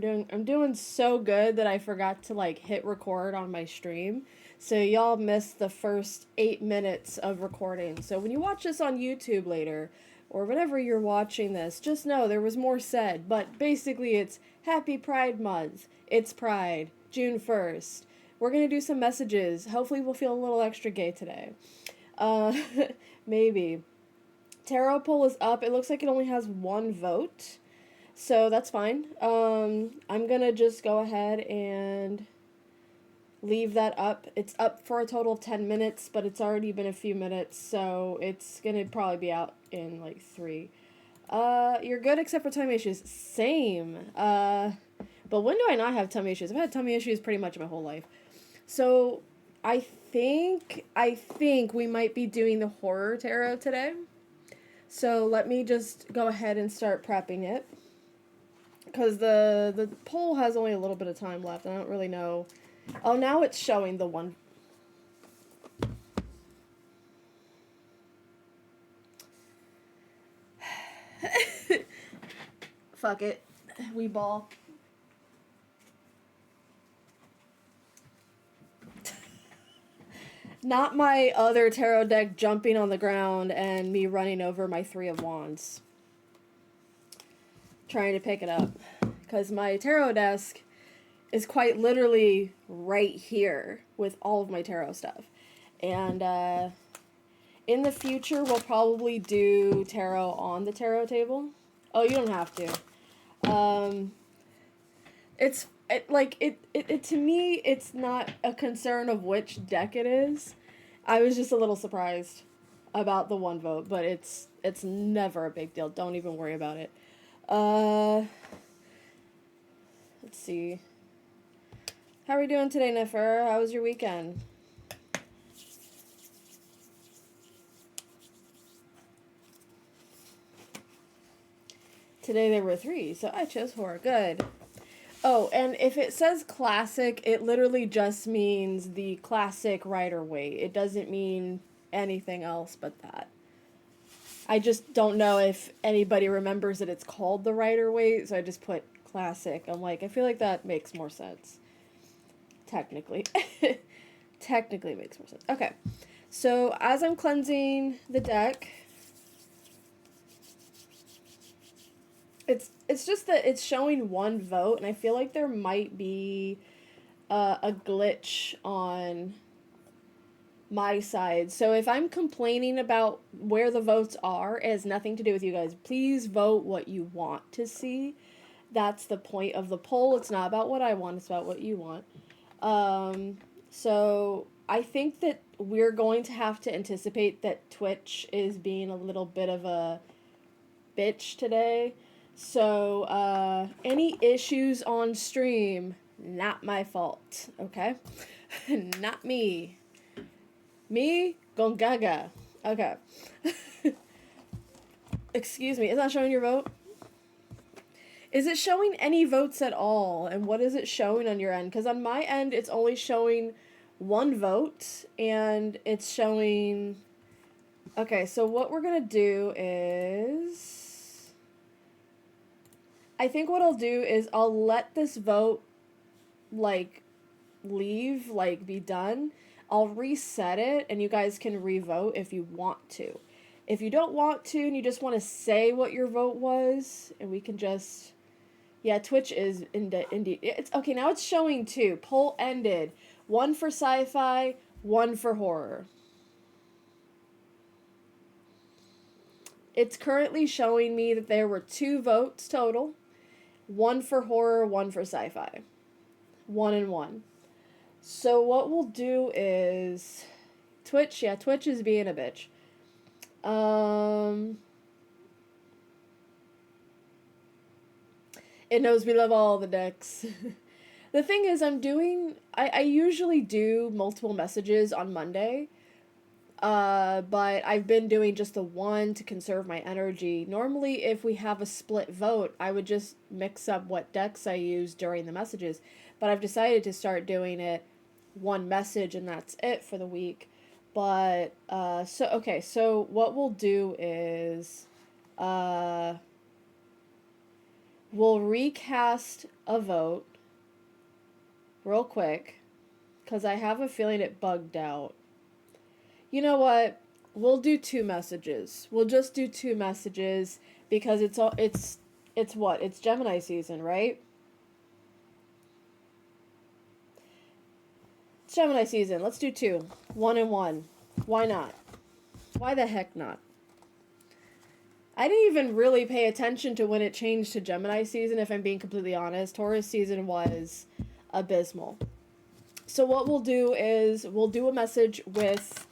I'm doing so good that I forgot to like hit record on my stream. So y'all missed the first 8 minutes of recording. So when you watch this on YouTube later, or whenever you're watching this, just know there was more said. But basically, it's Happy Pride Month. It's Pride, June 1st. We're gonna do some messages. Hopefully, we'll feel a little extra gay today. Uh, maybe. Tarot poll is up. It looks like it only has one vote. So that's fine. I'm gonna just go ahead and leave that up. It's up for a total of 10 minutes, but it's already been a few minutes, so it's gonna probably be out in like 3. You're good except for tummy issues. Same. But when do I not have tummy issues? I've had tummy issues pretty much my whole life. So I think we might be doing the horror tarot today. So let me just go ahead and start prepping it. Because the poll has only a little bit of time left. I don't really know. Oh, now it's showing the one. Fuck it. We ball. Not my other tarot deck jumping on the ground and me running over my 3 of Wands. Trying to pick it up. Because my tarot desk is quite literally right here with all of my tarot stuff. And in the future, we'll probably do tarot on the tarot table. Oh, you don't have to. It to me, it's not a concern of which deck it is. I was just a little surprised about the one vote, but it's never a big deal. Don't even worry about it. Let's see. How are we doing today, Nefer? How was your weekend? Today there were 3, so I chose horror. Good. Oh, and if it says classic, it literally just means the classic Rider-Waite. It doesn't mean anything else but that. I just don't know if anybody remembers that it's called the Rider-Waite, so I just put classic. I'm like, I feel like that makes more sense. Technically. Technically makes more sense. Okay. So as I'm cleansing the deck, it's just that it's showing one vote, and I feel like there might be a glitch on my side. So if I'm complaining about where the votes are, it has nothing to do with you guys. Please vote what you want to see. That's the point of the poll. It's not about what I want, it's about what you want. So I think that we're going to have to anticipate that Twitch is being a little bit of a bitch today. So, any issues on stream, not my fault, okay? Not me. Me, Gongaga. Okay. Excuse me, is that showing your vote? Is it showing any votes at all? And what is it showing on your end? Because on my end, it's only showing one vote, and it's showing... Okay, so what we're going to do is... I think what I'll do is I'll let this vote, like, leave, like, be done. I'll reset it, and you guys can re-vote if you want to. If you don't want to, and you just want to say what your vote was, and we can just... Yeah, Twitch is indeed. It's okay. Now it's showing 2. Poll ended. 1 for sci-fi, 1 for horror. It's currently showing me that there were 2 votes total. 1 for horror, 1 for sci-fi. 1 and 1. So what we'll do is Twitch. Yeah, Twitch is being a bitch. It knows we love all the decks. The thing is, I usually do multiple messages on Monday. But I've been doing just the one to conserve my energy. Normally, if we have a split vote, I would just mix up what decks I use during the messages. But I've decided to start doing it one message and that's it for the week. But, so what we'll do is, We'll recast a vote real quick because I have a feeling it bugged out. You know what? We'll do two messages. We'll just do two messages because it's what? It's Gemini season, right? It's Gemini season. Let's do two. One and one. Why not? Why the heck not? I didn't even really pay attention to when it changed to Gemini season, if I'm being completely honest. Taurus season was abysmal. So what we'll do is we'll do a message with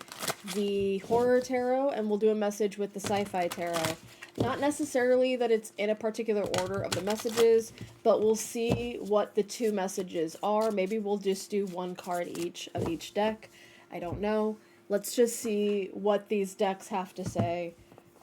the horror tarot and we'll do a message with the sci-fi tarot. Not necessarily that it's in a particular order of the messages, but we'll see what the two messages are. Maybe we'll just do one card each of each deck. I don't know. Let's just see what these decks have to say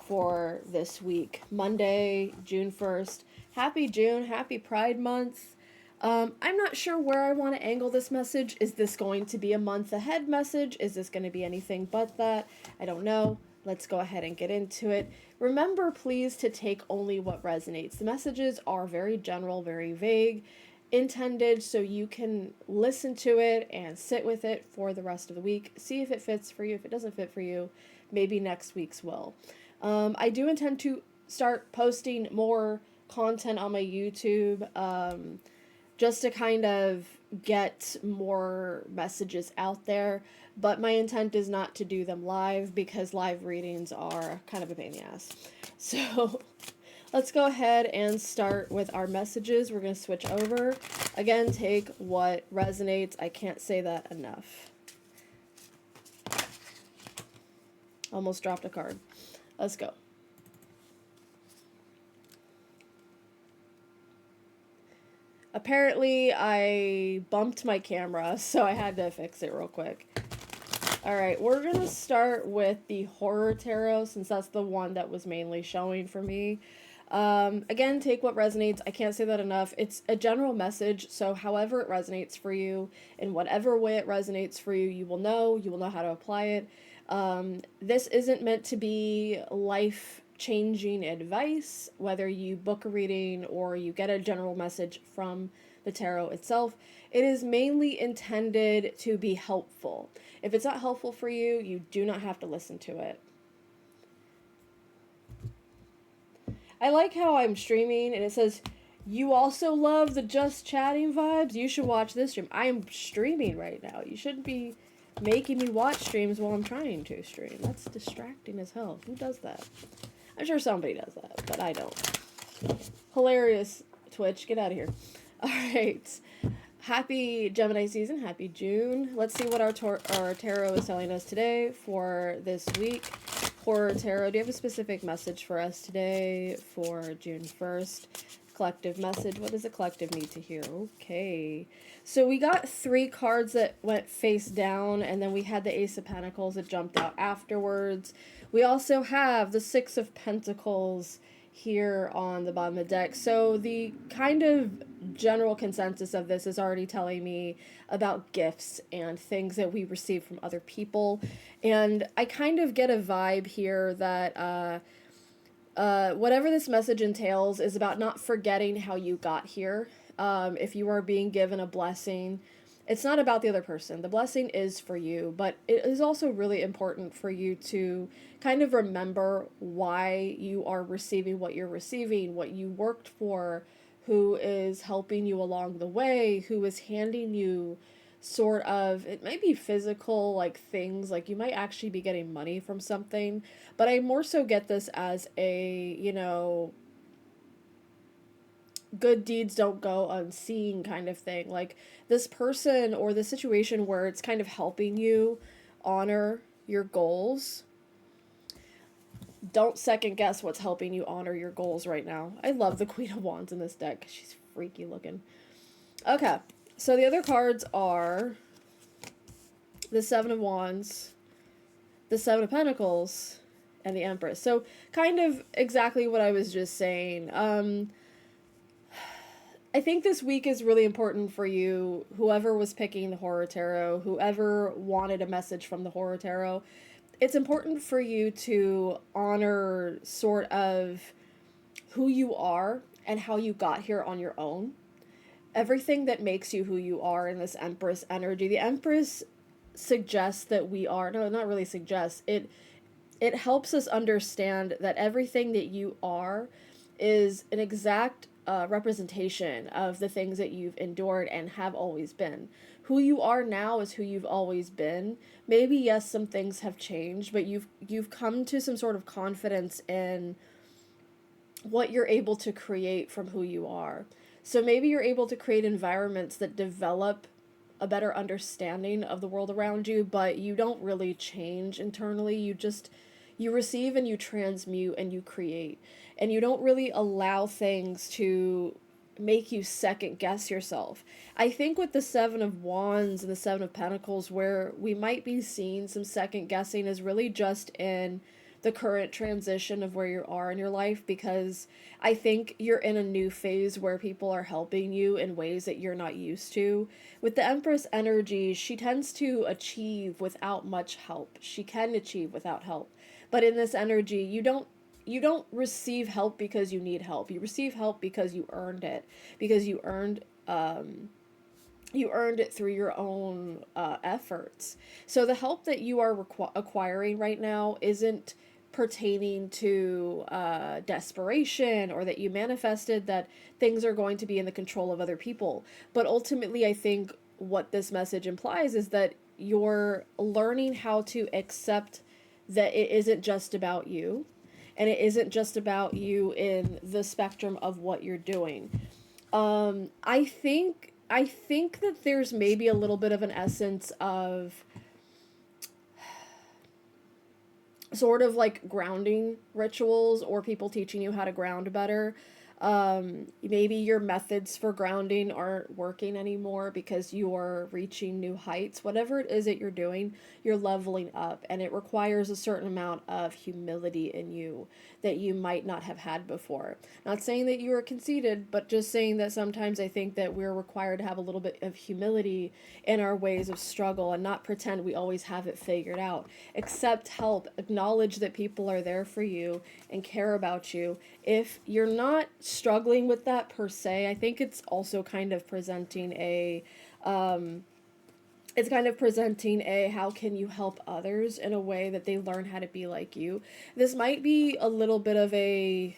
for this week. Monday, June 1st. Happy June, happy Pride Month. I'm not sure where I want to angle this message. Is this going to be a month ahead message? Is this going to be anything but that? I don't know. Let's go ahead and get into it. Remember, please, to take only what resonates. The messages are very general, very vague, intended so you can listen to it and sit with it for the rest of the week. See if it fits for you. If it doesn't fit for you, maybe next week's will. I do intend to start posting more content on my YouTube, just to kind of get more messages out there. But my intent is not to do them live because live readings are kind of a pain in the ass. So let's go ahead and start with our messages. We're going to switch over. Again, take what resonates. I can't say that enough. Almost dropped a card. Let's go. Apparently, I bumped my camera, so I had to fix it real quick. Alright, we're going to start with the Horror Tarot, since that's the one that was mainly showing for me. Again, take what resonates. I can't say that enough. It's a general message, so however it resonates for you, in whatever way it resonates for you, you will know how to apply it. This isn't meant to be life-changing advice, whether you book a reading or you get a general message from the tarot itself. It is mainly intended to be helpful. If it's not helpful for you, you do not have to listen to it. I like how I'm streaming and it says, you also love the just chatting vibes? You should watch this stream. I am streaming right now. You shouldn't be making me watch streams while I'm trying to stream. That's distracting as hell. Who does that? I'm sure somebody does that, but I don't. Hilarious, Twitch. Get out of here. Alright. Happy Gemini season. Happy June. Let's see what our tarot is telling us today for this week. Horror Tarot, do you have a specific message for us today for June 1st? Collective message. What does the collective need to hear? Okay. So we got 3 cards that went face down, and then we had the Ace of Pentacles that jumped out afterwards. We also have the 6 of Pentacles here on the bottom of the deck. So the kind of general consensus of this is already telling me about gifts and things that we receive from other people. And I kind of get a vibe here that whatever this message entails is about not forgetting how you got here. If you are being given a blessing, it's not about the other person. The blessing is for you, but it is also really important for you to kind of remember why you are receiving what you're receiving, what you worked for, who is helping you along the way, who is handing you sort of, it might be physical, like things, like you might actually be getting money from something, but I more so get this as a, you know, good deeds don't go unseen kind of thing. Like this person or the situation where it's kind of helping you honor your goals. Don't second guess what's helping you honor your goals right now. I love the Queen of Wands in this deck. She's freaky looking. Okay, so the other cards are the 7 of Wands, the 7 of Pentacles, and the Empress. So kind of exactly what I was just saying. I think this week is really important for you, whoever was picking the Horror Tarot, whoever wanted a message from the Horror Tarot. It's important for you to honor sort of who you are and how you got here on your own. Everything that makes you who you are in this Empress energy. The Empress suggests that we are, no, not really suggests, it helps us understand that everything that you are is an exact representation of the things that you've endured and have always been. Who you are now is who you've always been. Maybe yes, some things have changed, but you've come to some sort of confidence in what you're able to create from who you are. So maybe you're able to create environments that develop a better understanding of the world around you, but you don't really change internally. You receive and you transmute and you create. And you don't really allow things to make you second guess yourself. I think with the 7 of Wands and the 7 of Pentacles, where we might be seeing some second guessing is really just in the current transition of where you are in your life, because I think you're in a new phase where people are helping you in ways that you're not used to. With the Empress energy, she tends to achieve without much help. She can achieve without help. But in this energy, you don't receive help because you need help. You receive help because you earned it. Because you earned it through your own efforts. So the help that you are acquiring right now isn't pertaining to desperation, or that you manifested that things are going to be in the control of other people. But ultimately, I think what this message implies is that you're learning how to accept that it isn't just about you, and it isn't just about you in the spectrum of what you're doing. I think that there's maybe a little bit of an essence of sort of like grounding rituals, or people teaching you how to ground better. Maybe your methods for grounding aren't working anymore because you're reaching new heights. Whatever it is that you're doing, you're leveling up, and it requires a certain amount of humility in you that you might not have had before. Not saying that you are conceited, but just saying that sometimes I think that we're required to have a little bit of humility in our ways of struggle and not pretend we always have it figured out. Accept help, acknowledge that people are there for you and care about you. If you're not struggling with that per se, I think it's also kind of presenting a how can you help others in a way that they learn how to be like you. This might be a little bit of a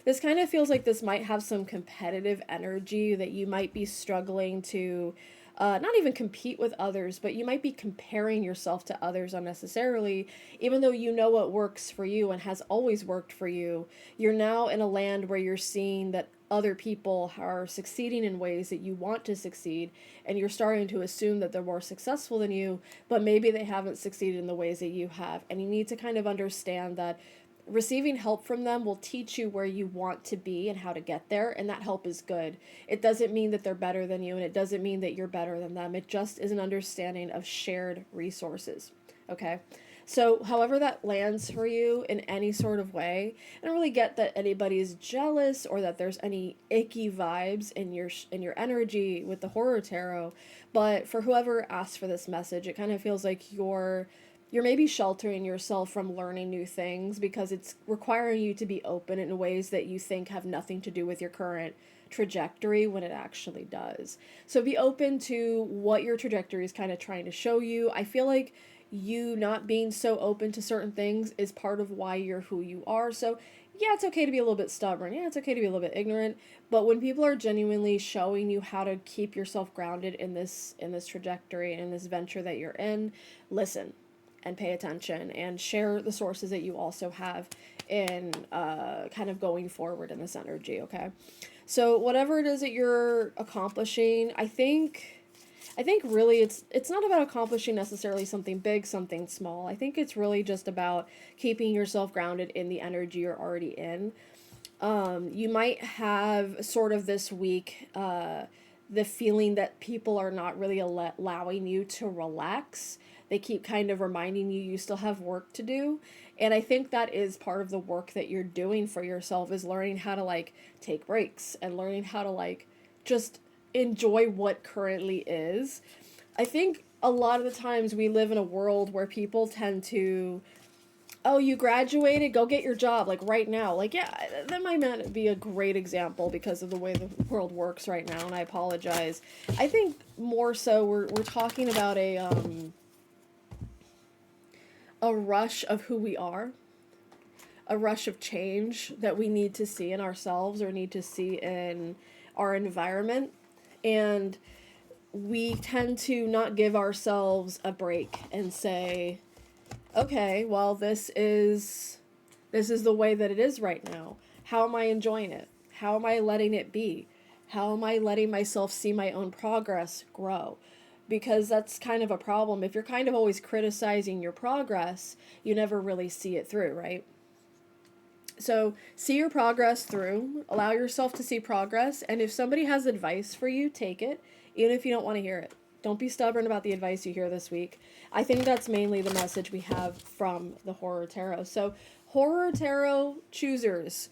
this kind of feels like this might have some competitive energy, that you might be struggling to not even compete with others, but you might be comparing yourself to others unnecessarily, even though you know what works for you and has always worked for you. You're now in a land where you're seeing that other people are succeeding in ways that you want to succeed, and you're starting to assume that they're more successful than you, but maybe they haven't succeeded in the ways that you have. And you need to kind of understand that receiving help from them will teach you where you want to be and how to get there, and that help is good. It doesn't mean that they're better than you, and it doesn't mean that you're better than them. It just is an understanding of shared resources. Okay? So, however that lands for you in any sort of way, I don't really get that anybody's jealous or that there's any icky vibes in your energy with the horror tarot, but for whoever asked for this message, it kind of feels like you're maybe sheltering yourself from learning new things because it's requiring you to be open in ways that you think have nothing to do with your current trajectory when it actually does. So be open to what your trajectory is kind of trying to show you. I feel like you not being so open to certain things is part of why you're who you are. So yeah, it's okay to be a little bit stubborn. Yeah, it's okay to be a little bit ignorant. But when people are genuinely showing you how to keep yourself grounded in this trajectory and in this venture that you're in, listen and pay attention and share the sources that you also have in kind of going forward in this energy. Okay, so whatever it is that you're accomplishing, I think really it's not about accomplishing necessarily something big, something small. I think it's really just about keeping yourself grounded in the energy you're already in. You might have sort of this week the feeling that people are not really allowing you to relax. They keep kind of reminding you still have work to do. And I think that is part of the work that you're doing for yourself, is learning how to like take breaks and learning how to like just enjoy what currently is. I think a lot of the times we live in a world where people tend to oh, you graduated, go get your job, like right now. Like, yeah, that might not be a great example because of the way the world works right now, and I apologize. I think more so we're talking about a rush of who we are, a rush of change that we need to see in ourselves or need to see in our environment. And we tend to not give ourselves a break and say, okay, well, this is the way that it is right now. How am I enjoying it? How am I letting it be? How am I letting myself see my own progress grow? Because that's kind of a problem. If you're kind of always criticizing your progress, you never really see it through, right? So, see your progress through, allow yourself to see progress, and if somebody has advice for you, take it, even if you don't want to hear it. Don't be stubborn about the advice you hear this week. I think that's mainly the message we have from the Horror Tarot. So, Horror Tarot choosers,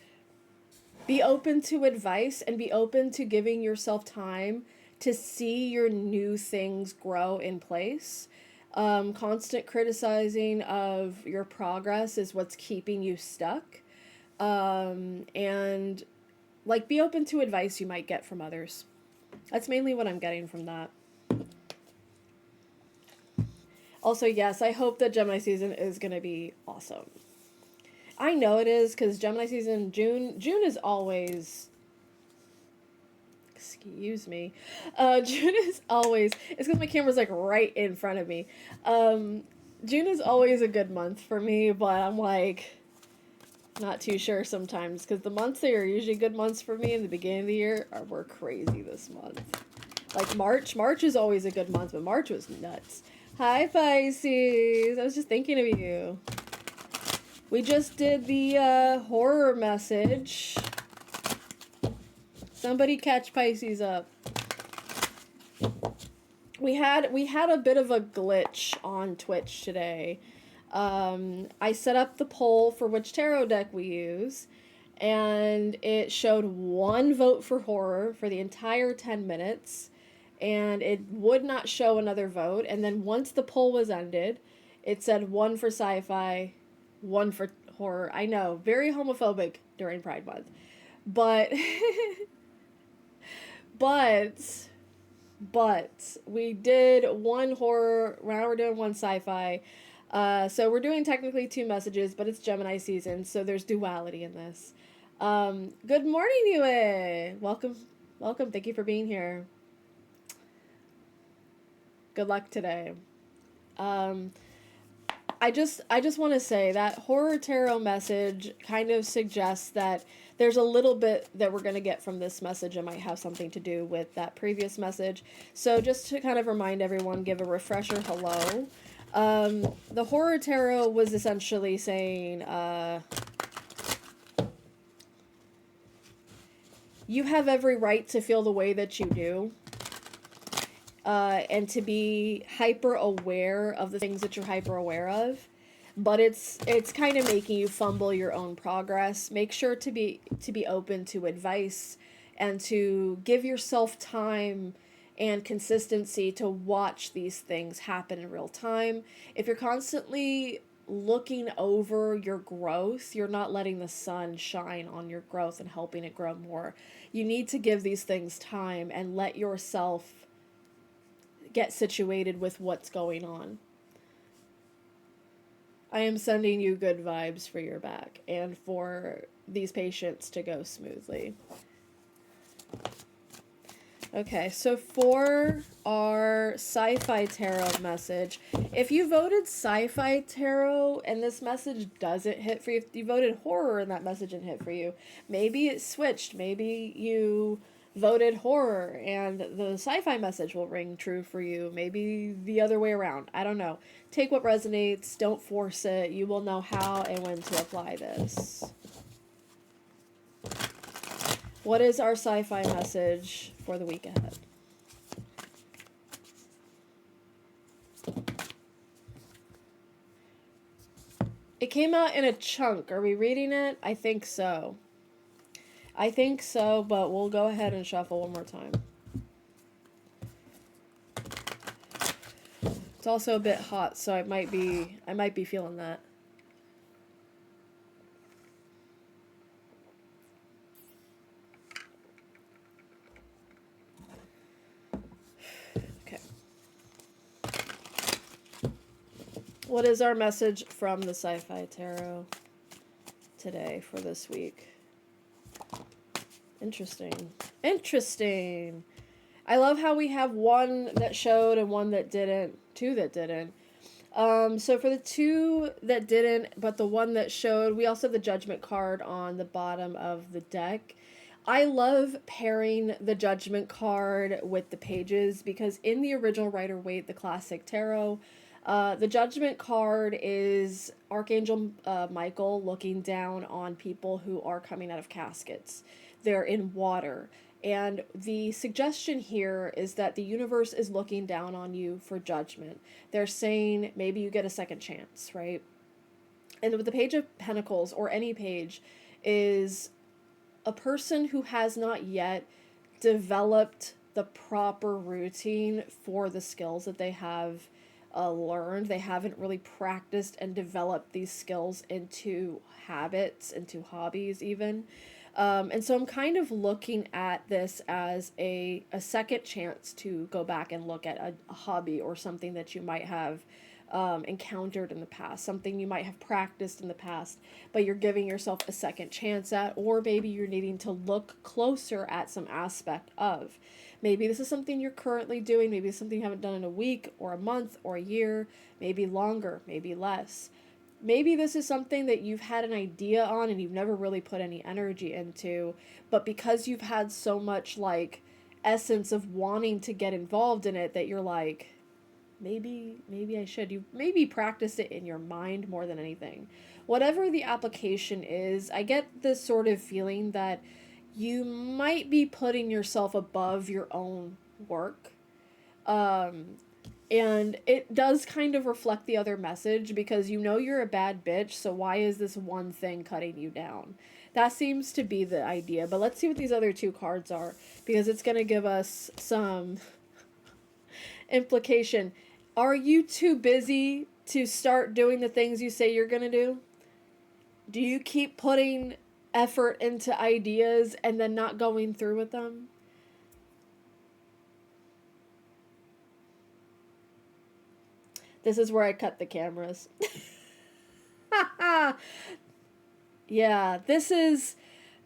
be open to advice and be open to giving yourself time to see your new things grow in place. Constant criticizing of your progress is what's keeping you stuck. And like, be open to advice you might get from others. That's mainly what I'm getting from that. Also, yes, I hope that Gemini season is going to be awesome. I know it is, because Gemini season, June is always, excuse me, June is always, it's because my camera's like right in front of me. June is always a good month for me, but I'm like, not too sure sometimes, because the months that are usually good months for me in the beginning of the year were crazy this month. Like March is always a good month, but March was nuts. Hi, Pisces. I was just thinking of you. We just did the horror message. Somebody catch Pisces up. We had a bit of a glitch on Twitch today. I set up the poll for which tarot deck we use, and it showed one vote for horror for the entire 10 minutes, and it would not show another vote. And then once the poll was ended, it said one for sci-fi, one for horror. I know, very homophobic during Pride Month. But but we did one horror, now we're doing one sci-fi. So we're doing technically two messages, but it's Gemini season, so there's duality in this. Good morning, Yue. Welcome. Thank you for being here. Good luck today. I just want to say that horror tarot message kind of suggests that there's a little bit that we're going to get from this message that might have something to do with that previous message. So just to kind of remind everyone, give a refresher hello. The horror tarot was essentially saying, you have every right to feel the way that you do. And to be hyper aware of the things that you're hyper aware of, but it's kind of making you fumble your own progress. Make sure to be open to advice and to give yourself time and consistency to watch these things happen in real time. If you're constantly looking over your growth, you're not letting the sun shine on your growth and helping it grow more. You need to give these things time and let yourself get situated with what's going on. I am sending you good vibes for your back and for these patients to go smoothly. Okay, so for our sci-fi tarot message, if you voted sci-fi tarot and this message doesn't hit for you, if you voted horror and that message didn't hit for you, maybe it switched. Maybe you voted horror and the sci-fi message will ring true for you. Maybe the other way around. I don't know. Take what resonates. Don't force it. You will know how and when to apply this. What is our sci-fi message for the week ahead? It came out in a chunk. Are we reading it? I think so. But we'll go ahead and shuffle one more time. It's also a bit hot, so I might be feeling that. What is our message from the Sci-Fi Tarot today for this week? Interesting. Interesting. I love how we have one that showed and one that didn't. Two that didn't. So for the two that didn't, but the one that showed, we also have the Judgment card on the bottom of the deck. I love pairing the Judgment card with the pages because in the original Rider-Waite, the classic tarot, the Judgment card is Archangel Michael looking down on people who are coming out of caskets. They're in water. And the suggestion here is that the universe is looking down on you for judgment. They're saying maybe you get a second chance, right? And with the Page of Pentacles, or any page, is a person who has not yet developed the proper routine for the skills that they have learned. They haven't really practiced and developed these skills into habits, into hobbies even. And so I'm kind of looking at this as a second chance to go back and look at a hobby or something that you might have encountered in the past, something you might have practiced in the past, but you're giving yourself a second chance at, or maybe you're needing to look closer at some aspect of. Maybe this is something you're currently doing, maybe it's something you haven't done in a week or a month or a year, maybe longer, maybe less. Maybe this is something that you've had an idea on and you've never really put any energy into, but because you've had so much like essence of wanting to get involved in it that you're like, maybe I should. You maybe practice it in your mind more than anything. Whatever the application is, I get this sort of feeling that you might be putting yourself above your own work. And it does kind of reflect the other message because you know you're a bad bitch, so why is this one thing cutting you down? That seems to be the idea. But let's see what these other two cards are because it's going to give us some implication. Are you too busy to start doing the things you say you're going to do? Do you keep putting effort into ideas and then not going through with them? This is where I cut the cameras. Yeah, this is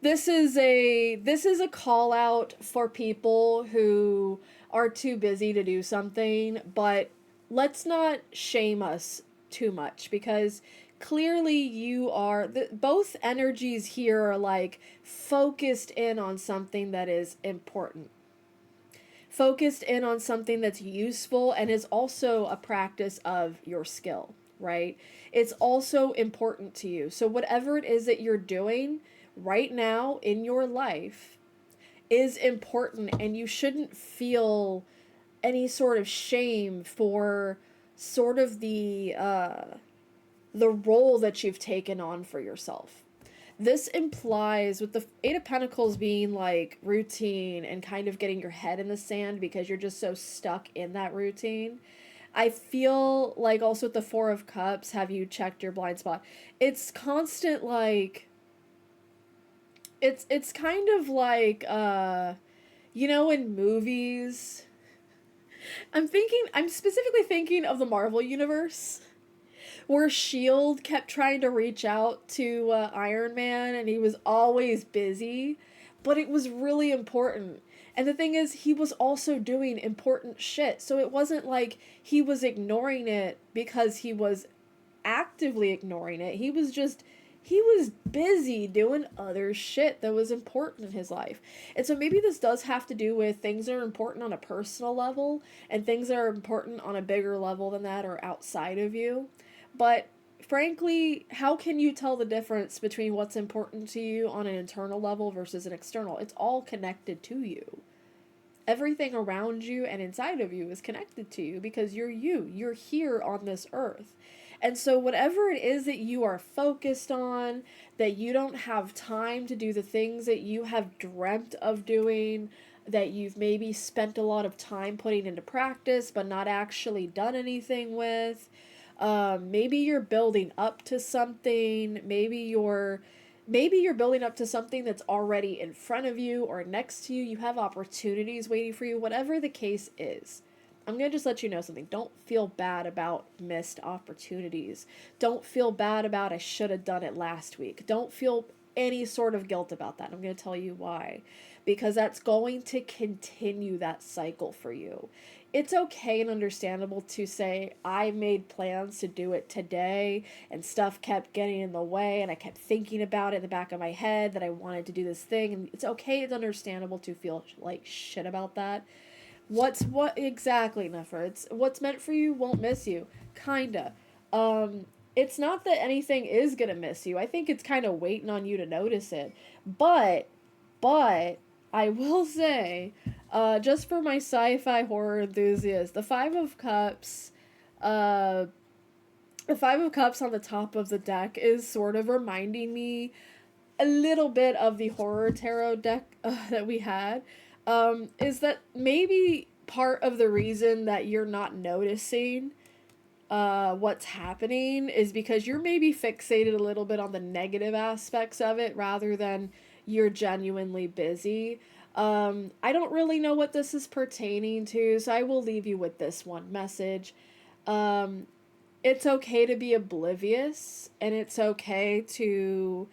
a call out for people who are too busy to do something, but let's not shame us too much because clearly you are both energies here are like focused in on something that is important, focused in on something that's useful and is also a practice of your skill, right? It's also important to you. So whatever it is that you're doing right now in your life is important, and you shouldn't feel any sort of shame for sort of the role that you've taken on for yourself. This implies, with the Eight of Pentacles being like routine and kind of getting your head in the sand because you're just so stuck in that routine, I feel like also with the Four of Cups, have you checked your blind spot? It's constant like, it's kind of like, you know, in movies, I'm specifically thinking of the Marvel Universe where Shield kept trying to reach out to Iron Man and he was always busy, but it was really important. And the thing is, he was also doing important shit. So it wasn't like he was ignoring it because he was actively ignoring it. He was busy doing other shit that was important in his life. And so maybe this does have to do with things that are important on a personal level and things that are important on a bigger level than that or outside of you. But frankly, how can you tell the difference between what's important to you on an internal level versus an external? It's all connected to you. Everything around you and inside of you is connected to you because you're you. You're here on this earth. And so whatever it is that you are focused on, that you don't have time to do the things that you have dreamt of doing, that you've maybe spent a lot of time putting into practice but not actually done anything with, maybe you're building up to something, maybe you're building up to something that's already in front of you or next to you. You have opportunities waiting for you, whatever the case is. I'm going to just let you know something. Don't feel bad about missed opportunities. Don't feel bad about I should have done it last week. Don't feel any sort of guilt about that. I'm going to tell you why. Because that's going to continue that cycle for you. It's okay and understandable to say, I made plans to do it today and stuff kept getting in the way and I kept thinking about it in the back of my head that I wanted to do this thing. And it's okay, it's understandable to feel like shit about that. What exactly, Nefra? It's what's meant for you won't miss you. Kinda. Um, it's not that anything is gonna miss you. I think it's kind of waiting on you to notice it. But, but I will say, just for my sci-fi horror enthusiasts, uh, the Five of Cups on the top of the deck is sort of reminding me a little bit of the horror tarot deck that we had. Is that maybe part of the reason that you're not noticing what's happening is because you're maybe fixated a little bit on the negative aspects of it rather than you're genuinely busy. I don't really know what this is pertaining to, so I will leave you with this one message. Um, it's okay to be oblivious, and it's okay to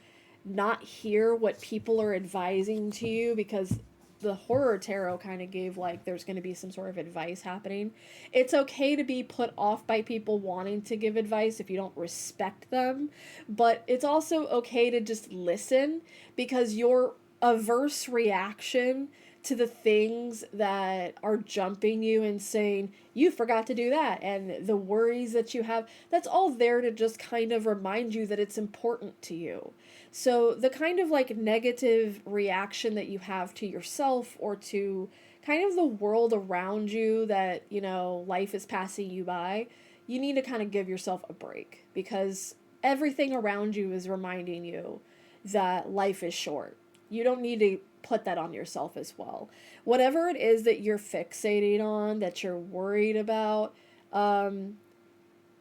not hear what people are advising to you because the horror tarot kind of gave like there's going to be some sort of advice happening. It's okay to be put off by people wanting to give advice if you don't respect them, but it's also okay to just listen because your averse reaction to the things that are jumping you and saying you forgot to do that and the worries that you have, that's all there to just kind of remind you that it's important to you. So the kind of like negative reaction that you have to yourself or to kind of the world around you that, you know, life is passing you by, you need to kind of give yourself a break because everything around you is reminding you that life is short. You don't need to put that on yourself as well. Whatever it is that you're fixating on, that you're worried about, um,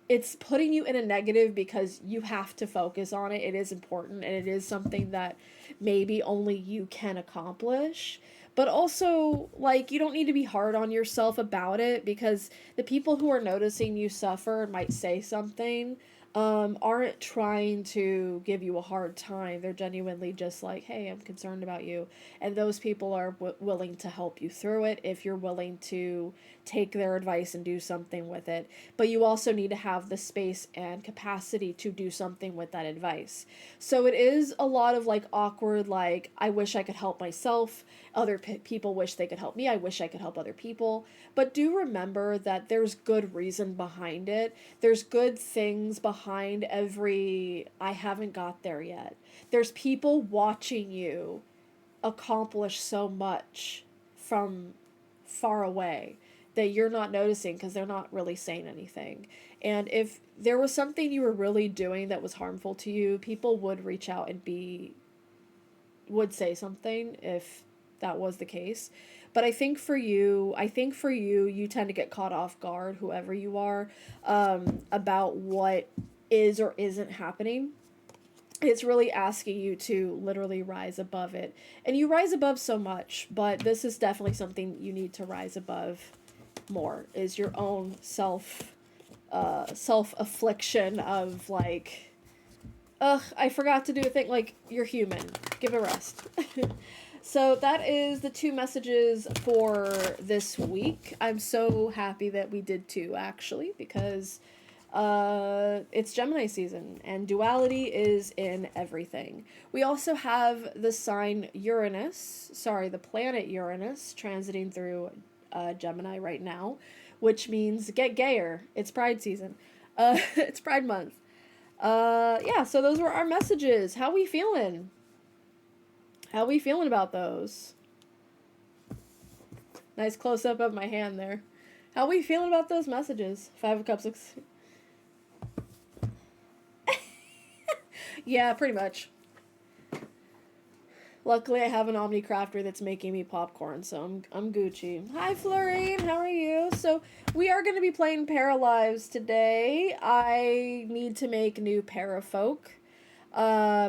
it's putting you in a negative because you have to focus on it. It is important and it is something that maybe only you can accomplish. But also, like, you don't need to be hard on yourself about it because the people who are noticing you suffer and might say something aren't trying to give you a hard time. They're genuinely just like, hey, I'm concerned about you. And those people are willing to help you through it if you're willing to take their advice and do something with it. But you also need to have the space and capacity to do something with that advice. So it is a lot of like awkward, like, I wish I could help myself. Other people wish they could help me. I wish I could help other people. But do remember that there's good reason behind it. There's good things behind every I haven't got there yet. There's people watching you accomplish so much from far away that you're not noticing because they're not really saying anything. And if there was something you were really doing that was harmful to you, people would reach out and would say something if that was the case. But I think for you, you tend to get caught off guard, whoever you are, about what is or isn't happening. It's really asking you to literally rise above it. And you rise above so much, but this is definitely something you need to rise above more, is your own self affliction of like, ugh, I forgot to do a thing. Like, you're human. Give a rest. So that is the two messages for this week. I'm so happy that we did two, actually, because it's Gemini season, and duality is in everything. We also have the the planet Uranus, transiting through Gemini right now, which means get gayer. It's Pride season. It's Pride month. Yeah, so those were our messages. How we feeling? How we feeling about those? Nice close up of my hand there. How we feeling about those messages? Five of Cups looks... Yeah, pretty much. Luckily, I have an Omni Crafter that's making me popcorn, so I'm Gucci. Hi, Florine. How are you? So, we are going to be playing Paralives today. I need to make new Parafolk,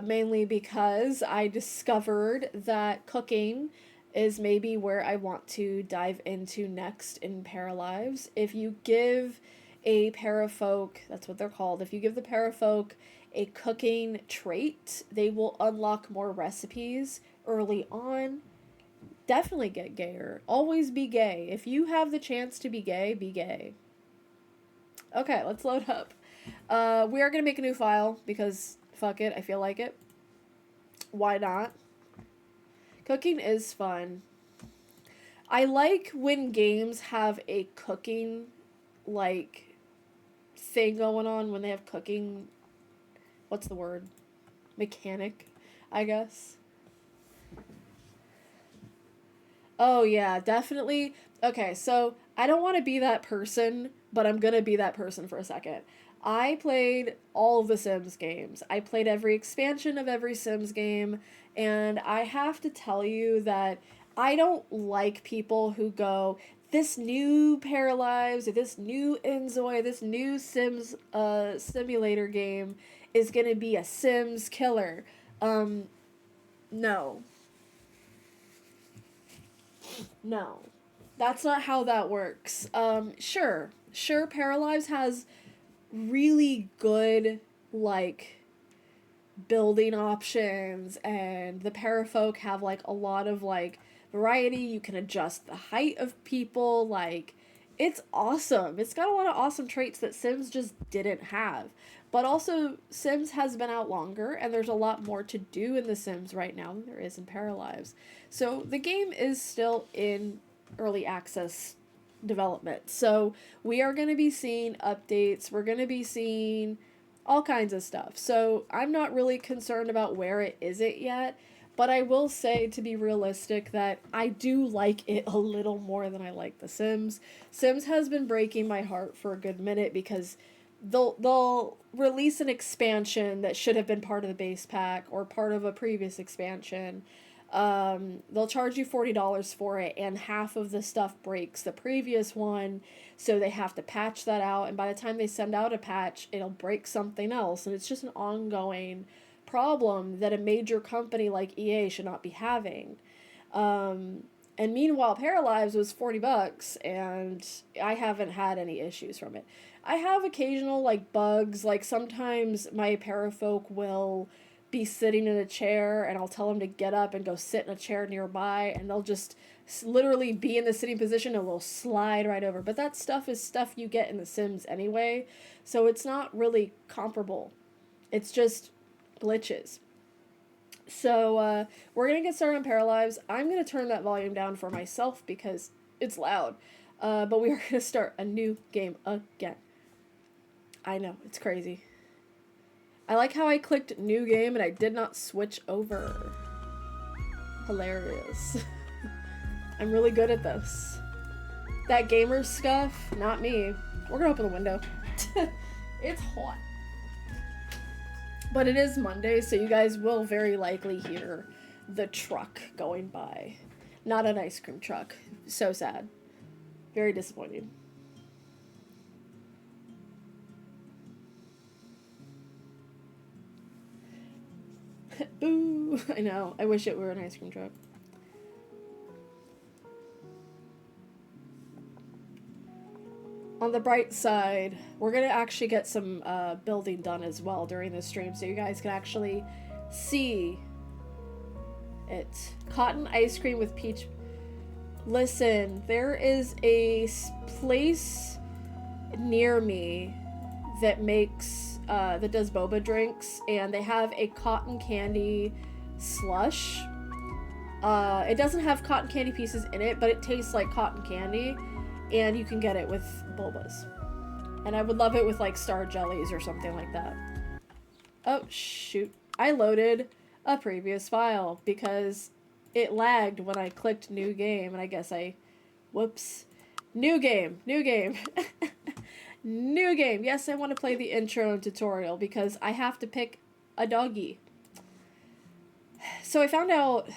mainly because I discovered that cooking is maybe where I want to dive into next in paralives. If you give a parafolk, that's what they're called, if you give the parafolk a cooking trait, they will unlock more recipes early on. Definitely get gayer. Always be gay. If you have the chance to be gay, be gay. Okay, let's load up. We are going to make a new file because fuck it, I feel like it. Why not? Cooking is fun. I like when games have a cooking, like, thing going on, when they have cooking, what's the word? Mechanic, I guess. Oh, yeah, definitely. Okay, so I don't want to be that person, but I'm gonna be that person for a second. I played all of the Sims games. I played every expansion of every Sims game, and I have to tell you that I don't like people who go, this new Paralives, or this new Enzoy, this new Sims simulator game is gonna be a Sims killer. Um, no. No. That's not how that works. Sure, Paralives has really good, like, building options, and the parafolk have, like, a lot of, like, variety. You can adjust the height of people, like, it's awesome. It's got a lot of awesome traits that Sims just didn't have. But also, Sims has been out longer, and there's a lot more to do in The Sims right now than there is in Paralives. So the game is still in early access development. So we are going to be seeing updates. We're going to be seeing all kinds of stuff. So I'm not really concerned about where it isn't yet. But I will say, to be realistic, that I do like it a little more than I like The Sims. Sims has been breaking my heart for a good minute because they'll release an expansion that should have been part of the base pack or part of a previous expansion. They'll charge you $40 for it, and half of the stuff breaks the previous one, so they have to patch that out. And by the time they send out a patch, it'll break something else, and it's just an ongoing problem that a major company like EA should not be having. And meanwhile, Paralives was $40, and I haven't had any issues from it. I have occasional, like, bugs. Like, sometimes my parafolk will be sitting in a chair, and I'll tell them to get up and go sit in a chair nearby, and they'll just literally be in the sitting position and will slide right over. But that stuff is stuff you get in The Sims anyway, so it's not really comparable. It's just glitches. So we're going to get started on Paralives. I'm going to turn that volume down for myself because it's loud. But we are going to start a new game again. I know, it's crazy. I like how I clicked new game and I did not switch over. Hilarious. I'm really good at this. That gamer scuff, not me. We're going to open the window. It's hot. But it is Monday, so you guys will very likely hear the truck going by. Not an ice cream truck. So sad. Very disappointing. Boo! I know. I wish it were an ice cream truck. On the bright side, we're going to actually get some building done as well during this stream, so you guys can actually see it. Cotton ice cream with peach. Listen, there is a place near me that makes, that does boba drinks, and they have a cotton candy slush. It doesn't have cotton candy pieces in it, but it tastes like cotton candy. And you can get it with bobas. And I would love it with, like, star jellies or something like that. Oh, shoot. I loaded a previous file because it lagged when I clicked new game. And I guess whoops. New game. New game. New game. Yes, I want to play the intro and tutorial because I have to pick a doggy. So I found out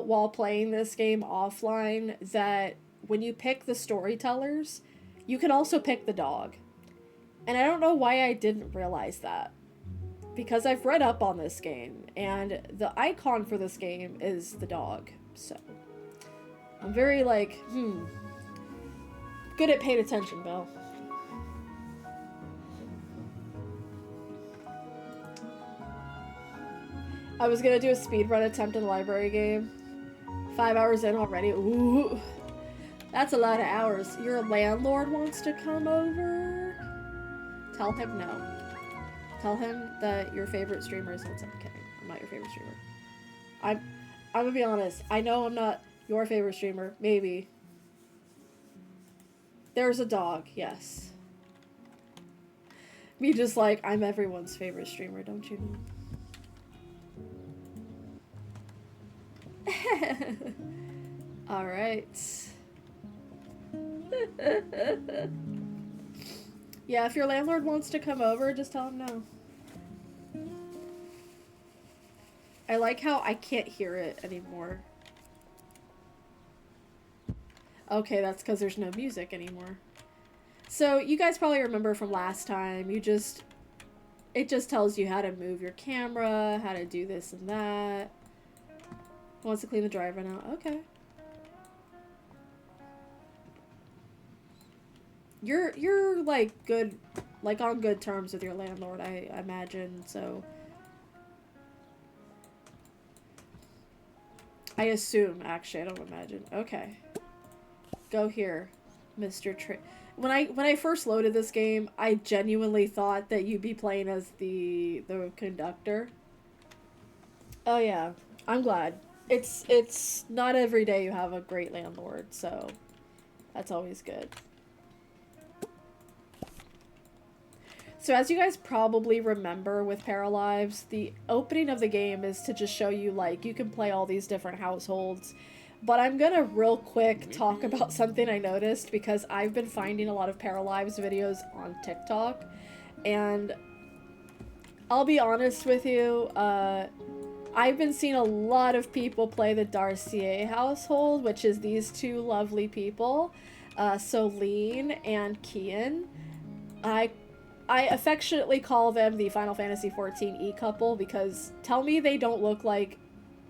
while playing this game offline that when you pick the storytellers, you can also pick the dog. And I don't know why I didn't realize that. because I've read up on this game, and the icon for this game is the dog. So I'm very like, good at paying attention, Bill. I was gonna do a speedrun attempt in the library game. 5 hours in already. Ooh. That's a lot of hours. Your landlord wants to come over? Tell him no. Tell him that your favorite streamer is... I'm kidding. I'm not your favorite streamer. I'm gonna be honest. I know I'm not your favorite streamer. Maybe. There's a dog. Yes. Me just like, I'm everyone's favorite streamer, don't you know? Alright. Yeah, if your landlord wants to come over, just tell him no. I like how I can't hear it anymore. Okay, that's because there's no music anymore. So, you guys probably remember from last time, it just tells you how to move your camera, how to do this and that. Wants to clean the driver now. Okay. You're like good, like on good terms with your landlord, I imagine, so. I assume, actually, I don't imagine. Okay. Go here, Mr. When I first loaded this game, I genuinely thought that you'd be playing as the conductor. Oh yeah, I'm glad. It's not every day you have a great landlord, so that's always good. So as you guys probably remember with Paralives, the opening of the game is to just show you, like, you can play all these different households. But I'm gonna real quick talk about something I noticed, because I've been finding a lot of Paralives videos on TikTok. And I'll be honest with you, I've been seeing a lot of people play the Darcier household, which is these two lovely people, Soline and Kian. I affectionately call them the Final Fantasy XIV E-couple, because tell me they don't look like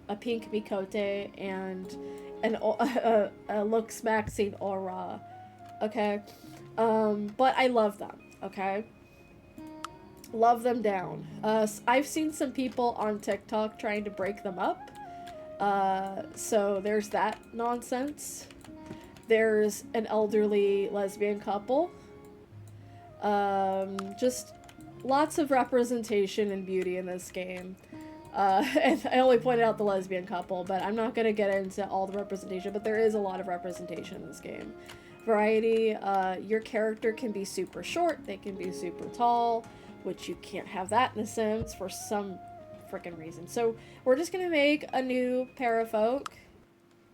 a pink Mikote and a looks-maxing aura, okay? But I love them, okay? Love them down. I've seen some people on TikTok trying to break them up, so there's that nonsense. There's an elderly lesbian couple. Just lots of representation and beauty in this game. And I only pointed out the lesbian couple, but I'm not going to get into all the representation, but there is a lot of representation in this game. Variety, your character can be super short, they can be super tall, which you can't have that in The Sims for some freaking reason. So we're just going to make a new parafolk.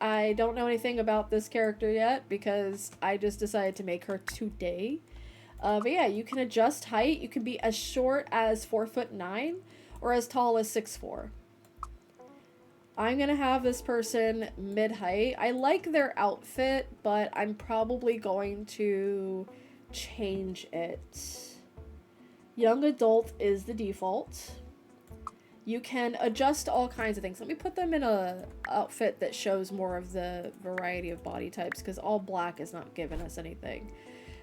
I don't know anything about this character yet, because I just decided to make her today. But yeah, you can adjust height. You can be as short as 4'9" or as tall as 6'4". I'm gonna have this person mid-height. I like their outfit, but I'm probably going to change it. Young adult is the default. You can adjust all kinds of things. Let me put them in a outfit that shows more of the variety of body types, because all black is not giving us anything.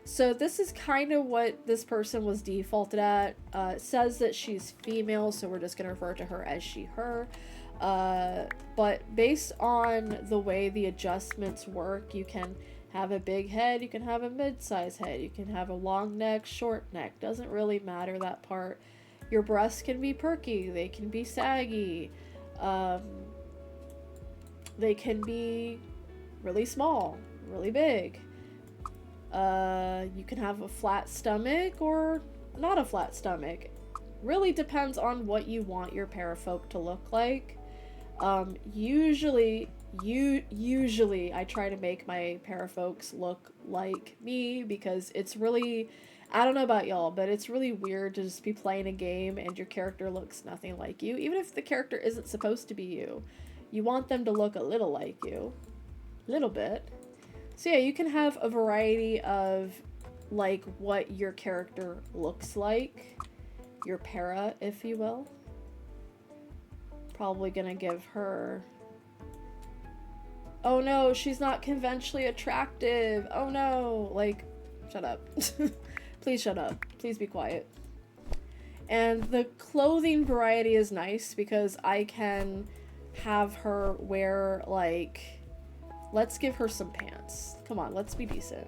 So this is kind of what this person was defaulted at. It says that she's female, so we're just going to refer to her as she, her. But based on the way the adjustments work, you can have a big head, you can have a mid-size head, you can have a long neck, short neck. Doesn't really matter that part. Your breasts can be perky, they can be saggy. They can be really small, really big. You can have a flat stomach or not a flat stomach. Really depends on what you want your parafolk to look like. Usually I try to make my parafolks look like me, because it's really, I don't know about y'all, but it's really weird to just be playing a game and your character looks nothing like you. Even if the character isn't supposed to be you, you want them to look a little like you. Little bit. So yeah, you can have a variety of, like, what your character looks like. your para, if you will. Probably gonna give her... Oh no, she's not conventionally attractive. Oh no. Like, shut up. Please shut up. Please be quiet. And the clothing variety is nice because I can have her wear, like... Let's give her some pants. Come on, let's be decent.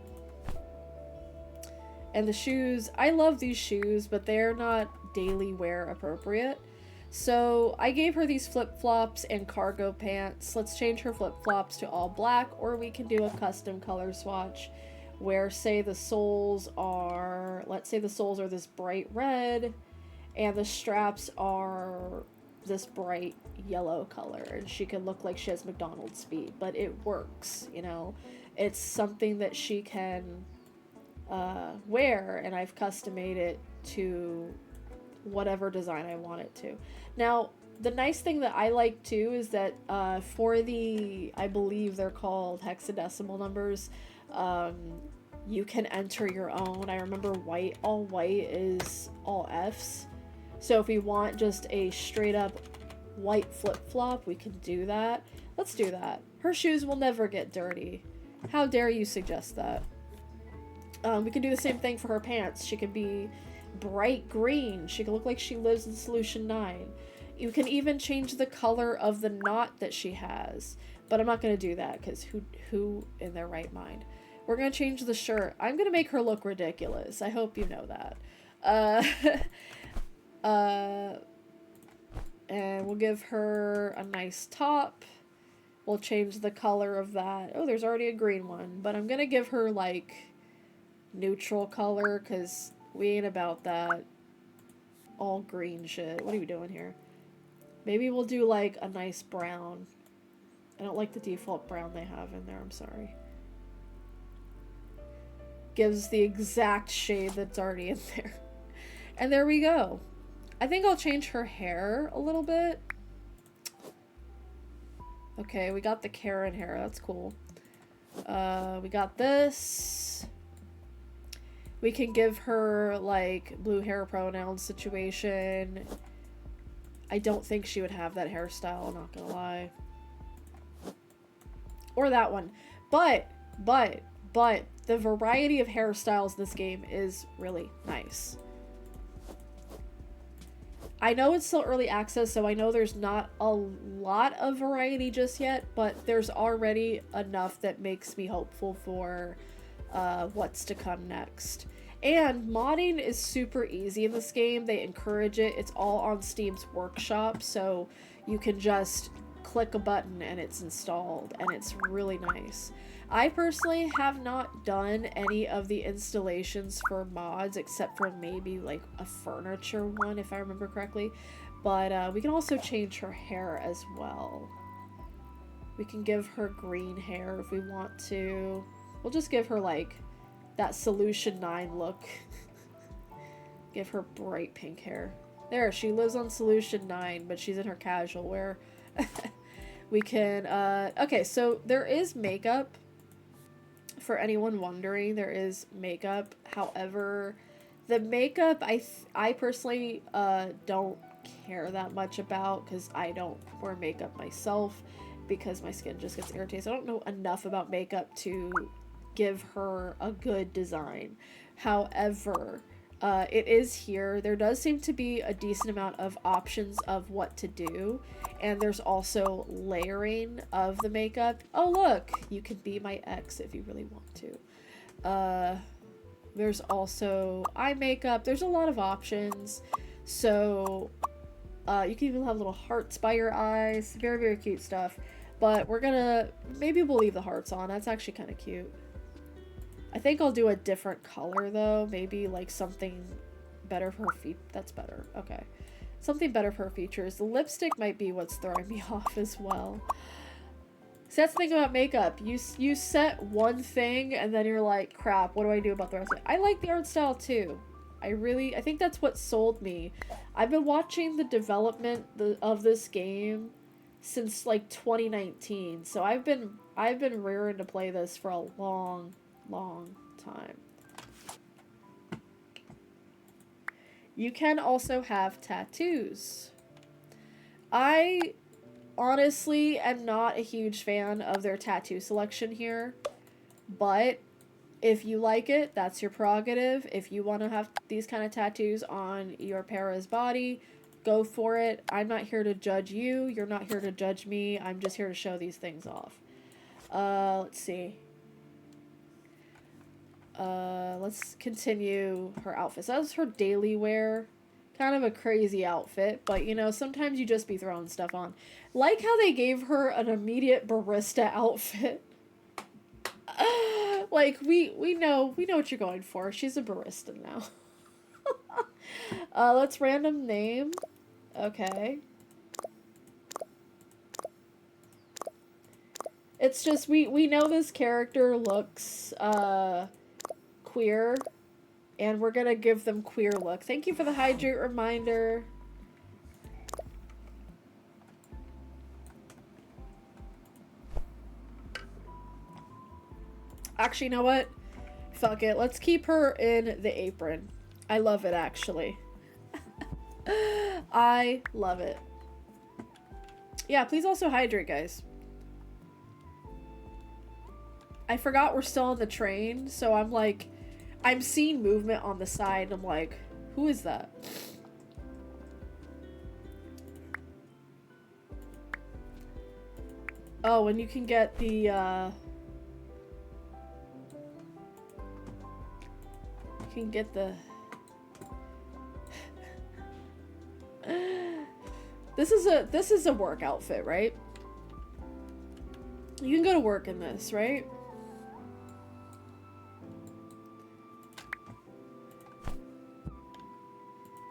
And the shoes, I love these shoes, but they're not daily wear appropriate. So I gave her these flip-flops and cargo pants. Let's change her flip-flops to all black, or we can do a custom color swatch where, say, the soles are, let's say the soles are this bright red and the straps are this bright yellow color, and she can look like she has McDonald's feet, but it works, you know. It's something that she can wear, and I've custom made it to whatever design I want it to. Now, the nice thing that I like too is that for the, I believe they're called hexadecimal numbers, you can enter your own. I remember white, all white is all Fs. So if we want just a straight up white flip-flop, we can do that. Let's do that. Her shoes will never get dirty. How dare you suggest that? We can do the same thing for her pants. She can be bright green. She can look like she lives in Solution 9. You can even change the color of the knot that she has. But I'm not going to do that because who in their right mind? We're going to change the shirt. I'm going to make her look ridiculous. I hope you know that. And we'll give her a nice top. We'll change the color of that. Oh, there's already a green one. But I'm going to give her, like, neutral color because we ain't about that all green shit. What are we doing here? Maybe we'll do, like, a nice brown. I don't like the default brown they have in there. I'm sorry. Gives the exact shade that's already in there. And there we go. I think I'll change her hair a little bit. Okay, we got the Karen hair. That's cool. We got this. We can give her, like, blue hair pronoun situation. I don't think she would have that hairstyle, I'm not gonna lie. Or that one. But, the variety of hairstyles in this game is really nice. I know it's still early access, so I know there's not a lot of variety just yet, but there's already enough that makes me hopeful for what's to come next. And modding is super easy in this game. They encourage it. It's all on Steam's workshop, so you can just click a button and it's installed, and it's really nice. I personally have not done any of the installations for mods except for maybe like a furniture one, if I remember correctly. But we can also change her hair as well. We can give her green hair if we want to. We'll just give her like that Solution 9 look. Give her bright pink hair. There, she lives on Solution 9, but she's in her casual wear. We can, okay, so there is makeup. For anyone wondering, there is makeup. However, the makeup I personally don't care that much about because I don't wear makeup myself because my skin just gets irritated. So I don't know enough about makeup to give her a good design. However, it is here. There does seem to be a decent amount of options of what to do, and there's also layering of the makeup. Oh look, you can be my ex if you really want to. There's also eye makeup. There's a lot of options. So you can even have little hearts by your eyes. Very, very cute stuff. But we're gonna, maybe we'll leave the hearts on. That's actually kind of cute. I think I'll do a different color though. Maybe like something better for her feet. That's better. Okay. Something better for her features. The lipstick might be what's throwing me off as well. So that's the thing about makeup. You set one thing and then you're like, crap, what do I do about the rest of it? I like the art style too. I think that's what sold me. I've been watching the development of this game since like 2019. So I've been rearing to play this for a long time. You can also have tattoos. I honestly am not a huge fan of their tattoo selection here, but if you like it, that's your prerogative. If you want to have these kind of tattoos on your para's body, go for it. I'm not here to judge you. You're not here to judge me. I'm just here to show these things off. Let's see. Let's continue her outfit. So that was her daily wear. Kind of a crazy outfit, but you know, sometimes you just be throwing stuff on. Like how they gave her an immediate barista outfit. Like we know what you're going for. She's a barista now. Let's random name. Okay. It's just we know this character looks queer, and we're gonna give them queer look. Thank you for the hydrate reminder. Actually, you know what? Fuck it. Let's keep her in the apron. I love it, actually. I love it. Yeah, please also hydrate, guys. I forgot we're still on the train, so I'm like, I'm seeing movement on the side, and I'm like, who is that? Oh, and you can get the, you can get the... This is a work outfit, right? You can go to work in this, right?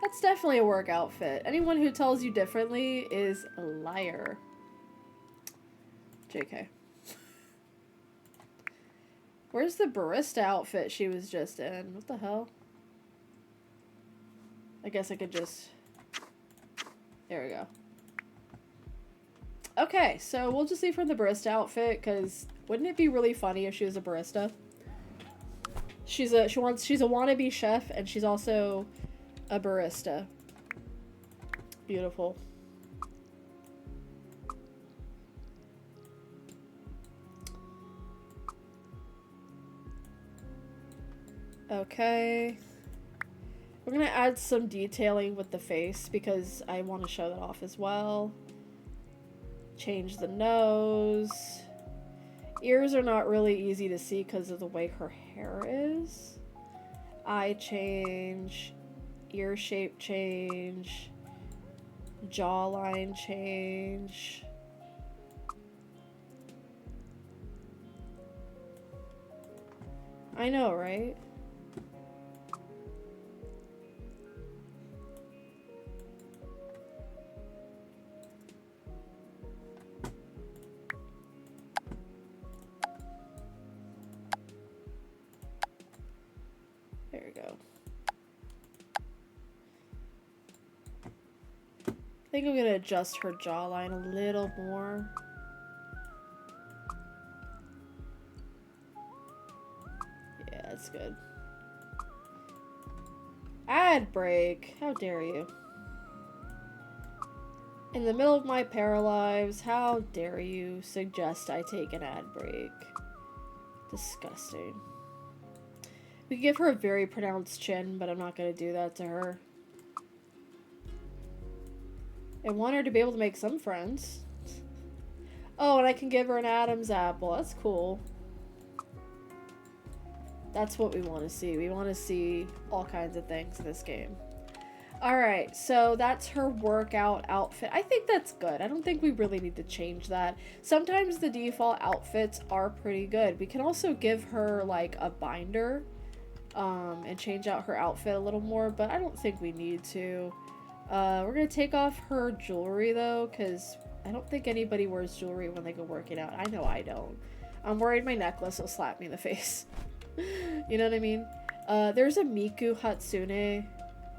That's definitely a work outfit. Anyone who tells you differently is a liar. JK. Where's the barista outfit she was just in? What the hell? I guess I could just... There we go. Okay, so we'll just leave her in the barista outfit, because wouldn't it be really funny if she was a barista? She's a wannabe chef, and she's also a barista. Beautiful. Okay. We're gonna add some detailing with the face because I want to show that off as well. Change the nose. Ears are not really easy to see because of the way her hair is. Eye change. Ear shape change. Jawline change. I know, right? There we go. I think I'm gonna adjust her jawline a little more. Yeah, that's good. Ad break. How dare you? In the middle of my paralives, how dare you suggest I take an ad break? Disgusting. We could give her a very pronounced chin, but I'm not gonna do that to her. I want her to be able to make some friends. Oh, and I can give her an Adam's apple. That's cool. That's what we want to see. We want to see all kinds of things in this game. Alright, so that's her workout outfit. I think that's good. I don't think we really need to change that. Sometimes the default outfits are pretty good. We can also give her, like, a binder and change out her outfit a little more, but I don't think we need to. We're going to take off her jewelry, though, because I don't think anybody wears jewelry when they go working out. I know I don't. I'm worried my necklace will slap me in the face. You know what I mean? There's a Miku Hatsune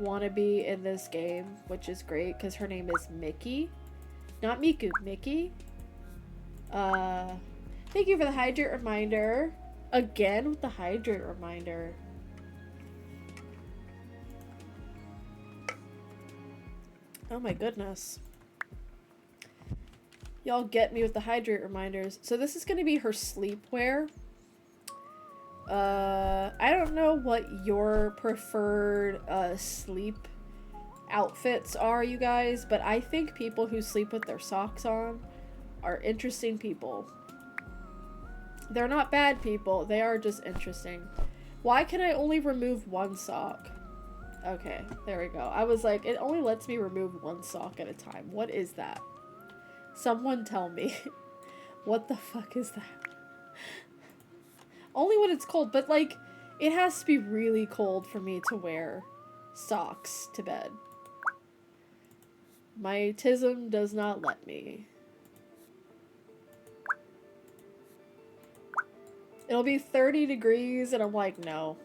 wannabe in this game, which is great because her name is Mickey. Not Miku, Mickey. Thank you for the hydrate reminder. Again with the hydrate reminder. Oh my goodness. Y'all get me with the hydrate reminders. So this is going to be her sleepwear. I don't know what your preferred sleep outfits are, you guys, but I think people who sleep with their socks on are interesting people. They're not bad people, they are just interesting. Why can I only remove one sock? Okay, there we go. I was like, it only lets me remove one sock at a time. What is that? Someone tell me. What the fuck is that? Only when it's cold, but like, it has to be really cold for me to wear socks to bed. My tism does not let me. It'll be 30 degrees and I'm like, no.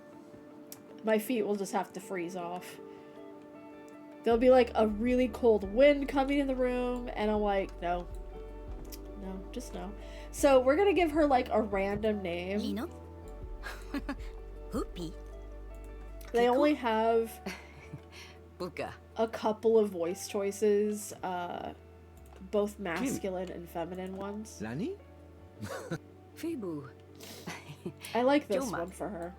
My feet will just have to freeze off. There'll be like a really cold wind coming in the room and I'm like, no. No, just no. So we're gonna give her like a random name. They only have a couple of voice choices, both masculine and feminine ones. I like this one for her.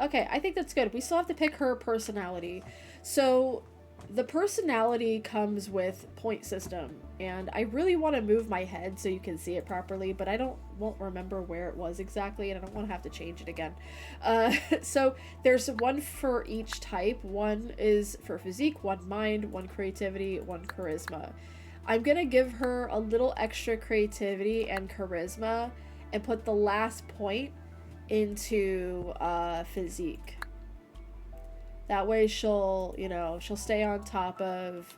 Okay, I think that's good. We still have to pick her personality. So the personality comes with point system, and I really want to move my head so you can see it properly, but I won't remember where it was exactly, and I don't want to have to change it again. So there's one for each type. One is for physique, one mind, one creativity, one charisma. I'm gonna give her a little extra creativity and charisma and put the last point into physique. That way she'll, you know, she'll stay on top of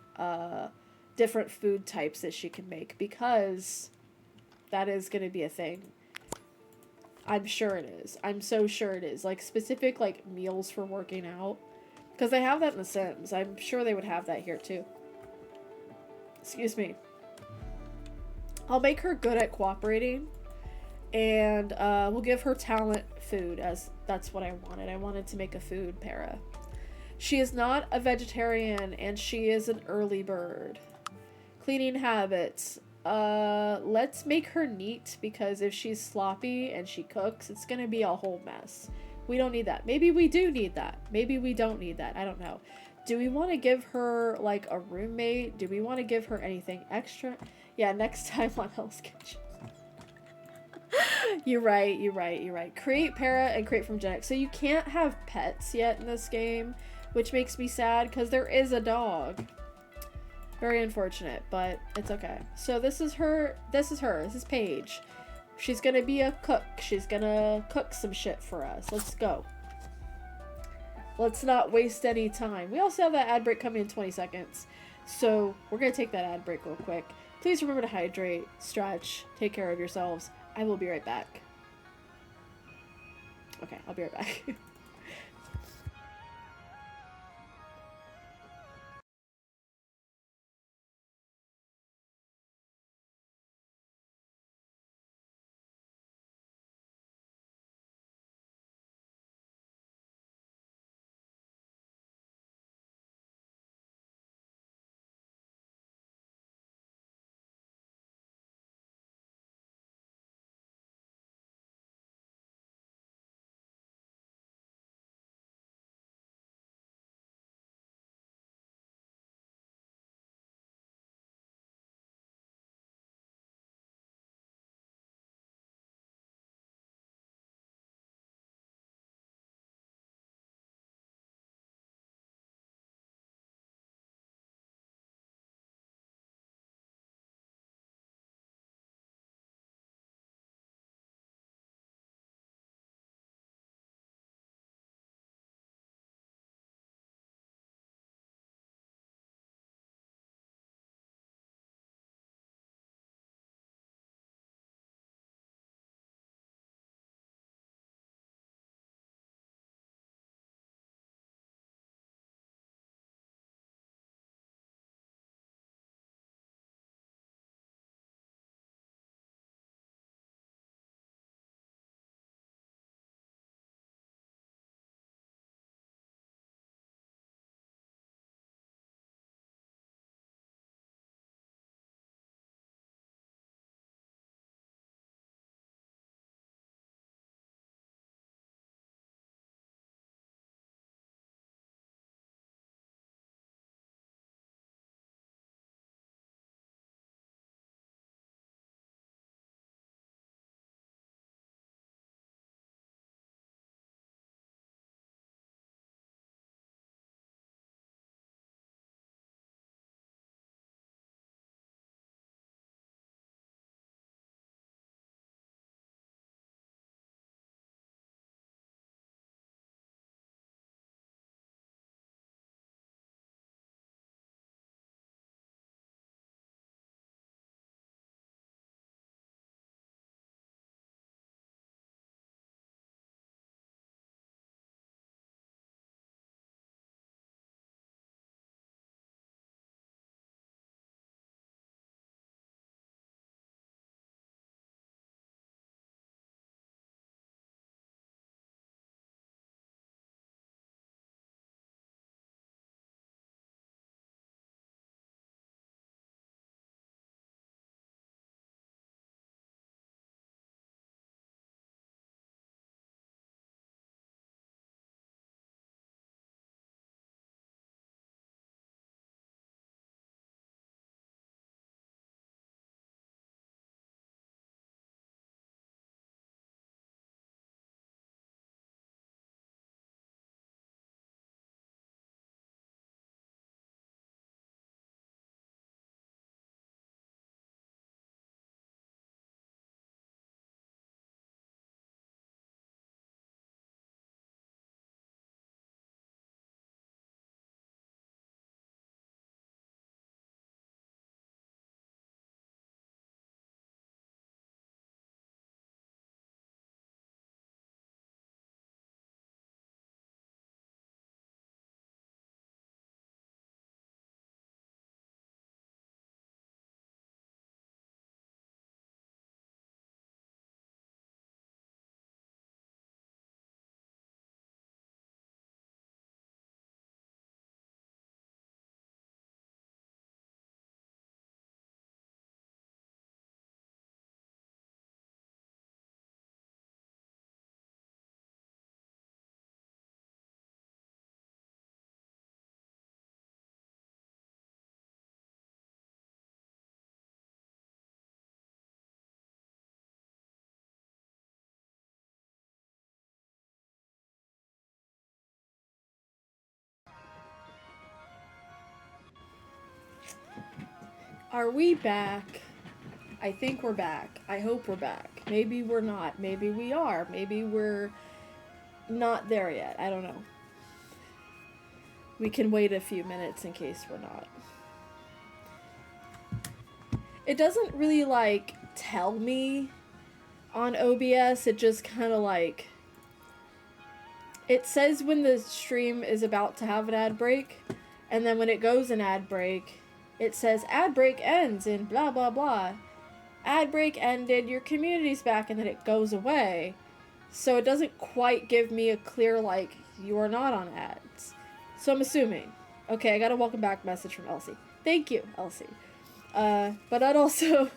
different food types that she can make, because that is going to be a thing. I'm sure it is. I'm so sure it is. Like specific like meals for working out, because they have that in The Sims. I'm sure they would have that here too. Excuse me. I'll make her good at cooperating, and we'll give her talent food, as that's what I wanted. I wanted to make a food para. She is not a vegetarian, and she is an early bird. Cleaning habits. Let's make her neat, because if she's sloppy and she cooks, it's gonna be a whole mess. We don't need that. Maybe we do need that. Maybe we don't need that. I don't know. Do we want to give her, like, a roommate? Do we want to give her anything extra? Yeah, next time on Hell's Kitchen. You're right. Create para and create from genetics. So you can't have pets yet in this game, which makes me sad, because there is a dog. Very unfortunate, but it's okay. So this is her. This is Paige. She's gonna be a cook. She's gonna cook some shit for us. Let's go. Let's not waste any time. We also have that ad break coming in 20 seconds. So we're gonna take that ad break real quick. Please remember to hydrate, stretch, take care of yourselves. I will be right back. Okay, I'll be right back. Are we back? I think we're back. I hope we're back. Maybe we're not. Maybe we are. Maybe we're not there yet. I don't know. We can wait a few minutes in case we're not. It doesn't really, like, tell me on OBS. It just kind of, like... It says when the stream is about to have an ad break, and then when it goes an ad break, it says, ad break ends in blah, blah, blah. Ad break ended, your community's back, and then it goes away. So it doesn't quite give me a clear, like, you are not on ads. So I'm assuming. Okay, I got a welcome back message from Elsie. Thank you, Elsie. But that also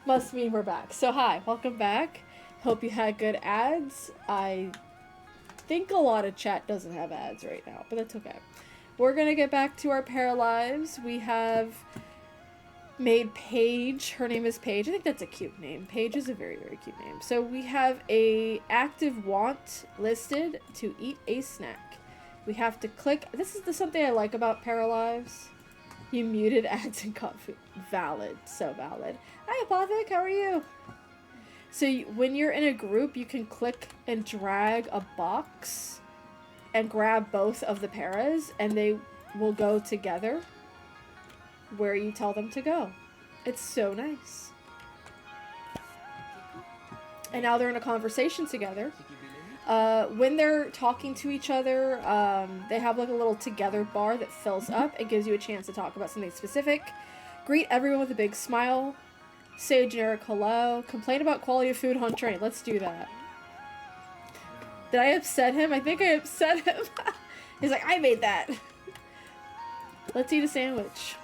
must mean we're back. So hi, welcome back. Hope you had good ads. I think a lot of chat doesn't have ads right now, but that's okay. We're gonna get back to our paralives. We have made Paige. Her name is Paige. I think that's a cute name. Paige is a very, very cute name. So we have a active want listed to eat a snack. We have to click. This is something I like about paralives. You muted ads and got food. Valid. So valid. Hi, Apothic. How are you? So when you're in a group, you can click and drag a box and grab both of the paras, and they will go together where you tell them to go. It's so nice. And now they're in a conversation together. When they're talking to each other, they have like a little together bar that fills up. It gives you a chance to talk about something specific. Greet everyone with a big smile. Say a generic hello. Complain about quality of food on train. Let's do that. Did I upset him? I think I upset him. He's like, I made that. Let's eat a sandwich.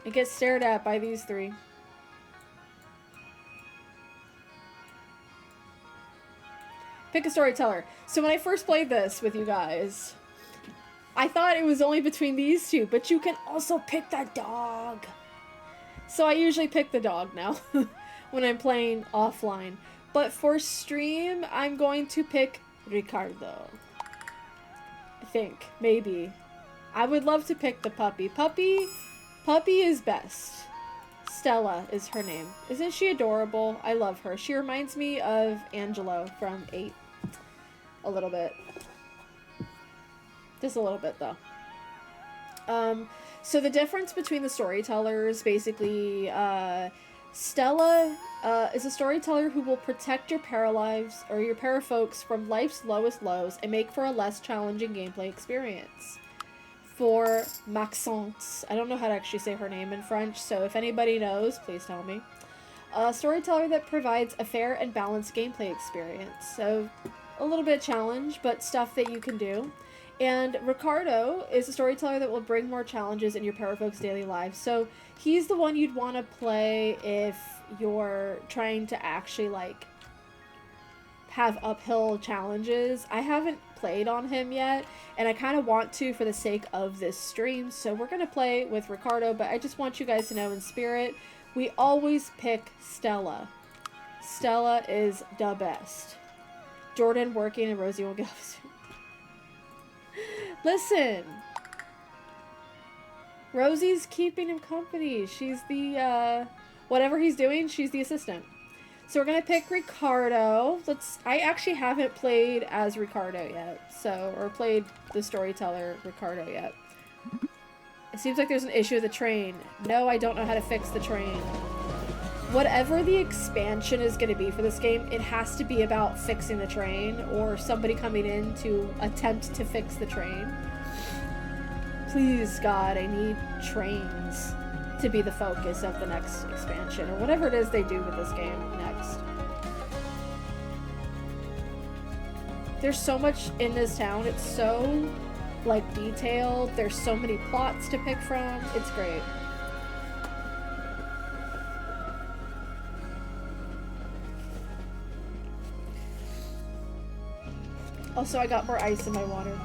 It gets stared at by these three. Pick a storyteller. So when I first played this with you guys, I thought it was only between these two, but you can also pick that dog. So I usually pick the dog now when I'm playing offline. But for stream, I'm going to pick Ricardo. I think. Maybe. I would love to pick the puppy. Puppy is best. Stella is her name. Isn't she adorable? I love her. She reminds me of Angelo from 8. A little bit. Just a little bit, though. So the difference between the storytellers, basically, Stella is a storyteller who will protect your paralives, or your parafolks, from life's lowest lows and make for a less challenging gameplay experience. For Maxence, I don't know how to actually say her name in French, so if anybody knows, please tell me. A storyteller that provides a fair and balanced gameplay experience. So, a little bit of challenge, but stuff that you can do. And Ricardo is a storyteller that will bring more challenges in your parafolks' daily lives. So, he's the one you'd want to play if you're trying to actually, like, have uphill challenges. I haven't played on him yet, and I kind of want to for the sake of this stream, so we're going to play with Ricardo, but I just want you guys to know in spirit, we always pick Stella. Stella is the best. Jordan working and Rosie won't get off soon. Listen! Rosie's keeping him company. She's the, whatever he's doing, she's the assistant. So we're gonna pick Ricardo. I actually haven't played as Ricardo yet, or played the storyteller Ricardo yet. It seems like there's an issue with the train. No, I don't know how to fix the train. Whatever the expansion is gonna be for this game, it has to be about fixing the train, or somebody coming in to attempt to fix the train. Please, God, I need trains to be the focus of the next expansion, or whatever it is they do with this game next. There's so much in this town. It's so, like, detailed. There's so many plots to pick from. It's great. Also, I got more ice in my water.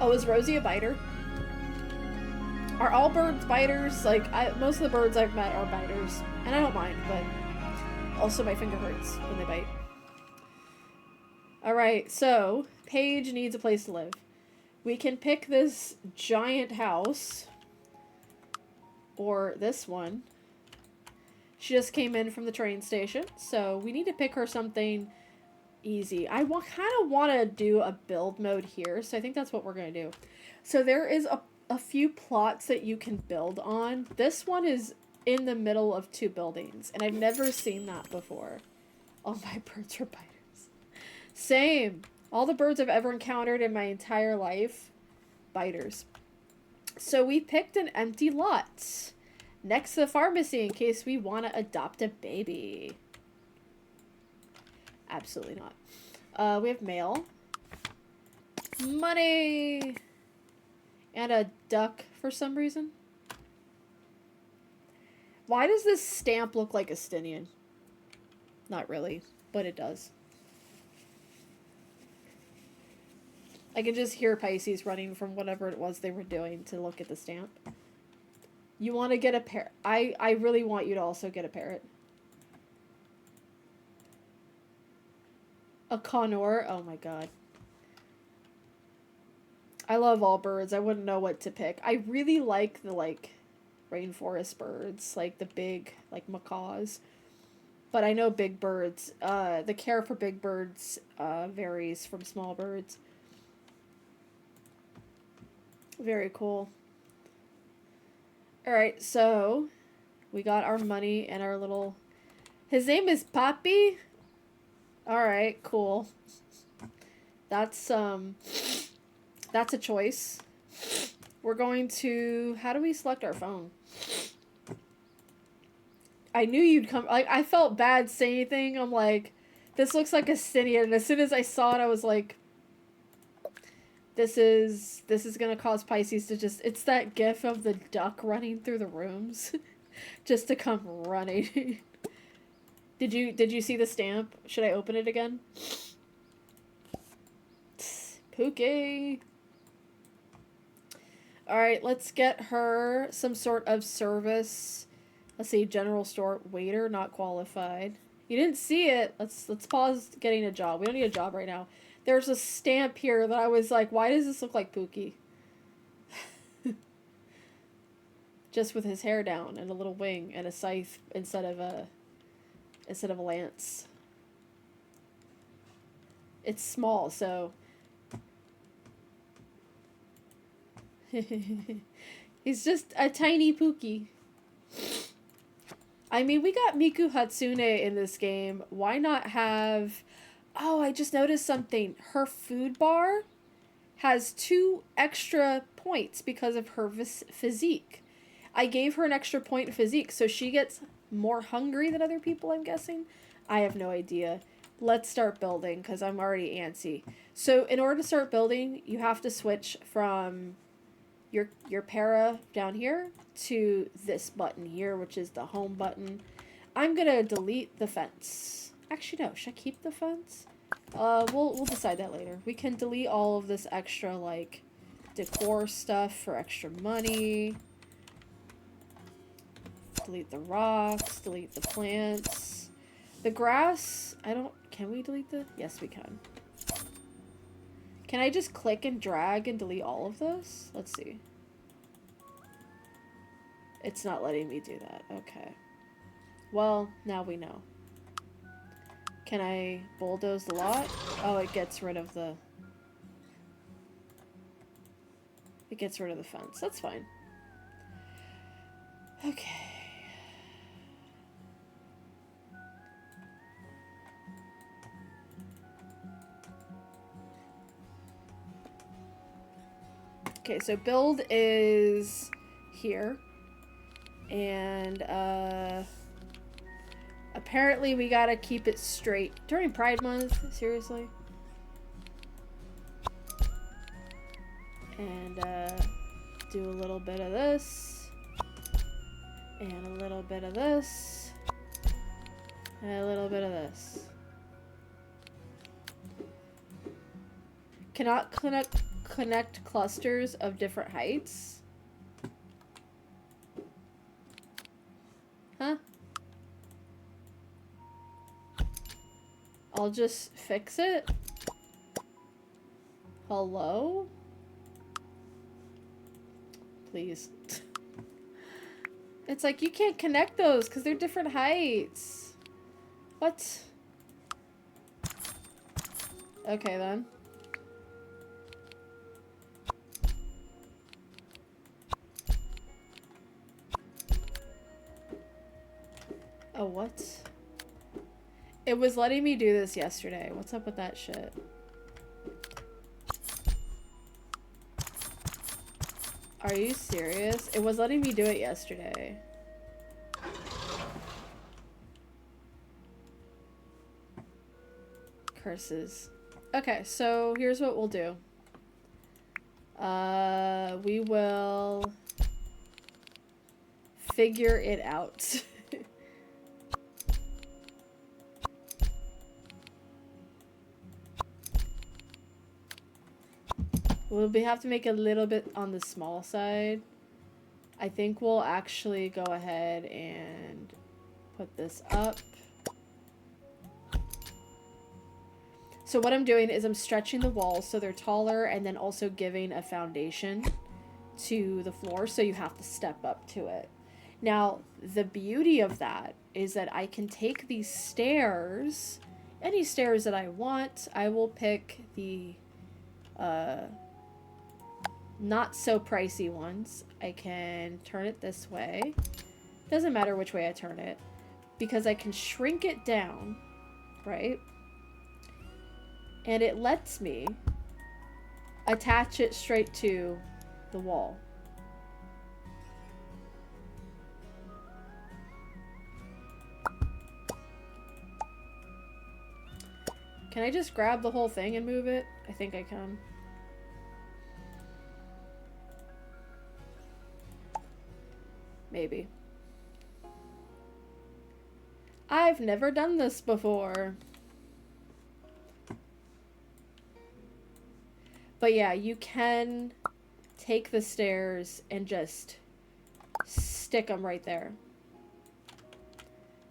Oh, is Rosie a biter? Are all birds biters? Like, most of the birds I've met are biters. And I don't mind, but also my finger hurts when they bite. Alright, so, Paige needs a place to live. We can pick this giant house. Or this one. She just came in from the train station. So we need to pick her something easy. I kind of want to do a build mode here. So I think that's what we're going to do. So there is a few plots that you can build on. This one is in the middle of 2 buildings. And I've never seen that before. All my birds are biters. Same. All the birds I've ever encountered in my entire life, biters. So we picked an empty lot next to the pharmacy in case we want to adopt a baby. Absolutely not. We have mail. Money! And a duck for some reason. Why does this stamp look like a Stinian? Not really, but it does. I can just hear Pisces running from whatever it was they were doing to look at the stamp. You want to get a parrot. I really want you to also get a parrot. A conure. Oh my god. I love all birds. I wouldn't know what to pick. I really like the, like, rainforest birds. Like, the big, like, macaws. But I know big birds. The care for big birds varies from small birds. Very cool. Alright, so we got our money and our little... His name is Poppy? Alright, cool. That's a choice. We're going to... How do we select our phone? I knew you'd come... Like, I felt bad saying anything. I'm like, this looks like a Stinian. And as soon as I saw it, I was like... This is gonna cause Pisces to just... It's that gif of the duck running through the rooms. Just to come running. Did you see the stamp? Should I open it again? Pookie. Alright, let's get her some sort of service. Let's see, general store waiter, not qualified. You didn't see it. Let's pause getting a job. We don't need a job right now. There's a stamp here that I was like, why does this look like Pookie? Just with his hair down and a little wing and a scythe instead of a lance. It's small, so he's just a tiny Pookie. I mean, we got Miku Hatsune in this game. Why not have... Oh, I just noticed something. Her food bar has 2 extra points because of her physique. I gave her an extra point in physique, so she gets more hungry than other people, I'm guessing. I have no idea. Let's start building, because I'm already antsy. So, in order to start building, you have to switch from your para down here to this button here, which is the home button. I'm gonna delete the fence. Actually, no. Should I keep the fence? We'll decide that later. We can delete all of this extra, like, decor stuff for extra money. Delete the rocks. Delete the plants. The grass, can we delete the... Yes, we can. Can I just click and drag and delete all of this? Let's see. It's not letting me do that. Okay. Well, now we know. Can I bulldoze the lot? Oh, it gets rid of the... It gets rid of the fence. That's fine. Okay. Okay, so build is here. And, apparently we gotta keep it straight. During Pride Month? Seriously? And, do a little bit of this. And a little bit of this. And a little bit of this. Cannot connect clusters of different heights. Huh? I'll just fix it. Hello? Please. It's like, you can't connect those because they're different heights. What? Okay, then. Oh, what? It was letting me do this yesterday. What's up with that shit? Are you serious? It was letting me do it yesterday. Curses. Okay, so here's what we'll do. We will figure it out. We'll have to make a little bit on the small side. I think we'll actually go ahead and put this up. So what I'm doing is I'm stretching the walls so they're taller and then also giving a foundation to the floor, so you have to step up to it. Now, the beauty of that is that I can take these stairs, any stairs that I want. I will pick the not so pricey ones. I can turn it this way. Doesn't matter which way I turn it, because I can shrink it down, right? And it lets me attach it straight to the wall. Can I just grab the whole thing and move it? I think I can. Maybe. I've never done this before. But yeah, you can take the stairs and just stick them right there.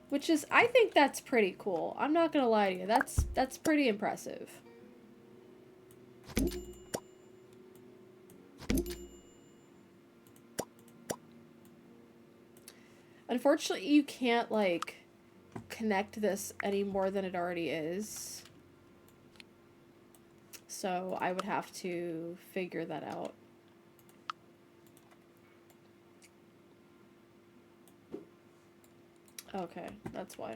Which is, I think that's pretty cool. I'm not gonna lie to you. That's pretty impressive. Unfortunately, you can't, like, connect this any more than it already is. So I would have to figure that out. Okay, that's why.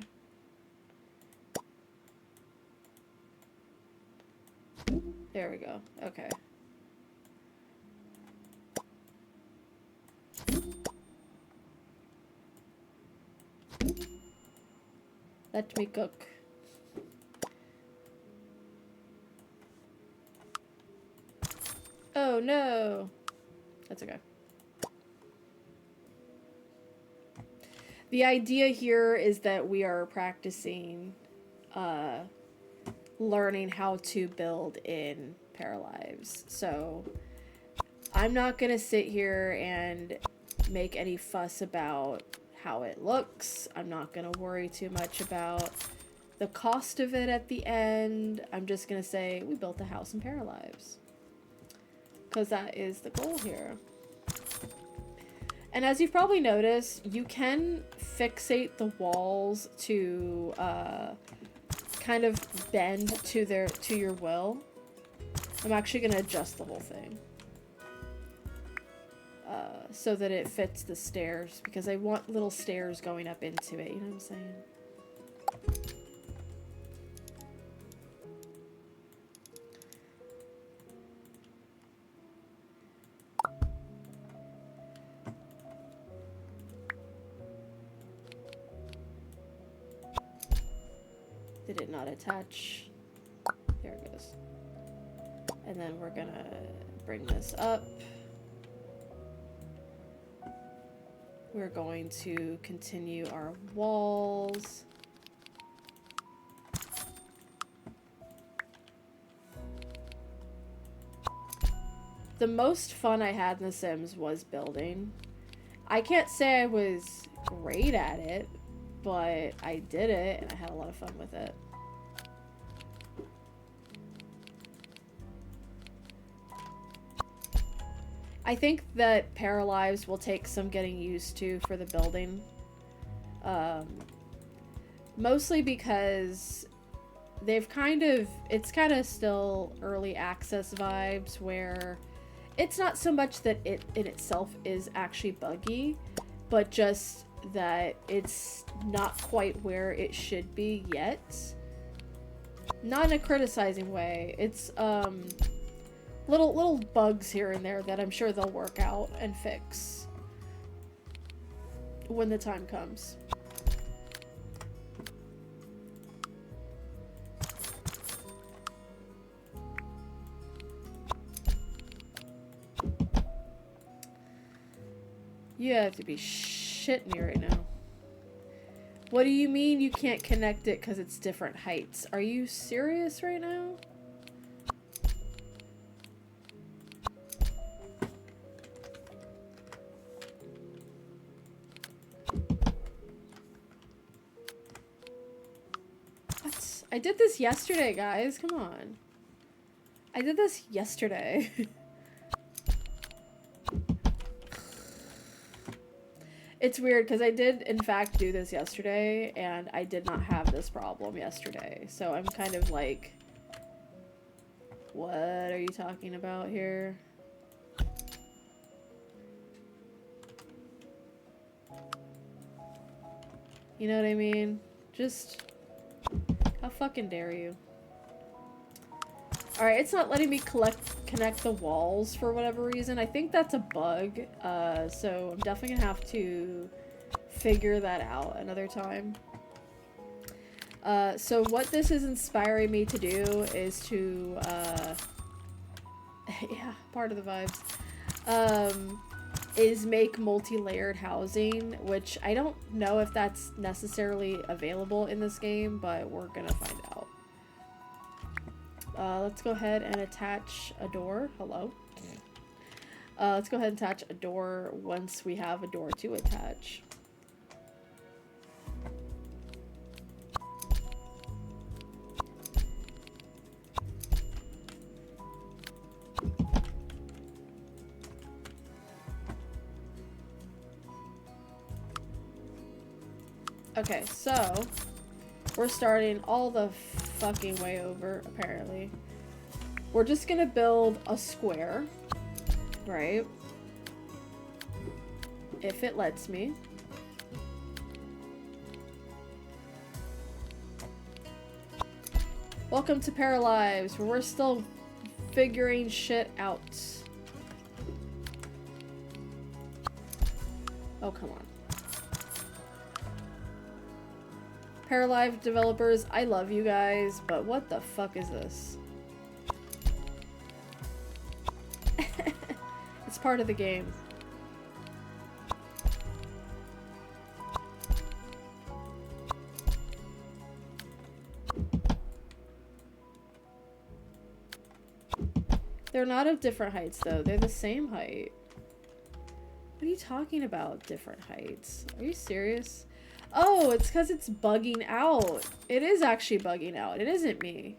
There we go. Okay. Let me cook. Oh no! That's okay. The idea here is that we are practicing learning how to build in paralives. So I'm not gonna sit here and make any fuss about how it looks. I'm not gonna worry too much about the cost of it at the end. I'm just gonna say we built a house in paralives, because that is the goal here. And as you've probably noticed, you can fixate the walls to kind of bend to your will. I'm actually going to adjust the whole thing so that it fits the stairs, because I want little stairs going up into it. You know what I'm saying? Did it not attach? There it goes. And then we're gonna bring this up. We're going to continue our walls. The most fun I had in The Sims was building. I can't say I was great at it, but I did it and I had a lot of fun with it. I think that paralives will take some getting used to for the building. Mostly because they've it's kind of still early access vibes where it's not so much that it in itself is actually buggy, but just that it's not quite where it should be yet. Not in a criticizing way. It's little bugs here and there that I'm sure they'll work out and fix when the time comes. You have to be shitting me right now. What do you mean you can't connect it because it's different heights? Are you serious right now? What? I did this yesterday, guys. Come on. I did this yesterday. It's weird because I did in fact do this yesterday and I did not have this problem yesterday. So I'm kind of like, what are you talking about here? You know what I mean? Just, how fucking dare you? Alright, it's not letting me connect the walls for whatever reason. I think that's a bug, so I'm definitely gonna have to figure that out another time. So what this is inspiring me to do is to, yeah, part of the vibes, is make multi-layered housing, which I don't know if that's necessarily available in this game, but we're gonna find out. Let's go ahead and attach a door. Hello. Let's go ahead and attach a door once we have a door to attach. Okay, so we're starting all the fucking way over, apparently. We're just gonna build a square, right? If it lets me. Welcome to Paralives, where we're still figuring shit out. Oh, come on. Paralive developers, I love you guys, but what the fuck is this? It's part of the game. They're not of different heights, though. They're the same height. What are you talking about, different heights? Are you serious? Oh, it's because it's bugging out. It is actually bugging out. It isn't me.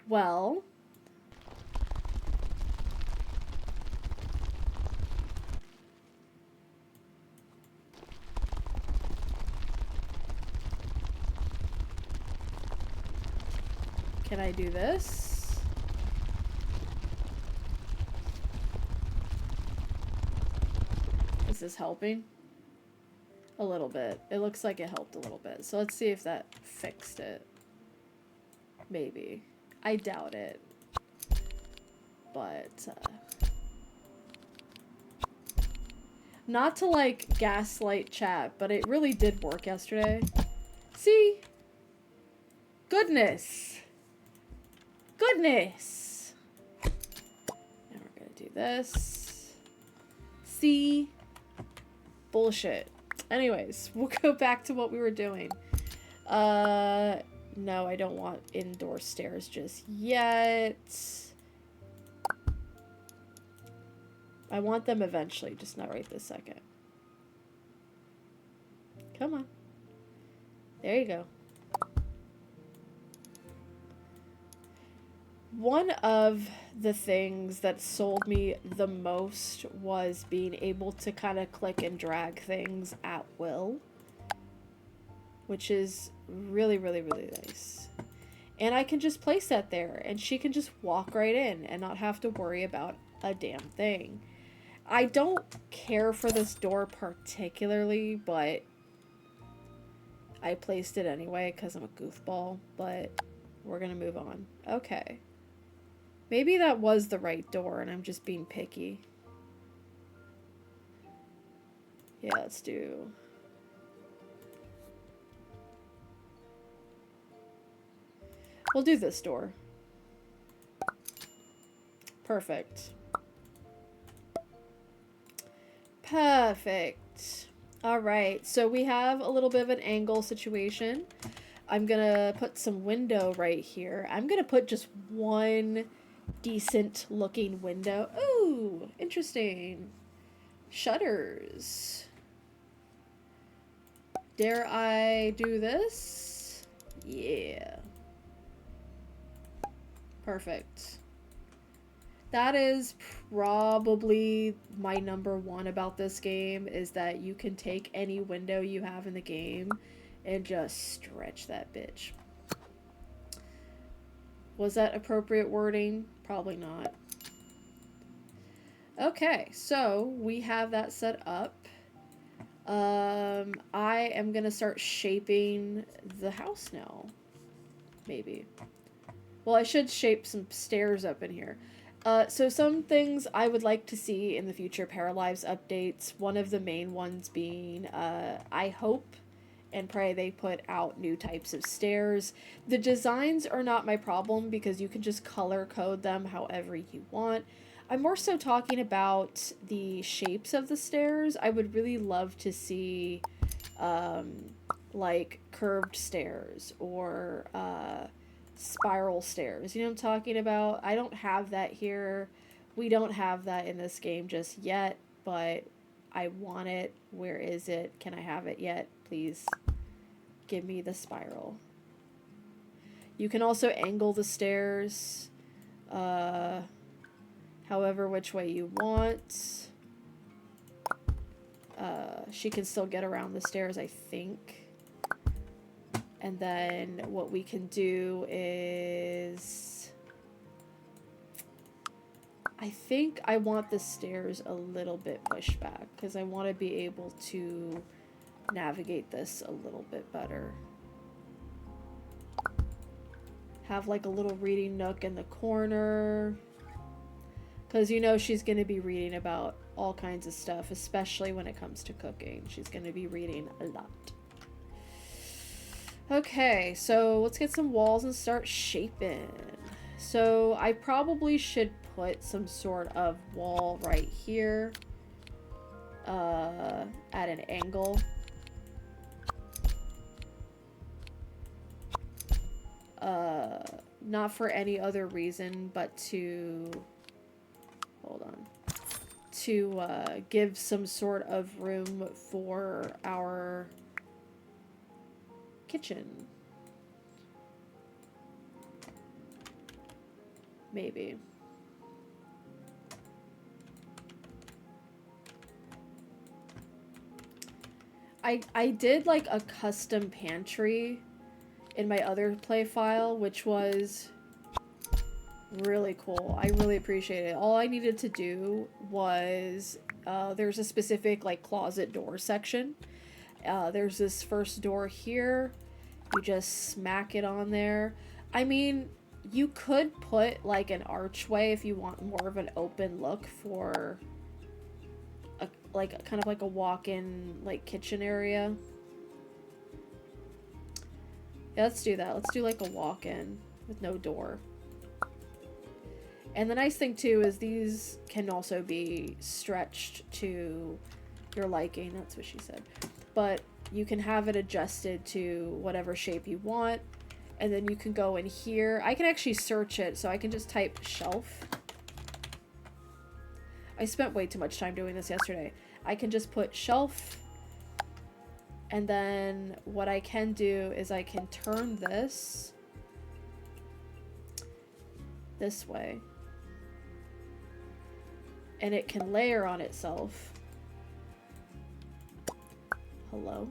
Well, can I do this? Is this helping? A little bit. It looks like it helped a little bit. So let's see if that fixed it. Maybe. I doubt it. But, not to, like, gaslight chat, but it really did work yesterday. See? Goodness. Goodness. Now we're gonna do this. See? Bullshit. Anyways, we'll go back to what we were doing. No, I don't want indoor stairs just yet. I want them eventually, just not right this second. Come on. There you go. One of the things that sold me the most was being able to kind of click and drag things at will, which is really, really, really nice. And I can just place that there, and she can just walk right in and not have to worry about a damn thing. I don't care for this door particularly, but I placed it anyway because I'm a goofball, but we're gonna move on. Okay. Maybe that was the right door and I'm just being picky. Yeah, let's do... We'll do this door. Perfect. Perfect. Alright, so we have a little bit of an angle situation. I'm gonna put some window right here. I'm gonna put just one decent looking window. Ooh, interesting. Shutters. Dare I do this? Yeah. Perfect. That is probably my number one about this game, is that you can take any window you have in the game and just stretch that bitch. Was that appropriate wording? Probably not. Okay, so we have that set up. I am gonna start shaping the house now. Maybe. Well, I should shape some stairs up in here. So some things I would like to see in the future paralives updates. One of the main ones being, I hope and pray they put out new types of stairs. The designs are not my problem because you can just color code them however you want. I'm more so talking about the shapes of the stairs. I would really love to see, like, curved stairs or, spiral stairs. You know what I'm talking about? I don't have that here. We don't have that in this game just yet, but I want it. Where is it? Can I have it yet? Please give me the spiral. You can also angle the stairs however which way you want. She can still get around the stairs, I think. And then what we can do is... I think I want the stairs a little bit pushed back because I want to be able to navigate this a little bit better. Have like a little reading nook in the corner. Because you know she's going to be reading about all kinds of stuff, especially when it comes to cooking. She's going to be reading a lot. Okay, so let's get some walls and start shaping. So I probably should put some sort of wall right here at an angle. Not for any other reason but to... Hold on. To give some sort of room for our kitchen. Maybe. I did like a custom pantry in my other play file, which was really cool. I really appreciate it. All I needed to do was there's a specific like closet door section. There's this first door here. You just smack it on there. I mean, you could put like an archway if you want more of an open look for a, like kind of like a walk-in like kitchen area. Yeah, let's do that. Let's do like a walk-in with no door. And the nice thing too is these can also be stretched to your liking. That's what she said. but you can have it adjusted to whatever shape you want. And then you can go in here. I can actually search it, so I can just type shelf. I spent way too much time doing this yesterday. I can just put shelf. And then what I can do is I can turn this way. And it can layer on itself. Hello?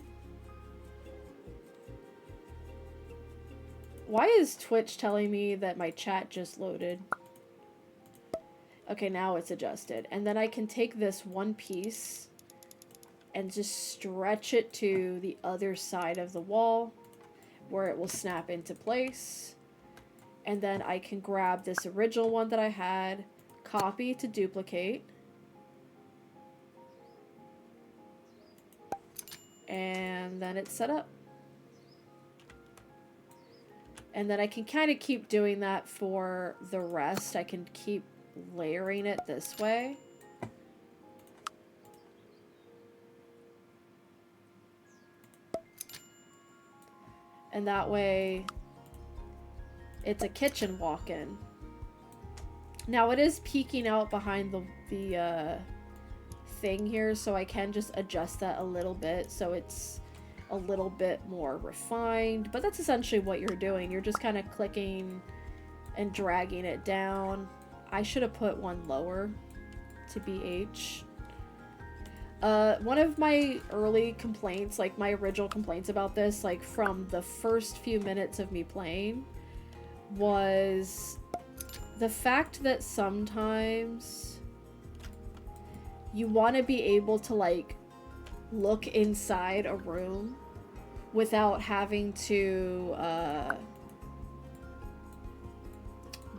Why is Twitch telling me that my chat just loaded? Okay, now it's adjusted. And then I can take this one piece and just stretch it to the other side of the wall where it will snap into place. And then I can grab this original one that I had, copy to duplicate. And then it's set up. And then I can kind of keep doing that for the rest. I can keep layering it this way. And that way, it's a kitchen walk-in. Now it is peeking out behind the thing here, so I can just adjust that a little bit so it's a little bit more refined. But that's essentially what you're doing. You're just kind of clicking and dragging it down. I should have put one lower to BH. One of my early complaints, like my original complaints about this, like from the first few minutes of me playing, was the fact that sometimes you want to be able to like look inside a room without having to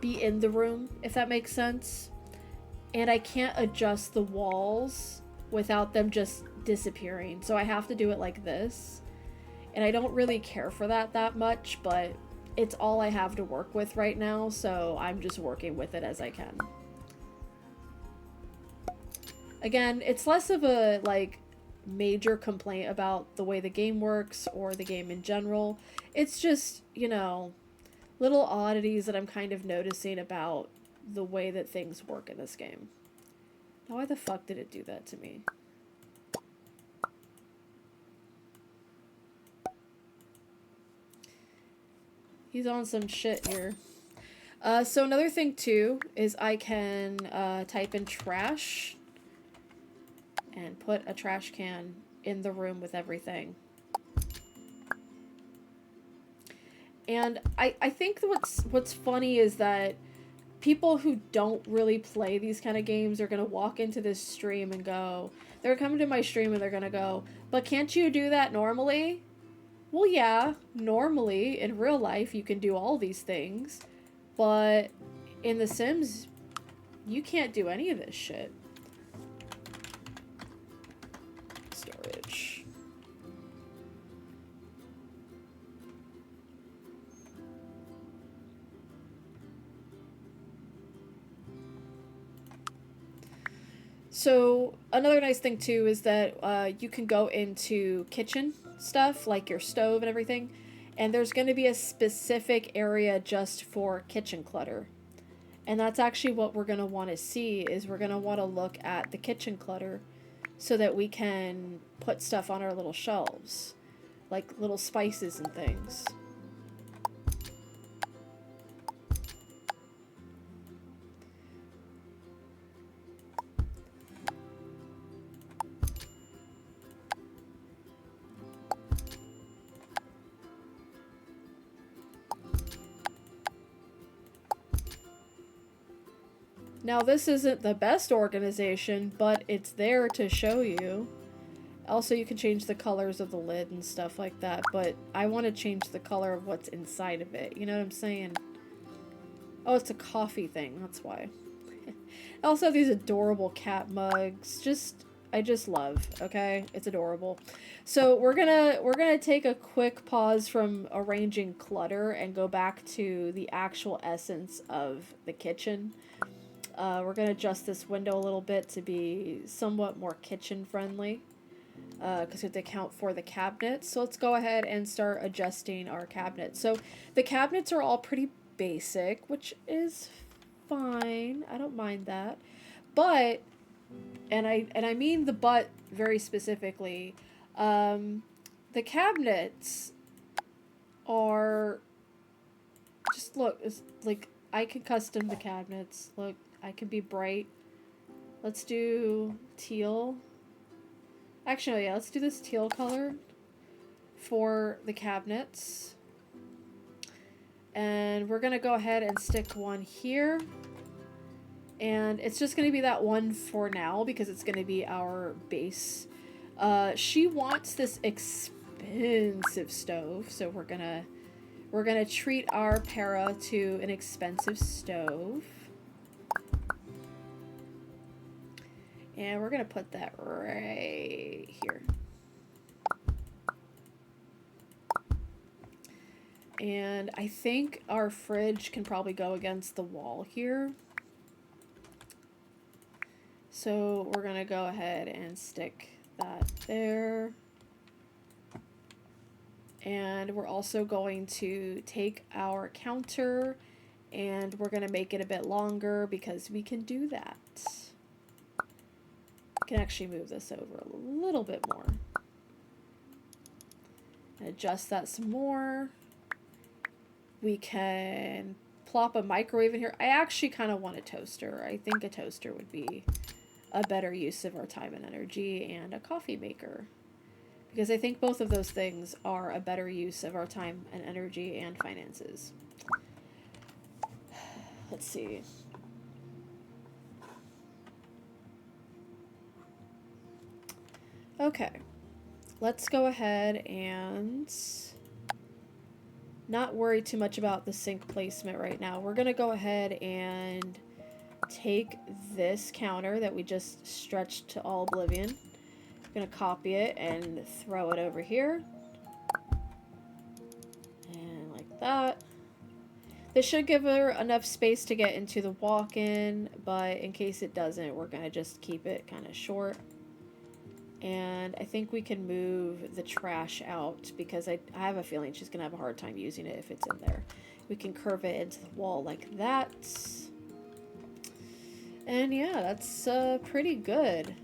be in the room, if that makes sense. And I can't adjust the walls without them just disappearing, so I have to do it like this. And I don't really care for that much, but it's all I have to work with right now, so I'm just working with it as I can. Again, it's less of a like major complaint about the way the game works or the game in general. It's just, you know, little oddities that I'm kind of noticing about the way that things work in this game. Now, why the fuck did it do that to me? He's on some shit here. So another thing too is I can type in trash and put a trash can in the room with everything. And I think what's funny is that people who don't really play these kind of games are going to walk into this stream and go, they're coming to my stream and they're going to go, but can't you do that normally? Well, yeah, normally in real life you can do all these things, but in The Sims, you can't do any of this shit. Storage. So another nice thing too is that you can go into kitchen stuff like your stove and everything, and there's going to be a specific area just for kitchen clutter. And that's actually what we're going to want to see, is we're going to want to look at the kitchen clutter so that we can put stuff on our little shelves, like little spices and things. Now, this isn't the best organization, but it's there to show you. Also, you can change the colors of the lid and stuff like that, but I want to change the color of what's inside of it. You know what I'm saying? Oh, it's a coffee thing. That's why. I also have these adorable cat mugs. I just love, okay? It's adorable. So we're gonna take a quick pause from arranging clutter and go back to the actual essence of the kitchen. We're going to adjust this window a little bit to be somewhat more kitchen friendly. because we have to account for the cabinets. So let's go ahead and start adjusting our cabinets. So the cabinets are all pretty basic, which is fine. I don't mind that. But, and I mean the but very specifically, the cabinets are just, look, it's like I can custom the cabinets. Look, I can be bright. Let's do teal. Actually, yeah, let's do this teal color for the cabinets. And we're gonna go ahead and stick one here. And it's just gonna be that one for now because it's gonna be our base. She wants this expensive stove, so we're gonna treat our para to an expensive stove. And we're gonna put that right here. And I think our fridge can probably go against the wall here. So we're gonna go ahead and stick that there. And we're also going to take our counter and we're gonna make it a bit longer because we can do that. I can actually move this over a little bit more. And adjust that some more. We can plop a microwave in here. I actually kind of want a toaster. I think a toaster would be a better use of our time and energy, and a coffee maker. Because I think both of those things are a better use of our time and energy and finances. Let's see. Okay. Let's go ahead and not worry too much about the sink placement right now. We're going to go ahead and take this counter that we just stretched to all oblivion. I'm going to copy it and throw it over here. And like that. This should give her enough space to get into the walk-in, but in case it doesn't, we're going to just keep it kind of short. And I think we can move the trash out because I have a feeling she's going to have a hard time using it if it's in there. We can curve it into the wall like that. And yeah, that's pretty good.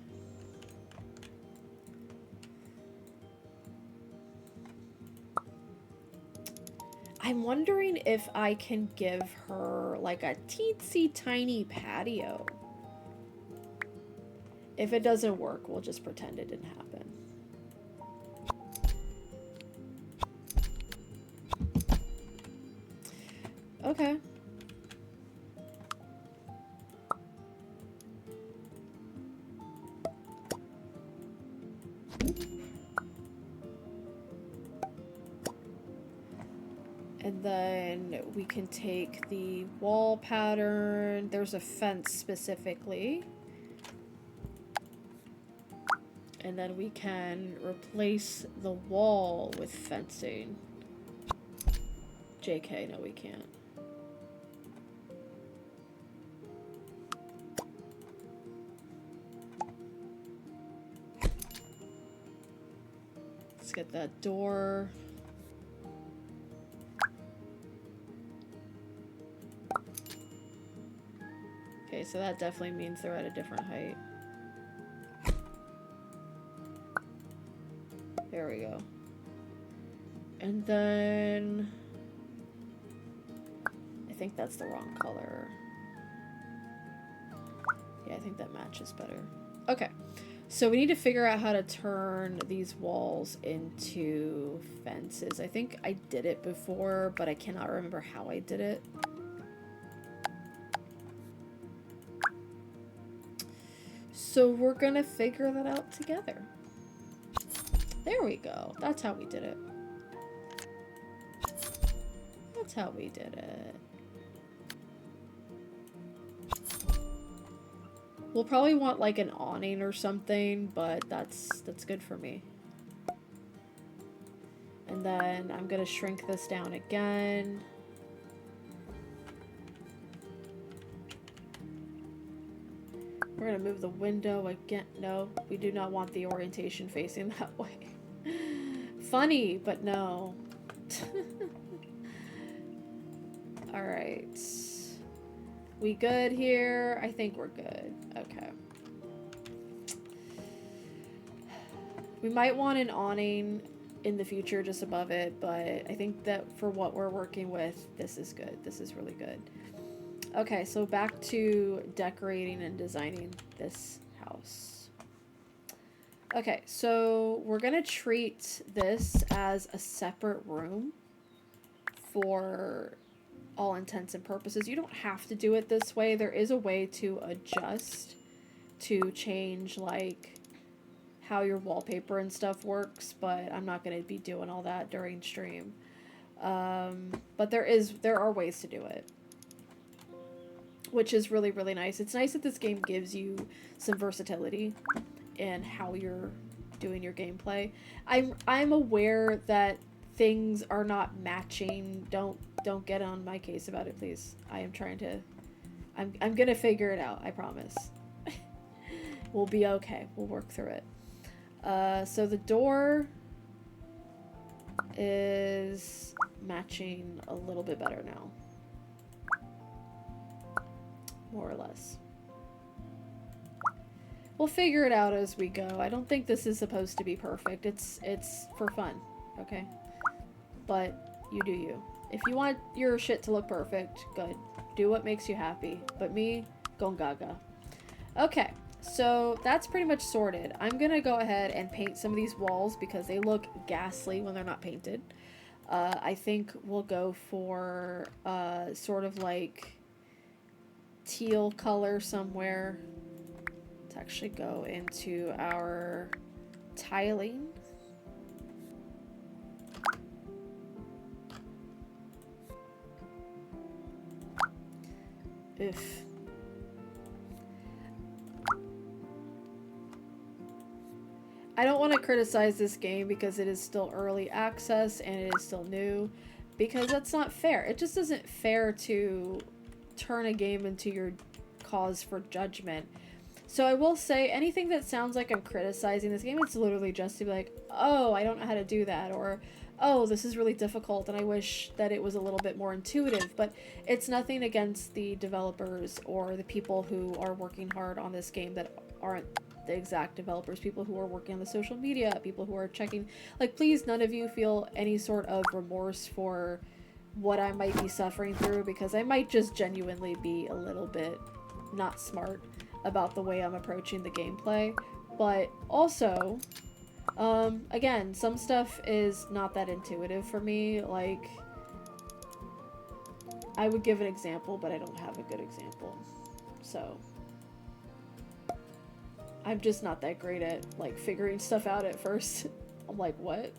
I'm wondering if I can give her like a teensy tiny patio. If it doesn't work, we'll just pretend it didn't happen. Okay. And then we can take the wall pattern. There's a fence specifically. And then we can replace the wall with fencing. JK, no we can't. Let's get that door. Okay, so that definitely means they're at a different height. There we go. And then I think that's the wrong color. Yeah, I think that matches better. Okay, so we need to figure out how to turn these walls into fences. I think I did it before, but I cannot remember how I did it. So we're gonna figure that out together. There we go. That's how we did it. That's how we did it. We'll probably want like an awning or something, but that's good for me. And then I'm gonna shrink this down again. We're gonna move the window again. No, we do not want the orientation facing that way. Funny, but no. Alright. We good here? I think we're good. Okay. We might want an awning in the future just above it, but I think that for what we're working with, this is good. This is really good. Okay, so back to decorating and designing this house. Okay, so we're gonna treat this as a separate room for all intents and purposes. You don't have to do it this way. There is a way to adjust to change like how your wallpaper and stuff works, but I'm not going to be doing all that during stream. But there are ways to do it, which is really, really nice. It's nice that this game gives you some versatility in how you're doing your gameplay. I'm aware that things are not matching. Don't get on my case about it, please. I am trying to... I'm gonna figure it out, I promise. We'll be okay. We'll work through it. So the door is matching a little bit better now. More or less. We'll figure it out as we go. I don't think this is supposed to be perfect. It's for fun, okay? But you do you. If you want your shit to look perfect, good. Do what makes you happy. But me, gon gaga. Okay, so that's pretty much sorted. I'm gonna go ahead and paint some of these walls because they look ghastly when they're not painted. I think we'll go for sort of like teal color somewhere to actually go into our tiling. Oof. I don't want to criticize this game because it is still early access and it is still new, because that's not fair. It just isn't fair to turn a game into your cause for judgment. So I will say, anything that sounds like I'm criticizing this game, it's literally just to be like, oh, I don't know how to do that, or oh, this is really difficult and I wish that it was a little bit more intuitive. But it's nothing against the developers or the people who are working hard on this game that aren't the exact developers, people who are working on the social media, people who are checking. Like, please, none of you feel any sort of remorse for what I might be suffering through, because I might just genuinely be a little bit not smart about the way I'm approaching the gameplay. But also, again, some stuff is not that intuitive for me. Like, I would give an example, but I don't have a good example. So I'm just not that great at, like, figuring stuff out at first. I'm like, what?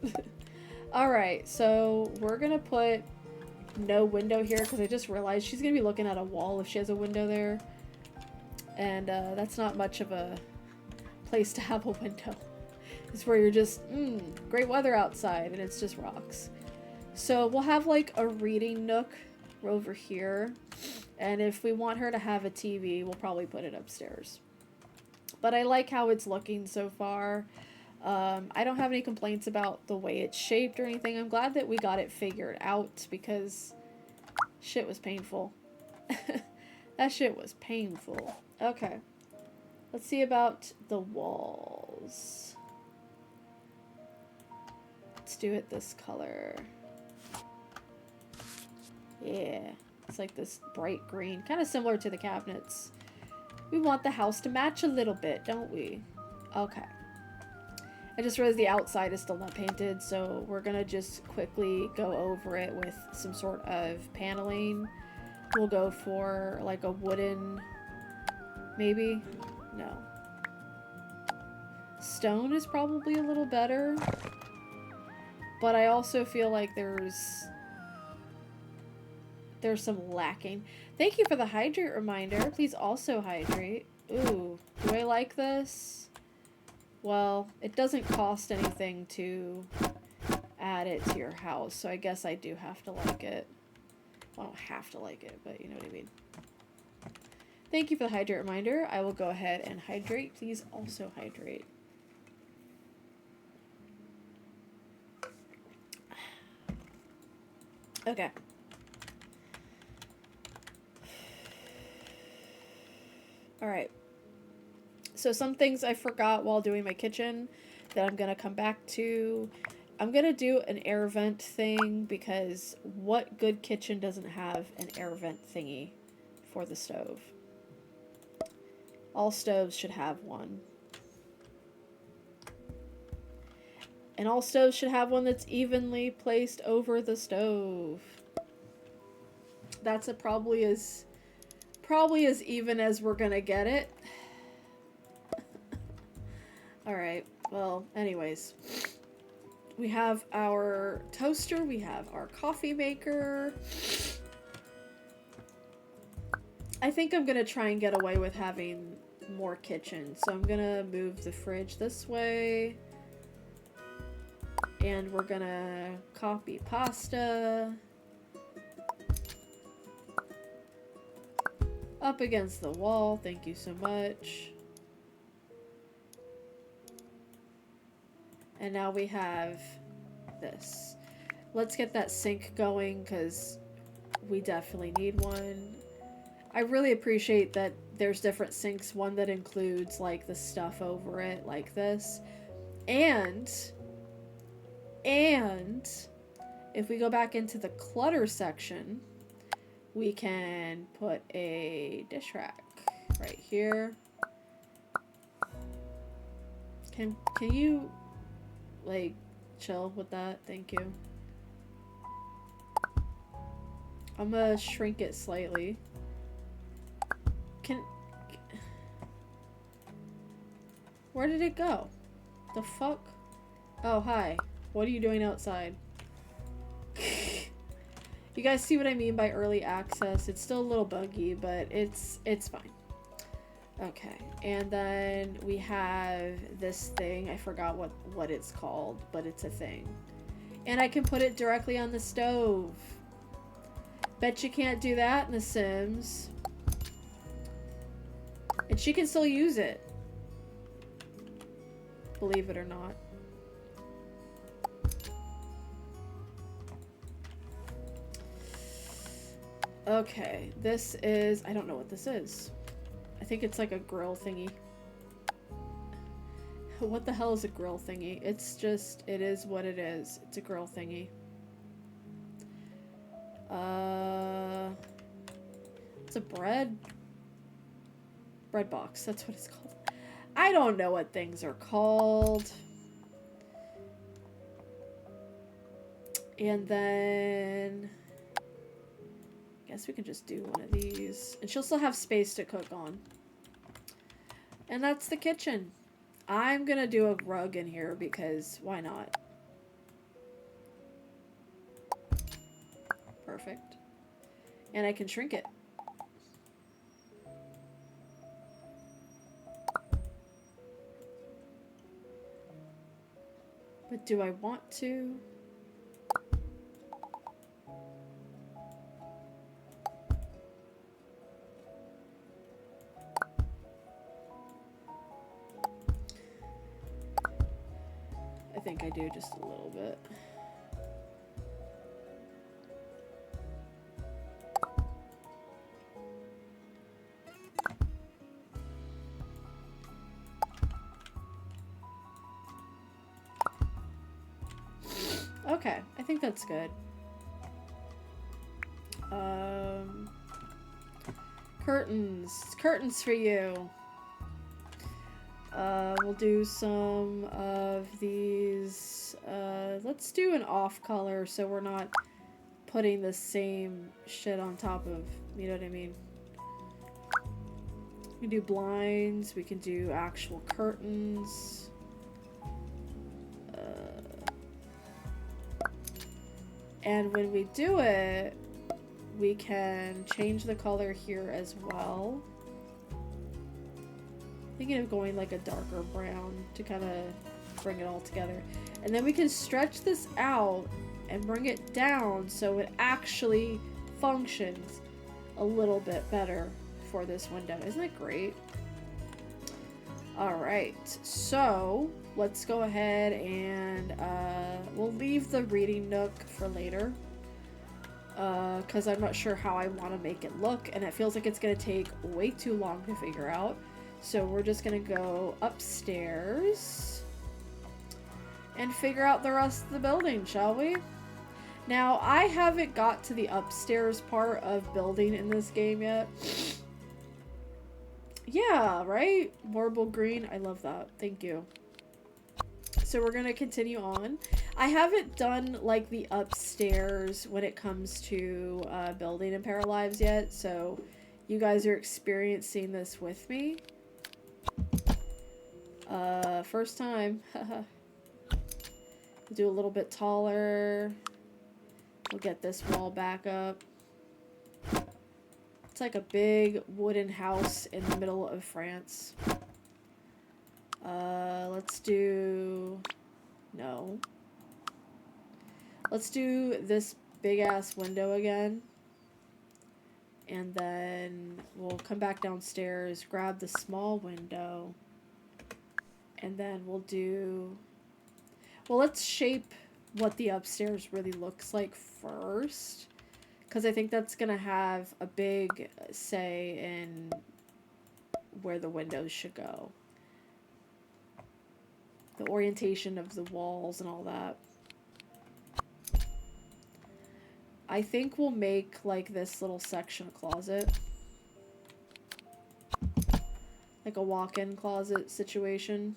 Alright, so we're gonna put no window here because I just realized she's gonna be looking at a wall if she has a window there. And that's not much of a place to have a window. It's where you're just, great weather outside, and it's just rocks. So we'll have like a reading nook over here. And if we want her to have a TV, we'll probably put it upstairs. But I like how it's looking so far. I don't have any complaints about the way it's shaped or anything. I'm glad that we got it figured out because shit was painful. That shit was painful. Okay. Let's see about the walls. Let's do it this color. Yeah. It's like this bright green. Kind of similar to the cabinets. We want the house to match a little bit, don't we? Okay. I just realized the outside is still not painted, so we're gonna just quickly go over it with some sort of paneling. We'll go for like a wooden, maybe? No. Stone is probably a little better, but I also feel like there's some lacking. Thank you for the hydrate reminder. Please also hydrate. Ooh, do I like this? Well, it doesn't cost anything to add it to your house, so I guess I do have to like it. Well, I don't have to like it, but you know what I mean. Thank you for the hydrate reminder. I will go ahead and hydrate. Please also hydrate. Okay. Alright. So some things I forgot while doing my kitchen that I'm going to come back to. I'm going to do an air vent thing because what good kitchen doesn't have an air vent thingy for the stove? All stoves should have one. And all stoves should have one that's evenly placed over the stove. That's probably as even as we're gonna get it. Alright, well, anyways. We have our toaster, we have our coffee maker. I think I'm gonna try and get away with having more kitchen. So I'm gonna move the fridge this way. And we're gonna copy pasta. Up against the wall, thank you so much. And now we have this. Let's get that sink going because we definitely need one. I really appreciate that there's different sinks. One that includes like the stuff over it like this. And if we go back into the clutter section, we can put a dish rack right here. Can you like chill with that? Thank you. I'm gonna shrink it slightly. Where did it go? The fuck? Oh, hi. What are you doing outside? You guys see what I mean by early access? It's still a little buggy, but it's fine. Okay, and then we have this thing. I forgot what it's called, but it's a thing. And I can put it directly on the stove. Bet you can't do that in The Sims. And she can still use it. Believe it or not. Okay, this is... I don't know what this is. I think it's like a grill thingy. What the hell is a grill thingy? It's just... It is what it is. It's a grill thingy. It's a bread box. That's what it's called. I don't know what things are called. And then... I guess we can just do one of these. And she'll still have space to cook on. And that's the kitchen. I'm gonna do a rug in here because why not? Perfect. And I can shrink it. But do I want to? I think I do just a little bit. Okay, I think that's good. Curtains. Curtains for you. We'll do some of these. Let's do an off color so we're not putting the same shit on top of, you know what I mean? We can do blinds, we can do actual curtains. And when we do it, we can change the color here as well. Thinking of going like a darker brown to kind of bring it all together. And then we can stretch this out and bring it down so it actually functions a little bit better before this window. Isn't that great? Alright, so let's go ahead and we'll leave the reading nook for later. Because I'm not sure how I want to make it look, and it feels like it's going to take way too long to figure out. So we're just going to go upstairs and figure out the rest of the building, shall we? Now, I haven't got to the upstairs part of building in this game yet. Yeah, right? Marble green. I love that. Thank you. So we're going to continue on. I haven't done, like, the upstairs when it comes to building in Paralives yet, so you guys are experiencing this with me. First time. Do a little bit taller. We'll get this wall back up. It's like a big wooden house in the middle of France. Let's do... No. Let's do this big-ass window again. And then we'll come back downstairs, grab the small window. And then we'll do... Well, let's shape what the upstairs really looks like first. Because I think that's going to have a big say in where the windows should go. The orientation of the walls and all that. I think we'll make, like, this little section a closet. Like a walk-in closet situation.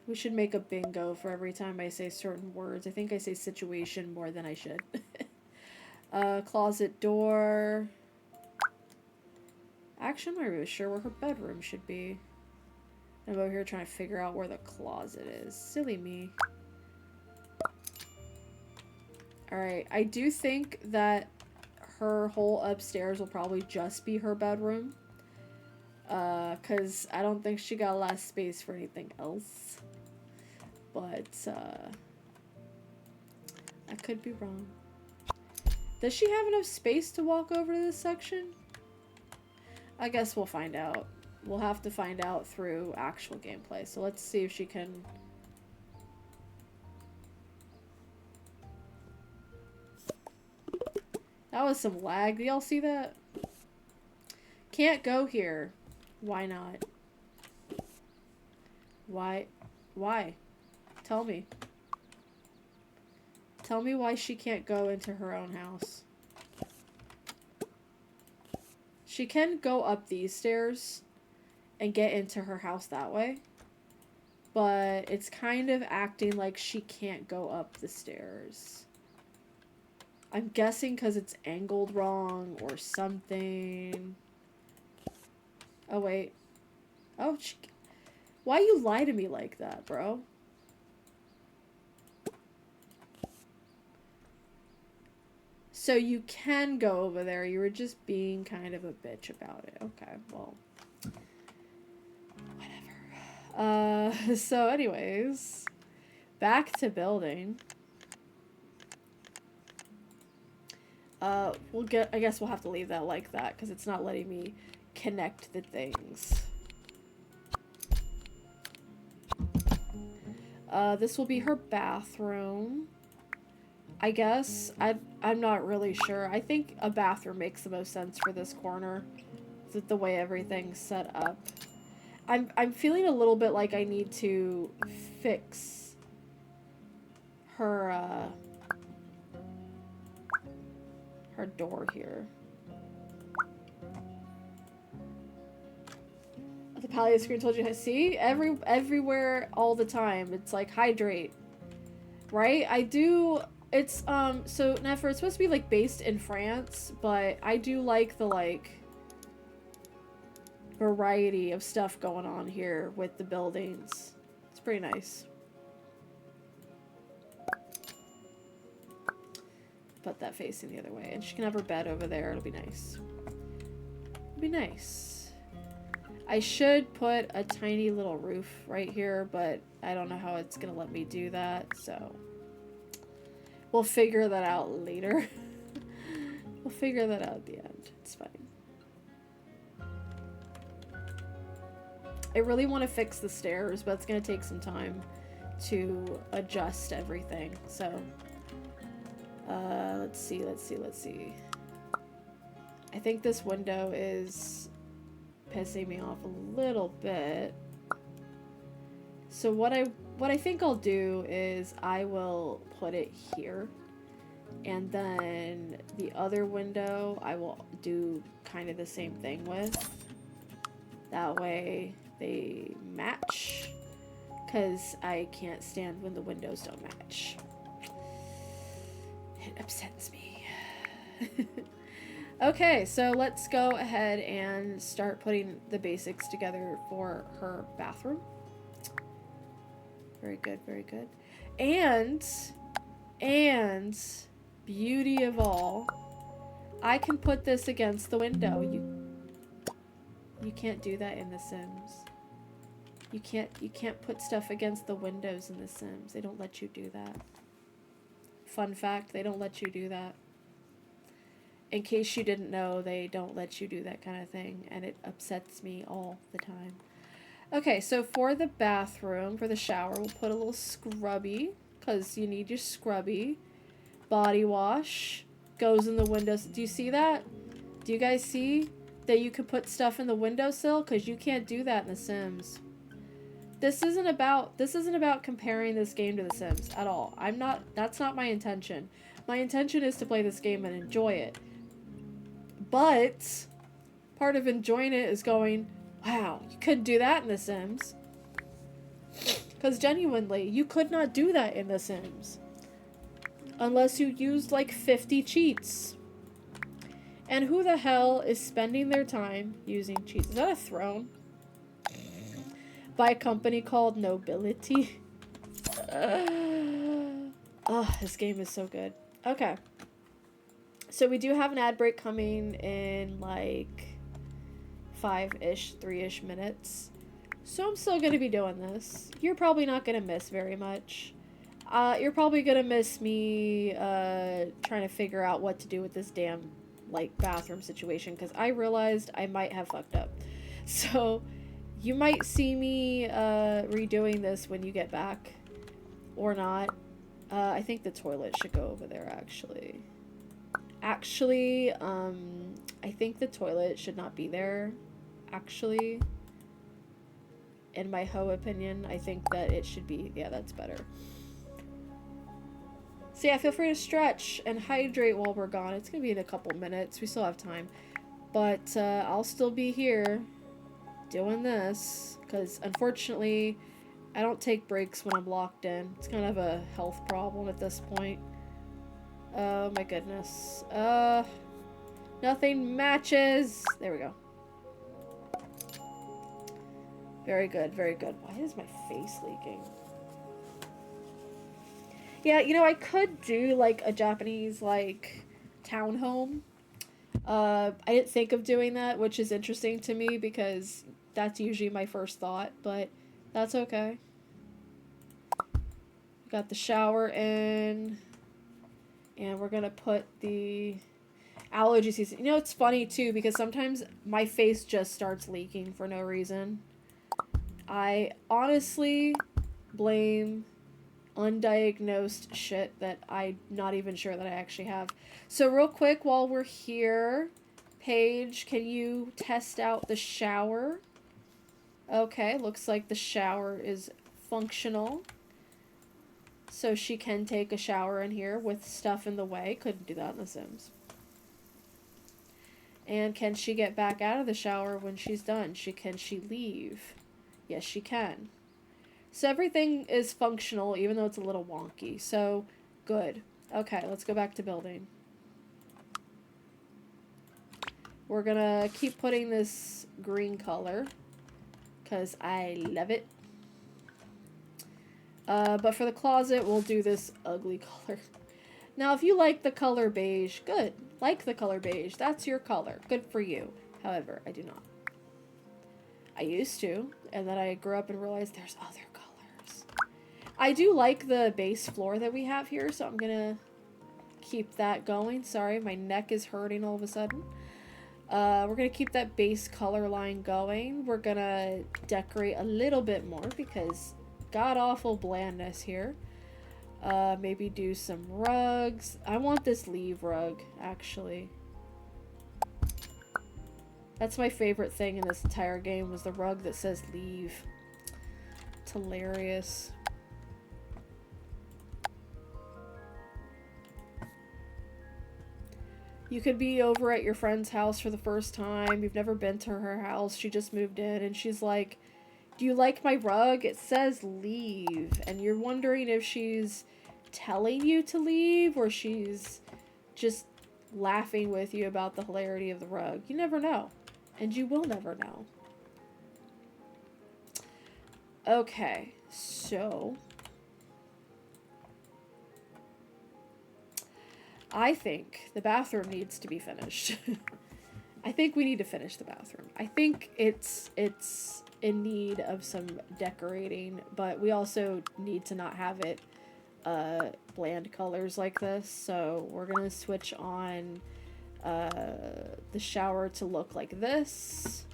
We should make a bingo for every time I say certain words. I think I say situation more than I should. Closet door. Actually, I'm not really sure where her bedroom should be. I'm over here trying to figure out where the closet is. Silly me. Alright, I do think that her whole upstairs will probably just be her bedroom. Because I don't think she got a lot of space for anything else. But, I could be wrong. Does she have enough space to walk over to this section? I guess we'll find out. We'll have to find out through actual gameplay. So let's see if she can... That was some lag. Do y'all see that? Can't go here. Why not? Why? Why? Tell me. Tell me why she can't go into her own house. She can go up these stairs and get into her house that way. But it's kind of acting like she can't go up the stairs. I'm guessing because it's angled wrong or something. Oh, wait. Oh, why you lie to me like that, bro? So you can go over there. You were just being kind of a bitch about it. Okay, well. Whatever. So anyways. Back to building. I guess we'll have to leave that like that because it's not letting me connect the things. This will be her bathroom. I guess. I'm not really sure. I think a bathroom makes the most sense for this corner. With the way everything's set up. I'm feeling a little bit like I need to fix her her door here. The palette screen told you to see everywhere all the time. It's like hydrate. Right? I do. It's so Nefer, it's supposed to be like based in France, but I do like the like variety of stuff going on here with the buildings. It's pretty nice. Put that facing the other way, and she can have her bed over there. It'll be nice. It'll be nice. I should put a tiny little roof right here, but I don't know how it's gonna let me do that, so we'll figure that out later. We'll figure that out at the end. It's fine. I really want to fix the stairs, but it's going to take some time to adjust everything. So, let's see. I think this window is pissing me off a little bit. So what I think I'll do is I will put it here, and then the other window I will do kind of the same thing with. That way they match, because I can't stand when the windows don't match. It upsets me. Okay, so let's go ahead and start putting the basics together for her bathroom. Very good, very good. And beauty of all, I can put this against the window. You can't do that in The Sims. You can't put stuff against the windows in The Sims. They don't let you do that. Fun fact, they don't let you do that. In case you didn't know, they don't let you do that kind of thing, and it upsets me all the time. Okay, so for the bathroom, for the shower, we'll put a little scrubby, because you need your scrubby. Body wash goes in the windows. Do you see that? Do you guys see that you could put stuff in the windowsill? Because you can't do that in The Sims. This isn't about comparing this game to The Sims at all. That's not my intention. My intention is to play this game and enjoy it. But part of enjoying it is going, wow, you couldn't do that in The Sims. Because genuinely, you could not do that in The Sims. Unless you used like 50 cheats. And who the hell is spending their time using cheats? Is that a throne? By a company called Nobility. Oh, this game is so good. Okay. So we do have an ad break coming in like 3-ish minutes. So I'm still going to be doing this. You're probably not going to miss very much. You're probably going to miss me trying to figure out what to do with this damn like bathroom situation, because I realized I might have fucked up. So you might see me redoing this when you get back, or not. I think the toilet should go over there, actually. I think the toilet should not be there, actually. In my hoe opinion, I think that it should be, yeah, that's better. So yeah, feel free to stretch and hydrate while we're gone. It's gonna be in a couple minutes. We still have time. But I'll still be here doing this, because unfortunately, I don't take breaks when I'm locked in. It's kind of a health problem at this point. Oh my goodness. Nothing matches. There we go. Very good, very good. Why is my face leaking? Yeah, you know, I could do like a Japanese like townhome. I didn't think of doing that, which is interesting to me because that's usually my first thought, but that's okay. Got the shower in, and we're gonna put the allergy season. You know, it's funny too, because sometimes my face just starts leaking for no reason. I honestly blame undiagnosed shit that I'm not even sure that I actually have. So real quick, while we're here, Paige, can you test out the shower? Okay, looks like the shower is functional. So she can take a shower in here with stuff in the way. Couldn't do that in The Sims. And can she get back out of the shower when she's done? Can she leave? Yes, she can. So everything is functional, even though it's a little wonky. So, good. Okay, let's go back to building. We're gonna keep putting this green color, because I love it. But for the closet, we'll do this ugly color. Now, if you like the color beige, good. Like the color beige. That's your color. Good for you. However, I do not. I used to, and then I grew up and realized there's other colors. I do like the base floor that we have here, so I'm gonna keep that going. Sorry, my neck is hurting all of a sudden. We're going to keep that base color line going. We're going to decorate a little bit more because god-awful blandness here. Maybe do some rugs. I want this leave rug, actually. That's my favorite thing in this entire game, was the rug that says leave. It's hilarious. You could be over at your friend's house for the first time. You've never been to her house. She just moved in and she's like, "Do you like my rug? It says leave." And you're wondering if she's telling you to leave or she's just laughing with you about the hilarity of the rug. You never know. And you will never know. Okay, so I think the bathroom needs to be finished. I think we need to finish the bathroom. I think it's in need of some decorating, but we also need to not have it bland colors like this. So we're gonna switch on the shower to look like this.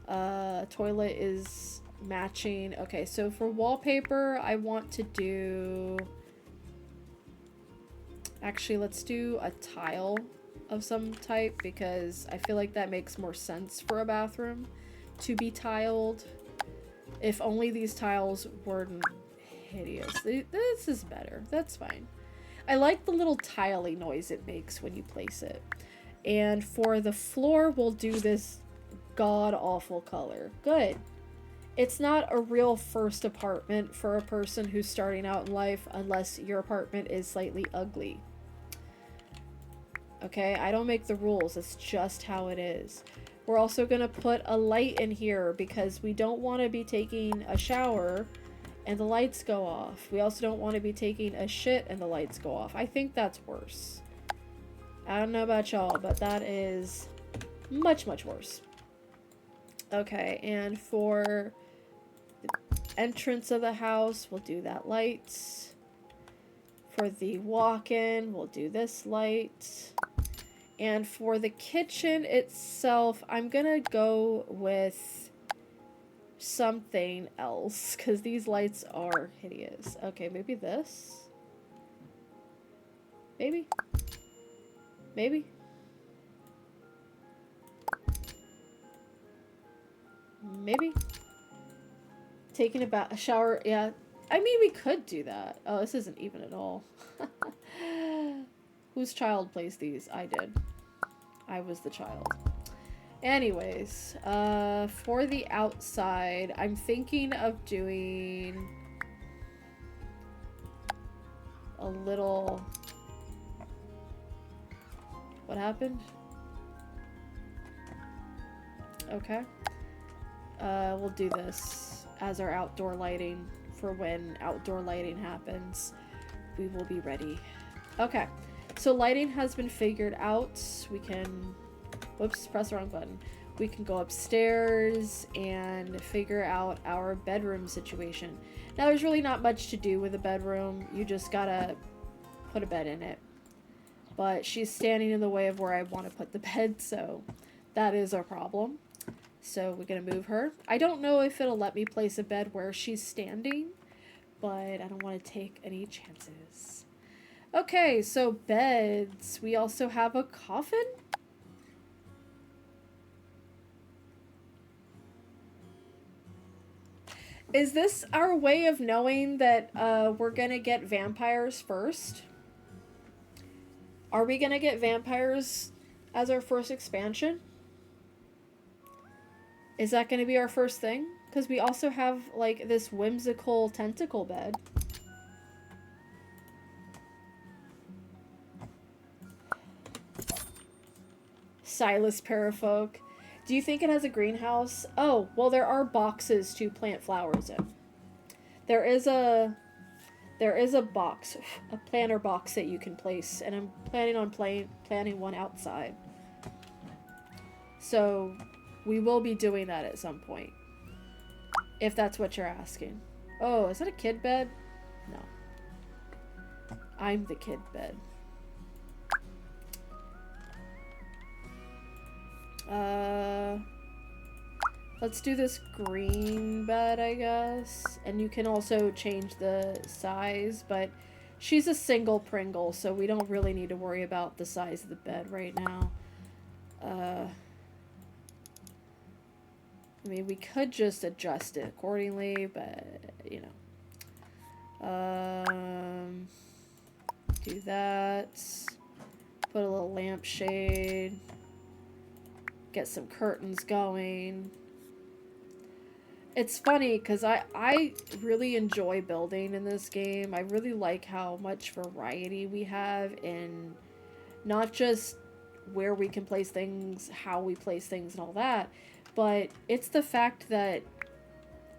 Toilet is matching. Okay, so for wallpaper, I want to do... Actually, let's do a tile of some type because I feel like that makes more sense for a bathroom to be tiled. If only these tiles weren't hideous. This is better. That's fine. I like the little tiley noise it makes when you place it. And for the floor, we'll do this god-awful color. Good. It's not a real first apartment for a person who's starting out in life unless your apartment is slightly ugly. Okay, I don't make the rules. It's just how it is. We're also going to put a light in here because we don't want to be taking a shower and the lights go off. We also don't want to be taking a shit and the lights go off. I think that's worse. I don't know about y'all, but that is much, much worse. Okay, and for the entrance of the house, we'll do that light. For the walk-in, we'll do this light. And for the kitchen itself, I'm gonna go with something else because these lights are hideous. Okay, maybe this? Maybe? Maybe? Maybe? Taking a shower, yeah. I mean, we could do that. Oh, this isn't even at all. Whose child plays these? I did. I was the child. Anyways, for the outside, I'm thinking of doing a little... What happened? Okay. We'll do this as our outdoor lighting for when outdoor lighting happens. We will be ready. Okay. So lighting has been figured out. We can, whoops, press the wrong button. We can go upstairs and figure out our bedroom situation. Now there's really not much to do with a bedroom. You just gotta put a bed in it. But she's standing in the way of where I want to put the bed, so that is our problem. So we're gonna move her. I don't know if it'll let me place a bed where she's standing, but I don't want to take any chances. Okay, so beds. We also have a coffin. Is this our way of knowing that we're gonna get vampires first? Are we gonna get vampires as our first expansion? Is that gonna be our first thing? Because we also have, like, this whimsical tentacle bed. Silas Parafolk. Do you think it has a greenhouse? Oh, well, there are boxes to plant flowers in. There is a box, a planter box that you can place, and I'm planning on planting one outside. So we will be doing that at some point, if that's what you're asking. Oh, is that a kid bed? No. I'm the kid bed. Uh, let's do this green bed, I guess. And you can also change the size, but she's a single Pringle, so we don't really need to worry about the size of the bed right now. I mean, we could just adjust it accordingly, but, you know. Do that. Put a little lampshade. Get some curtains going. It's funny because I really enjoy building in this game. I really like how much variety we have in not just where we can place things, how we place things and all that, but it's the fact that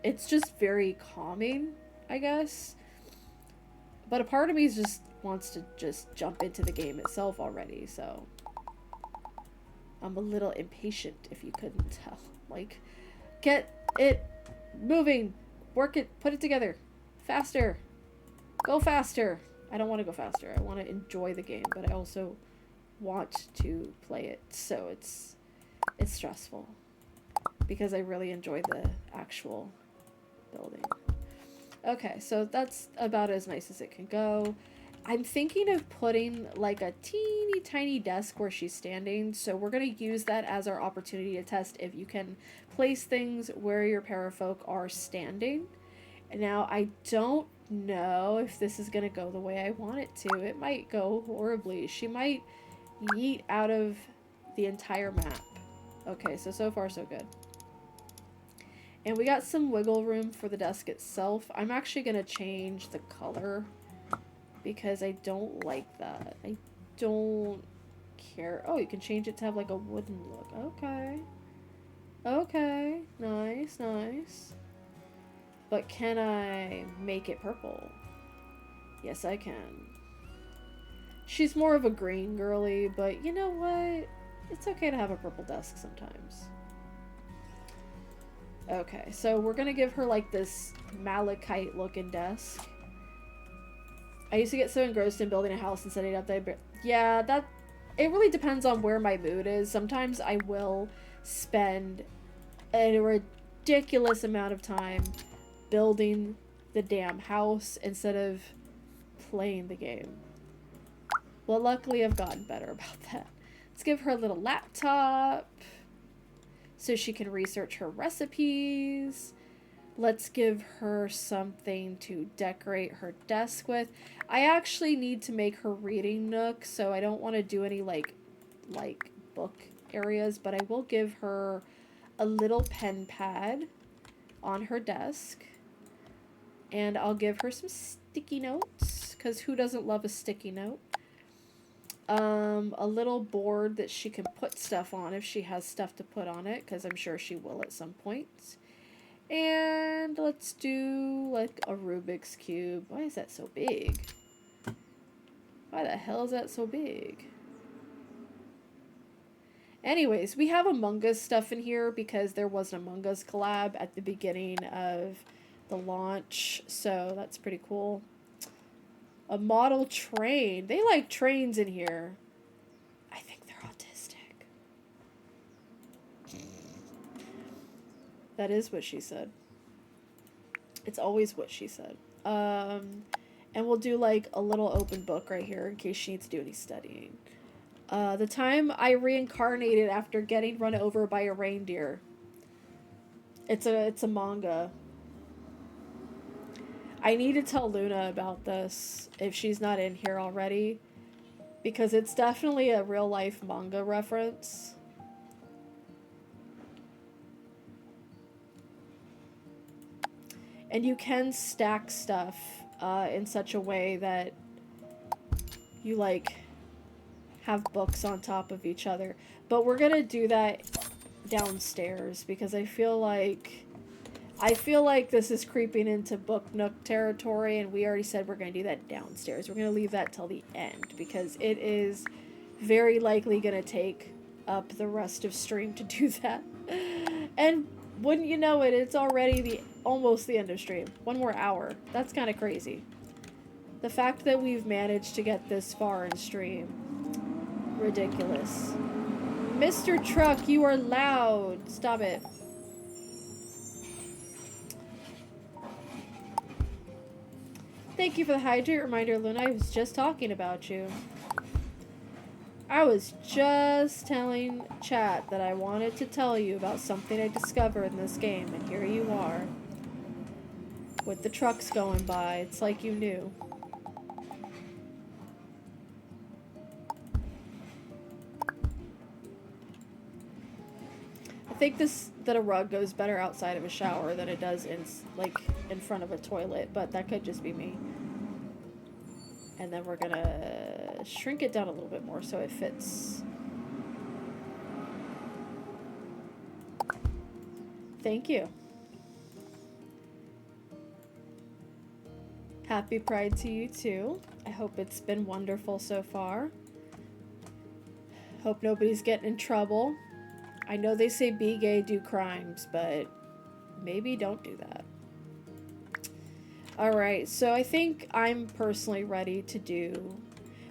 it's just very calming, I guess. But a part of me just wants to just jump into the game itself already, so I'm a little impatient if you couldn't tell. Like, get it moving, work it, put it together, faster, go faster. I don't want to go faster. I want to enjoy the game, but I also want to play it, so it's stressful because I really enjoy the actual building. Okay, so that's about as nice as it can go. I'm thinking of putting like a teeny tiny desk where she's standing, so we're going to use that as our opportunity to test if you can place things where your parafolk are standing. Now, I don't know if this is going to go the way I want it to. It might go horribly. She might yeet out of the entire map. Okay, so far so good. And we got some wiggle room for the desk itself. I'm actually going to change the color because I don't like that. I don't care. Oh, you can change it to have like a wooden look. Okay. Okay. Nice, nice. But can I make it purple? Yes, I can. She's more of a green girly, but you know what? It's okay to have a purple desk sometimes. Okay, so we're gonna give her like this malachite looking desk. I used to get so engrossed in building a house and setting it up that yeah, that it really depends on where my mood is. Sometimes I will spend a ridiculous amount of time building the damn house instead of playing the game. Well, luckily I've gotten better about that. Let's give her a little laptop so she can research her recipes. Let's give her something to decorate her desk with. I actually need to make her reading nook, so I don't want to do any like book areas, but I will give her a little pen pad on her desk. And I'll give her some sticky notes, because who doesn't love a sticky note? A little board that she can put stuff on if she has stuff to put on it, because I'm sure she will at some point. And let's do like a Rubik's Cube. Why is that so big? Why the hell is that so big? Anyways, we have Among Us stuff in here because there was an Among Us collab at the beginning of the launch, so that's pretty cool. A model train. They like trains in here. I think they're autistic. That is what she said. It's always what she said. And we'll do like a little open book right here in case she needs to do any studying. The time I reincarnated after getting run over by a reindeer. It's a manga. I need to tell Luna about this if she's not in here already, because it's definitely a real life manga reference. And you can stack stuff in such a way that you like have books on top of each other. But we're gonna do that downstairs because I feel like this is creeping into Book Nook territory, and we already said we're going to do that downstairs. We're going to leave that till the end, because it is very likely going to take up the rest of stream to do that. And wouldn't you know it, it's already almost the end of stream. 1 more hour. That's kind of crazy. The fact that we've managed to get this far in stream. Ridiculous. Mr. Truck, you are loud. Stop it. Thank you for the hydrate reminder, Luna. I was just talking about you. I was just telling chat that I wanted to tell you about something I discovered in this game, and here you are. With the trucks going by, it's like you knew. I think that a rug goes better outside of a shower than it does in front of a toilet, but that could just be me. And then we're gonna shrink it down a little bit more so it fits. Thank you. Happy Pride to you too. I hope it's been wonderful so far. Hope nobody's getting in trouble. I know they say be gay, do crimes, but maybe don't do that. Alright, so I think I'm personally ready to do...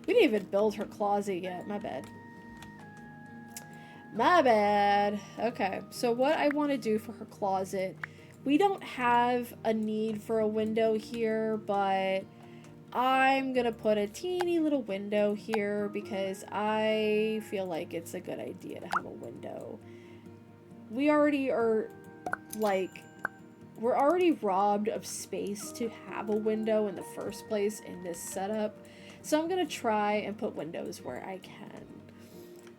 We didn't even build her closet yet. My bad. My bad. Okay, so what I want to do for her closet... We don't have a need for a window here, but I'm gonna put a teeny little window here because I feel like it's a good idea to have a window. We already are, like, we're already robbed of space to have a window in the first place in this setup. So I'm gonna try and put windows where I can.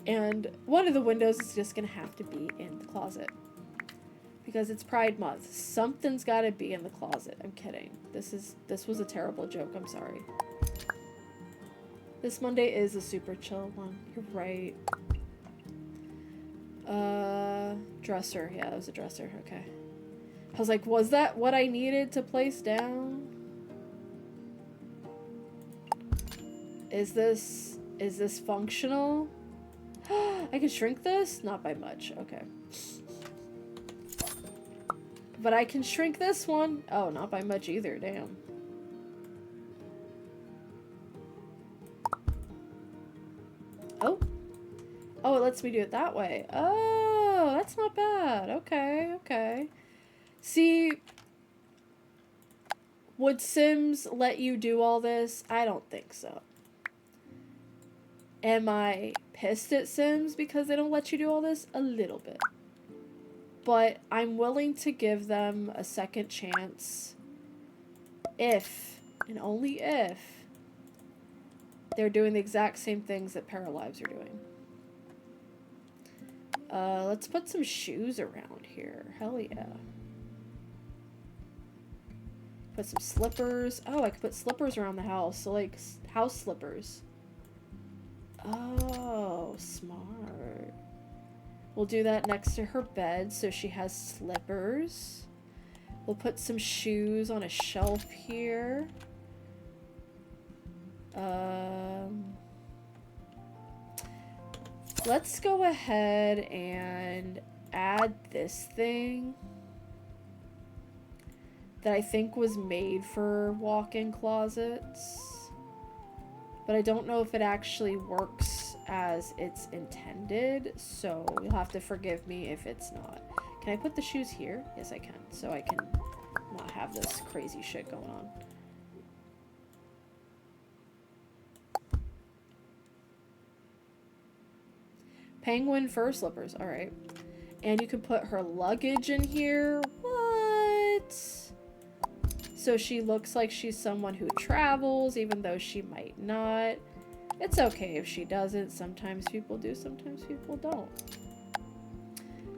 And one of the windows is just gonna have to be in the closet. Because it's Pride Month. Something's gotta be in the closet. I'm kidding. This was a terrible joke. I'm sorry. This Monday is a super chill one. You're right. Dresser. Yeah, it was a dresser. Okay. I was like, was that what I needed to place down? Is this functional? I can shrink this? Not by much. Okay. But I can shrink this one. Oh, not by much either. Damn. Oh. Oh, it lets me do it that way. Oh, that's not bad. Okay, okay. See, would Sims let you do all this? I don't think so. Am I pissed at Sims because they don't let you do all this? A little bit. But I'm willing to give them a second chance if, and only if, they're doing the exact same things that paralives are doing. Let's put some shoes around here. Hell yeah. Put some slippers. Oh, I could put slippers around the house. So, like, house slippers. Oh, smart. We'll do that next to her bed so she has slippers. We'll put some shoes on a shelf here. Let's go ahead and add this thing that I think was made for walk-in closets. But I don't know if it actually works as it's intended, so you'll have to forgive me if it's not. Can I put the shoes here? Yes, I can. So I can not have this crazy shit going on. Penguin fur slippers. All right. And you can put her luggage in here. What? So she looks like she's someone who travels, even though she might not. It's okay if she doesn't. Sometimes people do, sometimes people don't.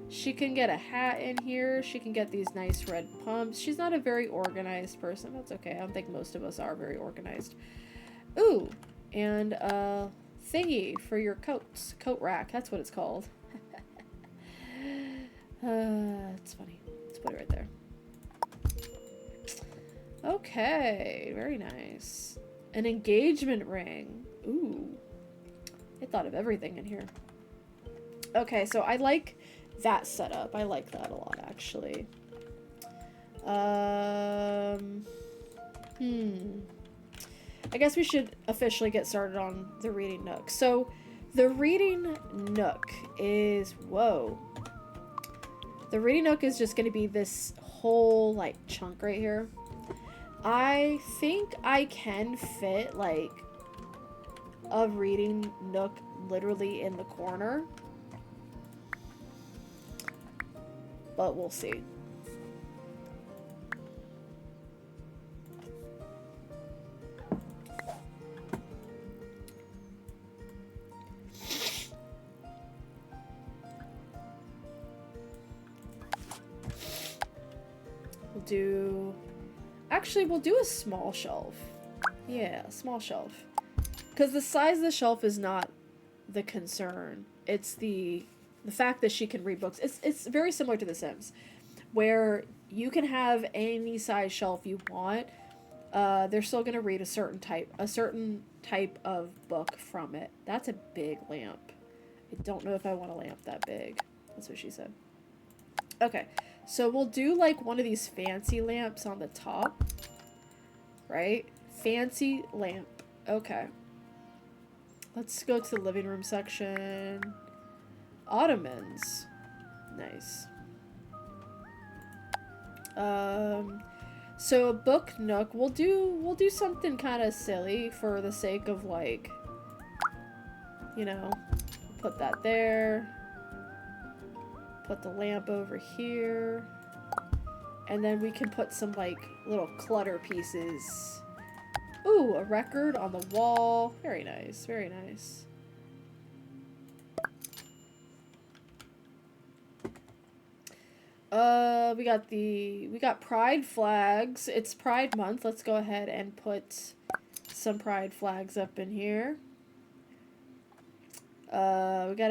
She can get a hat in here. She can get these nice red pumps. She's not a very organized person. That's okay. I don't think most of us are very organized. Ooh, and a thingy for your coats. Coat rack. That's what it's called. It's funny. Let's put it right there. Okay, very nice. An engagement ring. Ooh. I thought of everything in here. Okay, so I like that setup. I like that a lot, actually. I guess we should officially get started on the reading nook. So, The reading nook is, whoa. The reading nook is just going to be this whole, like, chunk right here. I think I can fit, like, a reading nook literally in the corner. But we'll see. We'll do a small shelf. Yeah, a small shelf. Because the size of the shelf is not the concern. It's the fact that she can read books. It's very similar to The Sims, where you can have any size shelf you want. They're still gonna read a certain type of book from it. That's a big lamp. I don't know if I want a lamp that big. That's what she said. Okay, so we'll do like one of these fancy lamps on the top. Right? Fancy lamp. Okay. Let's go to the living room section. Ottomans. Nice. So a book nook. We'll do something kind of silly for the sake of, like, you know, put that there. Put the lamp over here. And then we can put some, like, little clutter pieces. Ooh, a record on the wall. Very nice, very nice. We got pride flags. It's Pride Month. Let's go ahead and put some pride flags up in here. We got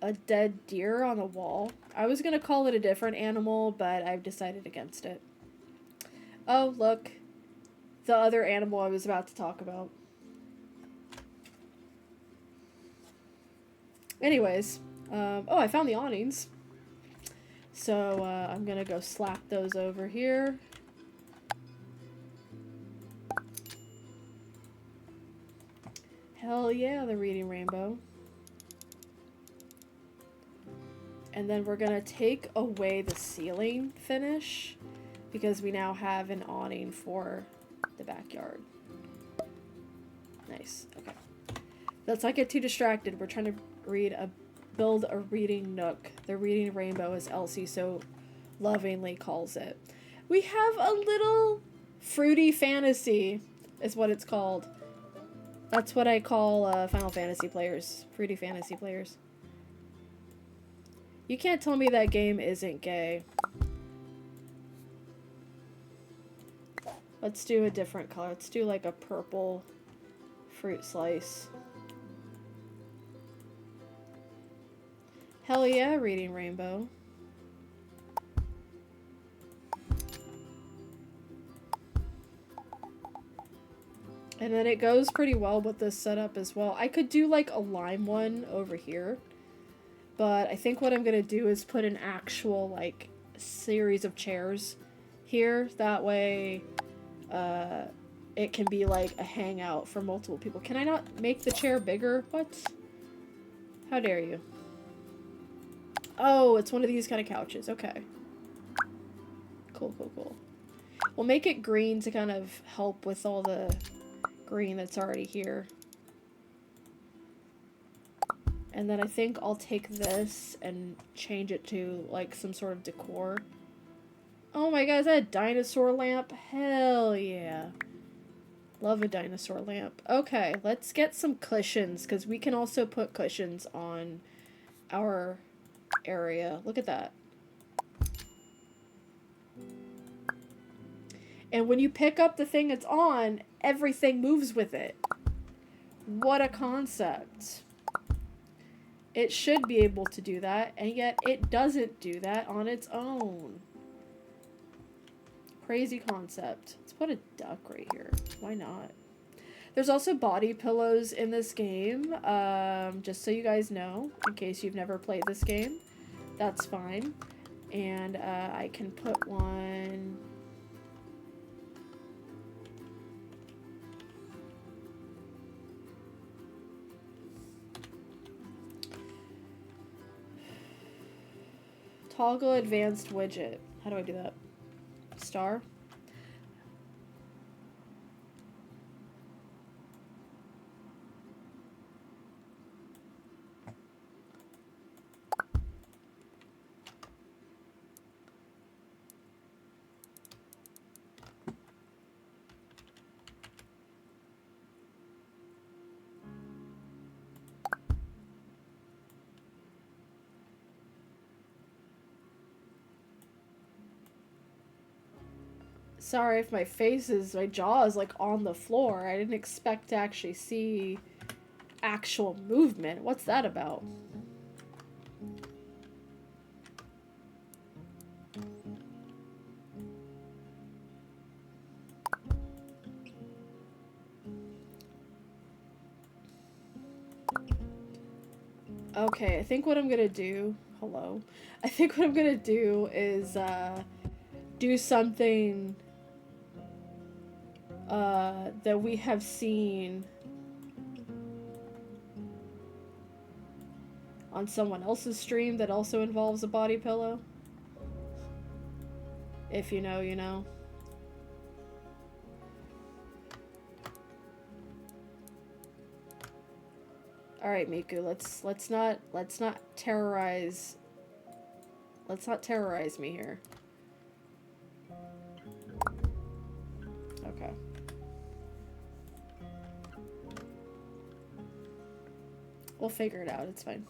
a dead deer on the wall. I was gonna call it a different animal, but I've decided against it. Oh, look. The other animal I was about to talk about. Anyways, oh, I found the awnings. So, I'm gonna go slap those over here. Hell yeah, the reading rainbow. And then we're gonna take away the ceiling finish because we now have an awning for the backyard. Nice. Okay. Let's not get too distracted. We're trying to build a reading nook. The reading rainbow, as Elsie so lovingly calls it. We have a little fruity fantasy, is what it's called. That's what I call Final Fantasy players. Fruity fantasy players. You can't tell me that game isn't gay. Let's do a different color. Let's do like a purple fruit slice. Hell yeah, reading rainbow. And then it goes pretty well with this setup as well. I could do like a lime one over here. But I think what I'm going to do is put an actual, like, series of chairs here. That way, it can be, like, a hangout for multiple people. Can I not make the chair bigger? What? How dare you? Oh, it's one of these kind of couches. Okay. Cool, cool, cool. We'll make it green to kind of help with all the green that's already here. And then I think I'll take this and change it to, like, some sort of decor. Oh my god, is that a dinosaur lamp? Hell yeah. Love a dinosaur lamp. Okay, let's get some cushions, because we can also put cushions on our area. Look at that. And when you pick up the thing it's on, everything moves with it. What a concept. It should be able to do that, and yet it doesn't do that on its own. Crazy concept. Let's put a duck right here. Why not? There's also body pillows in this game, just so you guys know, in case you've never played this game. That's fine. And I can put one... Toggle advanced widget. How do I do that? Star? Sorry if my jaw is like on the floor. I didn't expect to actually see actual movement. What's that about? Okay, I think what I'm gonna do... Hello. I think what I'm gonna do is, do something, that we have seen on someone else's stream that also involves a body pillow. If you know, you know. All right, Miku, let's not terrorize me here. Okay. We'll figure it out. It's fine.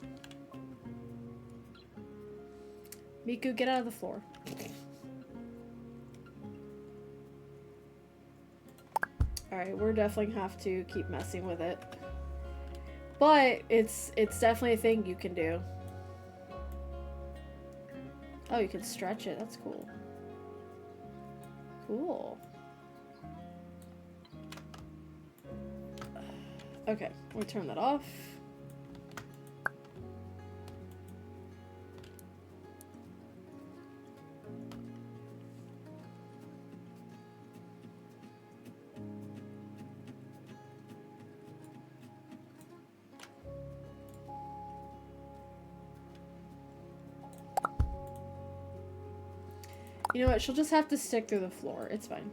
Miku, get out of the floor. Alright, we're definitely gonna have to keep messing with it. But it's definitely a thing you can do. Oh, you can stretch it. That's cool. Cool. Okay, we'll turn that off. You know what? She'll just have to stick through the floor. It's fine.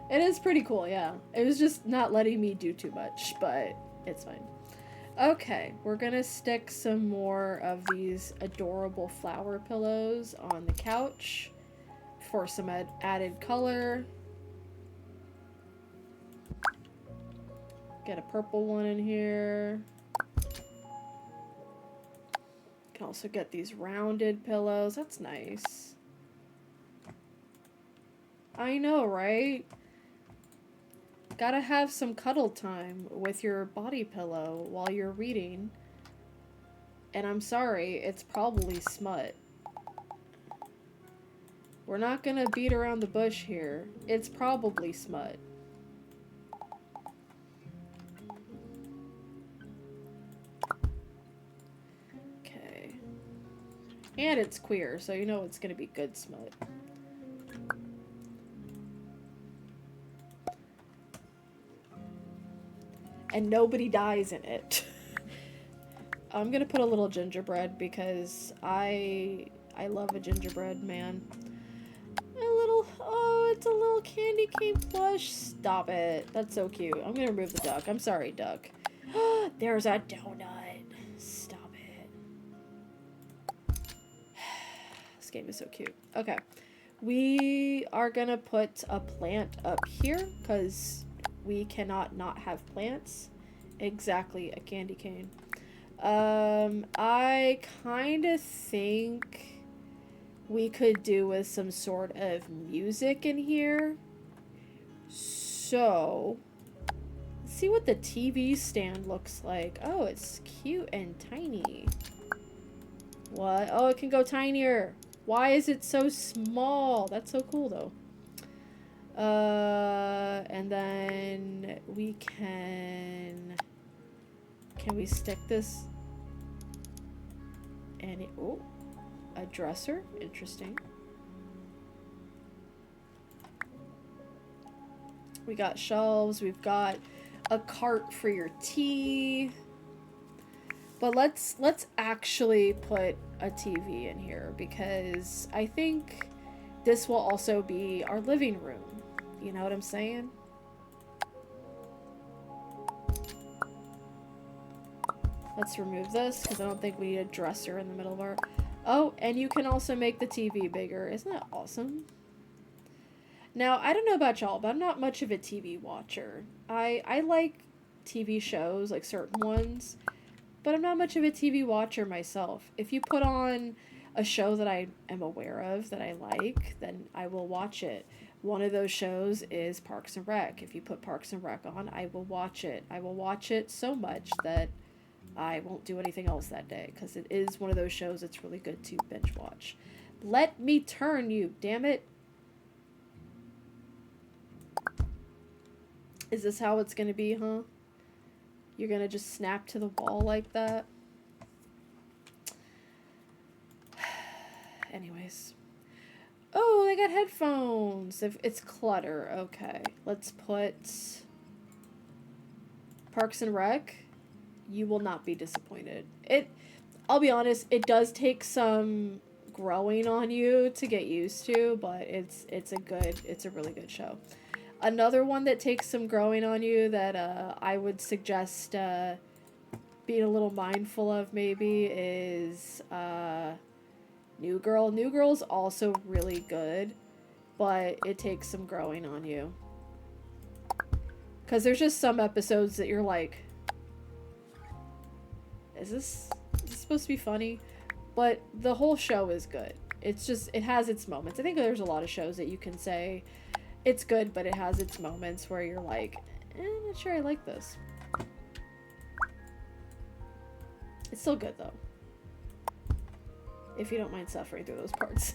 It is pretty cool, yeah. It was just not letting me do too much, but it's fine. Okay, we're gonna stick some more of these adorable flower pillows on the couch for some added color. Get a purple one in here. Can also get these rounded pillows. That's nice. I know, right? Gotta have some cuddle time with your body pillow while you're reading. And I'm sorry, it's probably smut. We're not gonna beat around the bush here. It's probably smut. Okay. And it's queer, so you know it's gonna be good smut. And nobody dies in it. I'm gonna put a little gingerbread because I love a gingerbread man. It's a little candy cane plush. Stop it. That's so cute. I'm gonna remove the duck. I'm sorry, duck. There's a donut. Stop it. This game is so cute. Okay. We are gonna put a plant up here because we cannot not have plants. Exactly, a candy cane. I kind of think we could do with some sort of music in here. So, let's see what the TV stand looks like. Oh, it's cute and tiny. What? Oh, it can go tinier. Why is it so small? That's so cool, though. And then we can we stick this and oh, a dresser, interesting. We got shelves, we've got a cart for your tea. But let's actually put a TV in here because I think this will also be our living room. You know what I'm saying? Let's remove this because I don't think we need a dresser in the middle of our... Oh, and you can also make the TV bigger. Isn't that awesome? Now, I don't know about y'all, but I'm not much of a TV watcher. I like TV shows, like certain ones, but I'm not much of a TV watcher myself. If you put on a show that I am aware of, that I like, then I will watch it. One of those shows is Parks and Rec. If you put Parks and Rec on, I will watch it. I will watch it so much that I won't do anything else that day, because it is one of those shows that's really good to binge watch. Let me turn you, damn it. Is this how it's gonna be, huh? You're gonna just snap to the wall like that? Anyways. Oh, they got headphones. If it's clutter, okay. Let's put Parks and Rec. You will not be disappointed. I'll be honest, it does take some growing on you to get used to, but it's a really good show. Another one that takes some growing on you that I would suggest being a little mindful of maybe is New Girl. New Girl's also really good, but it takes some growing on you. Because there's just some episodes that you're like, is this supposed to be funny? But the whole show is good. It's just, it has its moments. I think there's a lot of shows that you can say, it's good, but it has its moments where you're like, I'm not sure I like this. It's still good, though. If you don't mind suffering through those parts.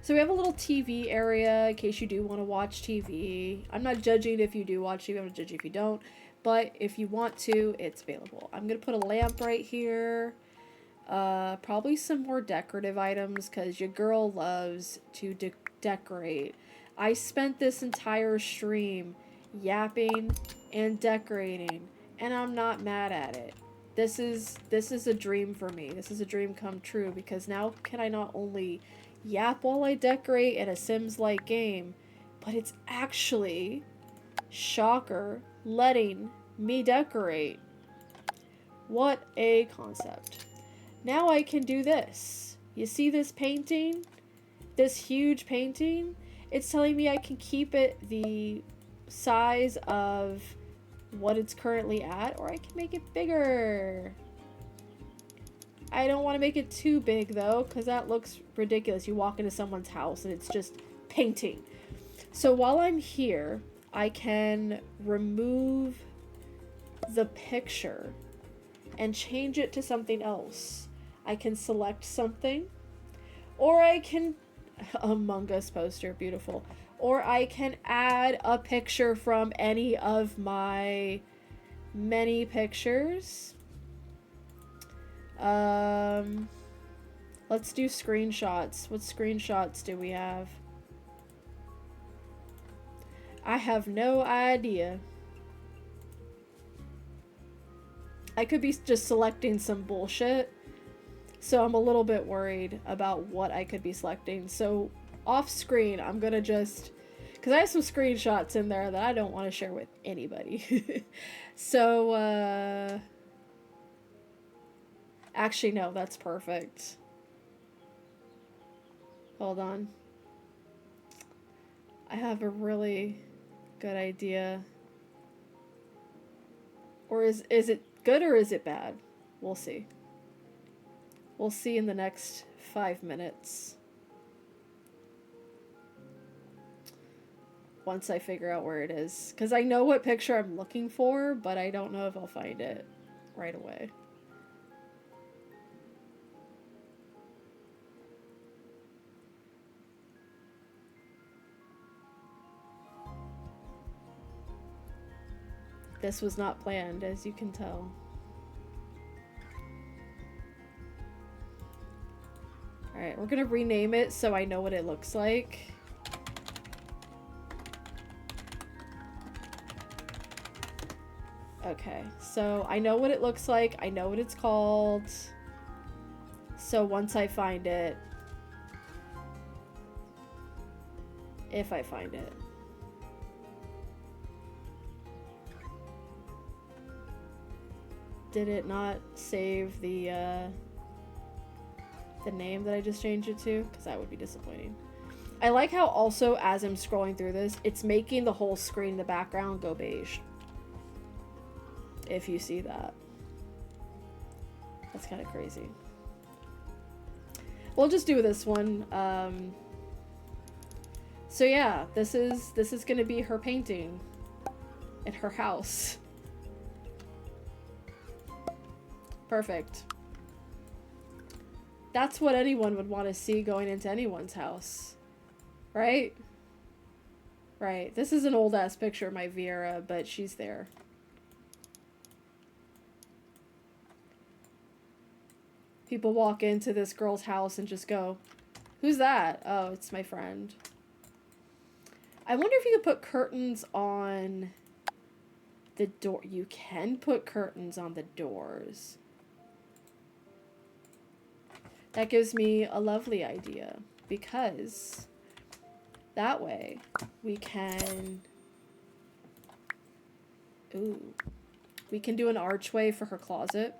So we have a little TV area in case you do want to watch TV. I'm not judging if you do watch TV. I'm not judging if you don't. But if you want to, it's available. I'm going to put a lamp right here. Probably some more decorative items because your girl loves to decorate. I spent this entire stream yapping and decorating, and I'm not mad at it. This is a dream for me. This is a dream come true because now can I not only yap while I decorate in a Sims-like game, but it's actually, shocker, letting me decorate. What a concept. Now I can do this. You see this painting? This huge painting? It's telling me I can keep it the size of what it's currently at, or I can make it bigger. I don't want to make it too big though, because that looks ridiculous. You walk into someone's house and it's just painting. So while I'm here, I can remove the picture and change it to something else. I can select something, or I can Among Us poster, beautiful. Or I can add a picture from any of my many pictures. Let's do screenshots. What screenshots do we have? I have no idea. I could be just selecting some bullshit. So I'm a little bit worried about what I could be selecting. So off screen, I'm gonna just, because I have some screenshots in there that I don't want to share with anybody. So, actually, no, that's perfect. Hold on. I have a really good idea. Or is it good or is it bad? We'll see. We'll see in the next 5 minutes. Once I figure out where it is. Because I know what picture I'm looking for, but I don't know if I'll find it right away. This was not planned, as you can tell. Alright, we're gonna rename it so I know what it looks like. Okay, so I know what it looks like. I know what it's called. So once I find it, if I find it. Did it not save the name that I just changed it to? Because that would be disappointing. I like how also, as I'm scrolling through this, it's making the whole screen in the background go beige. If you see that. That's kind of crazy. We'll just do this one. So yeah, this is gonna be her painting in her house. Perfect. That's what anyone would want to see going into anyone's house. Right? Right. This is an old ass picture of my Viera, but she's there. People walk into this girl's house and just go, "Who's that?" "Oh, it's my friend." I wonder if you could put curtains on the door. You can put curtains on the doors. That gives me a lovely idea, because that way we can... Ooh. We can do an archway for her closet.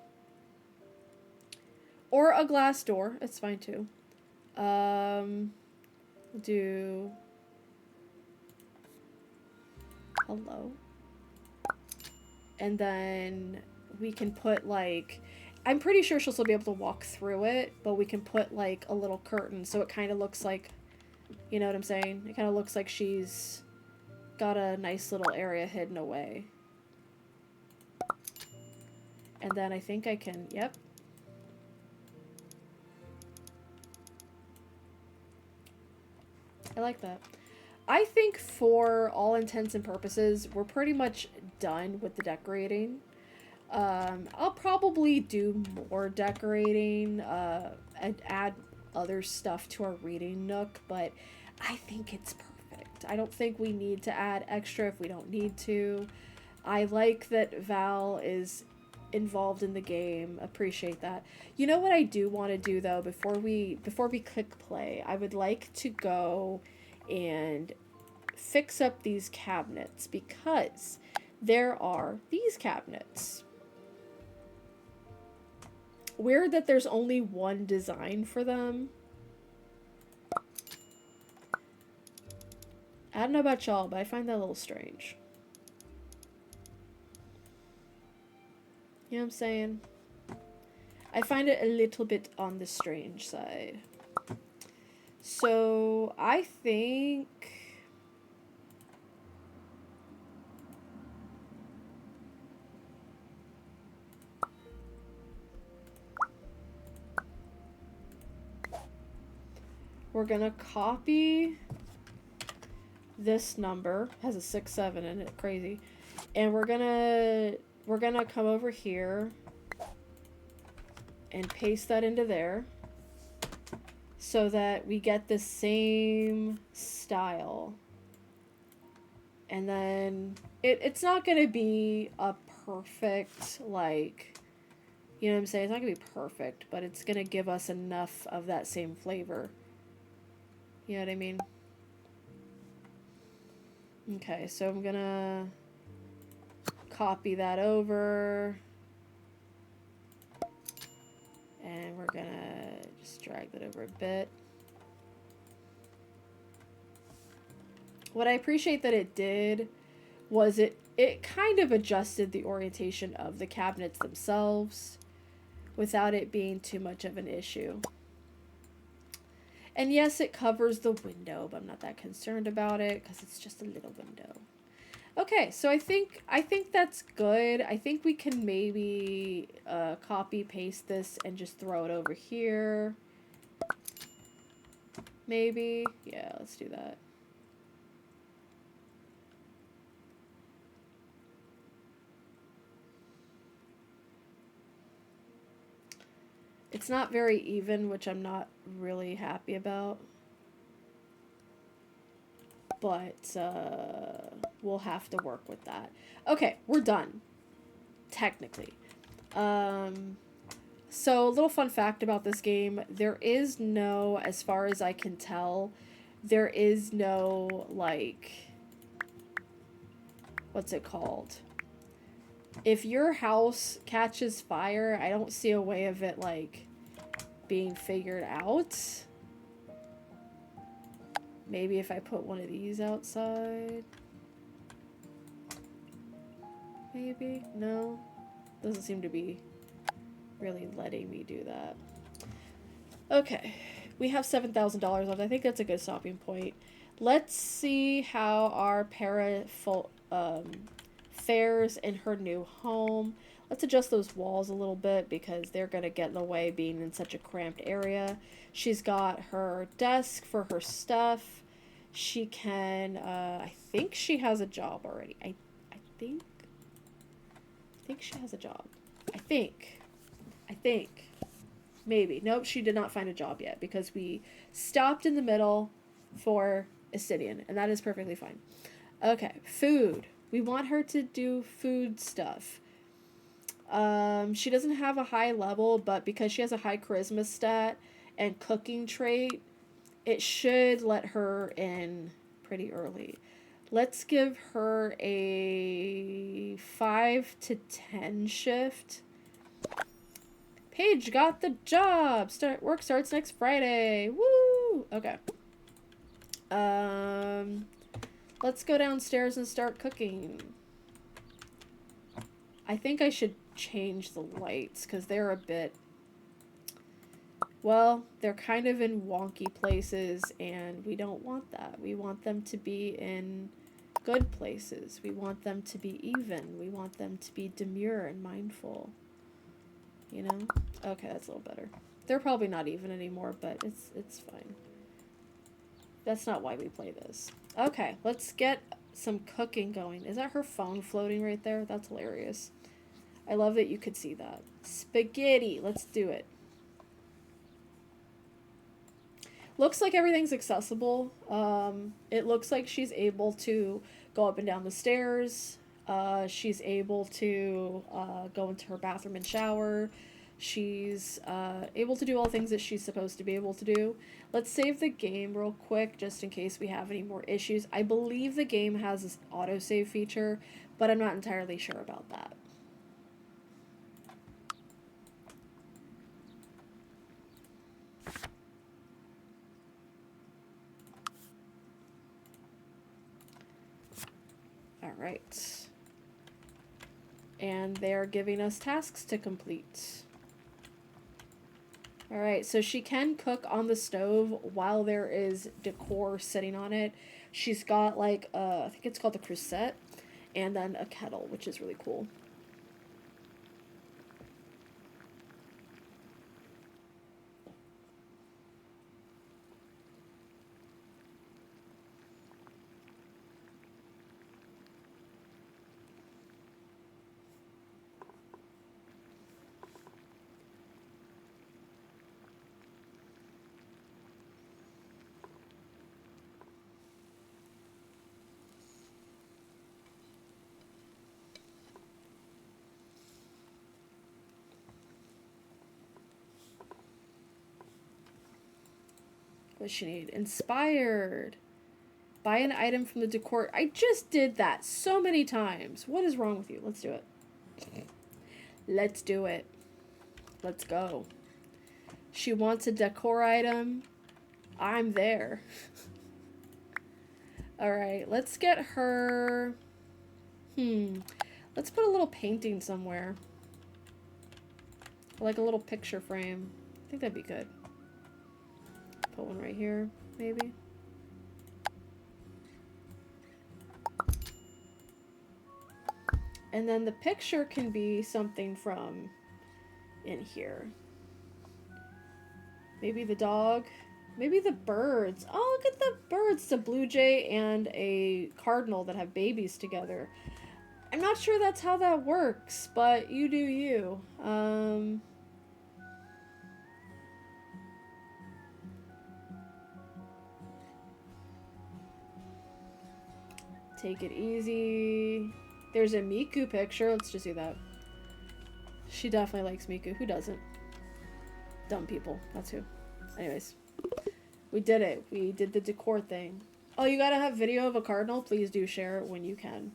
Or a glass door. It's fine too. Do... Hello. And then we can put, like... I'm pretty sure she'll still be able to walk through it, but we can put, like, a little curtain so it kind of looks like... You know what I'm saying? It kind of looks like she's got a nice little area hidden away. And then I think I can... Yep. I like that. I think for all intents and purposes, we're pretty much done with the decorating. I'll probably do more decorating, and add other stuff to our reading nook, but I think it's perfect. I don't think we need to add extra if we don't need to. I like that Val is involved in the game. Appreciate that. You know what I do want to do though, before we click play, I would like to go and fix up these cabinets, because there are these cabinets. Weird that there's only one design for them. I don't know about y'all, but I find that a little strange. You know what I'm saying? I find it a little bit on the strange side. So, I think... we're gonna copy this number. It has a 6, 7 in it. Crazy. And we're gonna come over here and paste that into there, so that we get the same style. And then it's not gonna be a perfect, like, you know what I'm saying? It's not gonna be perfect, but it's gonna give us enough of that same flavor. You know what I mean? Okay, so I'm gonna copy that over. And we're gonna just drag that over a bit. What I appreciate that it did was it kind of adjusted the orientation of the cabinets themselves without it being too much of an issue. And yes, it covers the window, but I'm not that concerned about it because it's just a little window. Okay, so I think that's good. I think we can maybe copy paste this and just throw it over here. Maybe. Yeah, let's do that. It's not very even, which I'm not really happy about. But we'll have to work with that. Okay, we're done. technically. So a little fun fact about this game, there is no, as far as I can tell, there is no, like, what's it called? If your house catches fire, I don't see a way of it, like, being figured out. Maybe if I put one of these outside. Maybe? No? Doesn't seem to be really letting me do that. Okay. We have $7,000 left. I think that's a good stopping point. Let's see how our fares in her new home. Let's adjust those walls a little bit because they're going to get in the way being in such a cramped area. She's got her desk for her stuff. She can, I think she has a job already. I think she has a job. I think. Maybe. Nope, she did not find a job yet because we stopped in the middle for Astidian, and that is perfectly fine. Okay, food. We want her to do food stuff. She doesn't have a high level, but because she has a high charisma stat and cooking trait, it should let her in pretty early. Let's give her a 5 to 10 shift. Paige got the job. Work starts next Friday. Woo! Okay. Let's go downstairs and start cooking. I think I should change the lights because they're a bit, well, they're kind of in wonky places and we don't want that. We want them to be in good places. We want them to be even. We want them to be demure and mindful. You know? Okay, that's a little better. They're probably not even anymore, but it's fine. That's not why we play this. Okay, let's get some cooking going. Is that her phone floating right there? That's hilarious. I love that you could see that. Spaghetti. Let's do it. Looks like everything's accessible. It looks like she's able to go up and down the stairs. She's able to go into her bathroom and shower. She's able to do all things that she's supposed to be able to do. Let's save the game real quick just in case we have any more issues. I believe the game has this autosave feature, but I'm not entirely sure about that. Alright. And they're giving us tasks to complete. Alright, so she can cook on the stove while there is decor sitting on it. She's got like, I think it's called the cruset, and then a kettle, which is really cool. What does she need? Inspired. Buy an item from the decor. I just did that so many times. What is wrong with you? Let's do it. Let's do it. Let's go. She wants a decor item. I'm there. Alright, let's get her... Let's put a little painting somewhere. Like a little picture frame. I think that'd be good. Put one right here, maybe. And then the picture can be something from in here. Maybe the dog. Maybe the birds. Oh, look at the birds. It's a blue jay and a cardinal that have babies together. I'm not sure that's how that works, but you do you. Take it easy. There's a Miku picture. Let's just do that. She definitely likes Miku. Who doesn't? Dumb people. That's who. Anyways. We did it. We did the decor thing. Oh, you gotta have video of a cardinal? Please do share it when you can.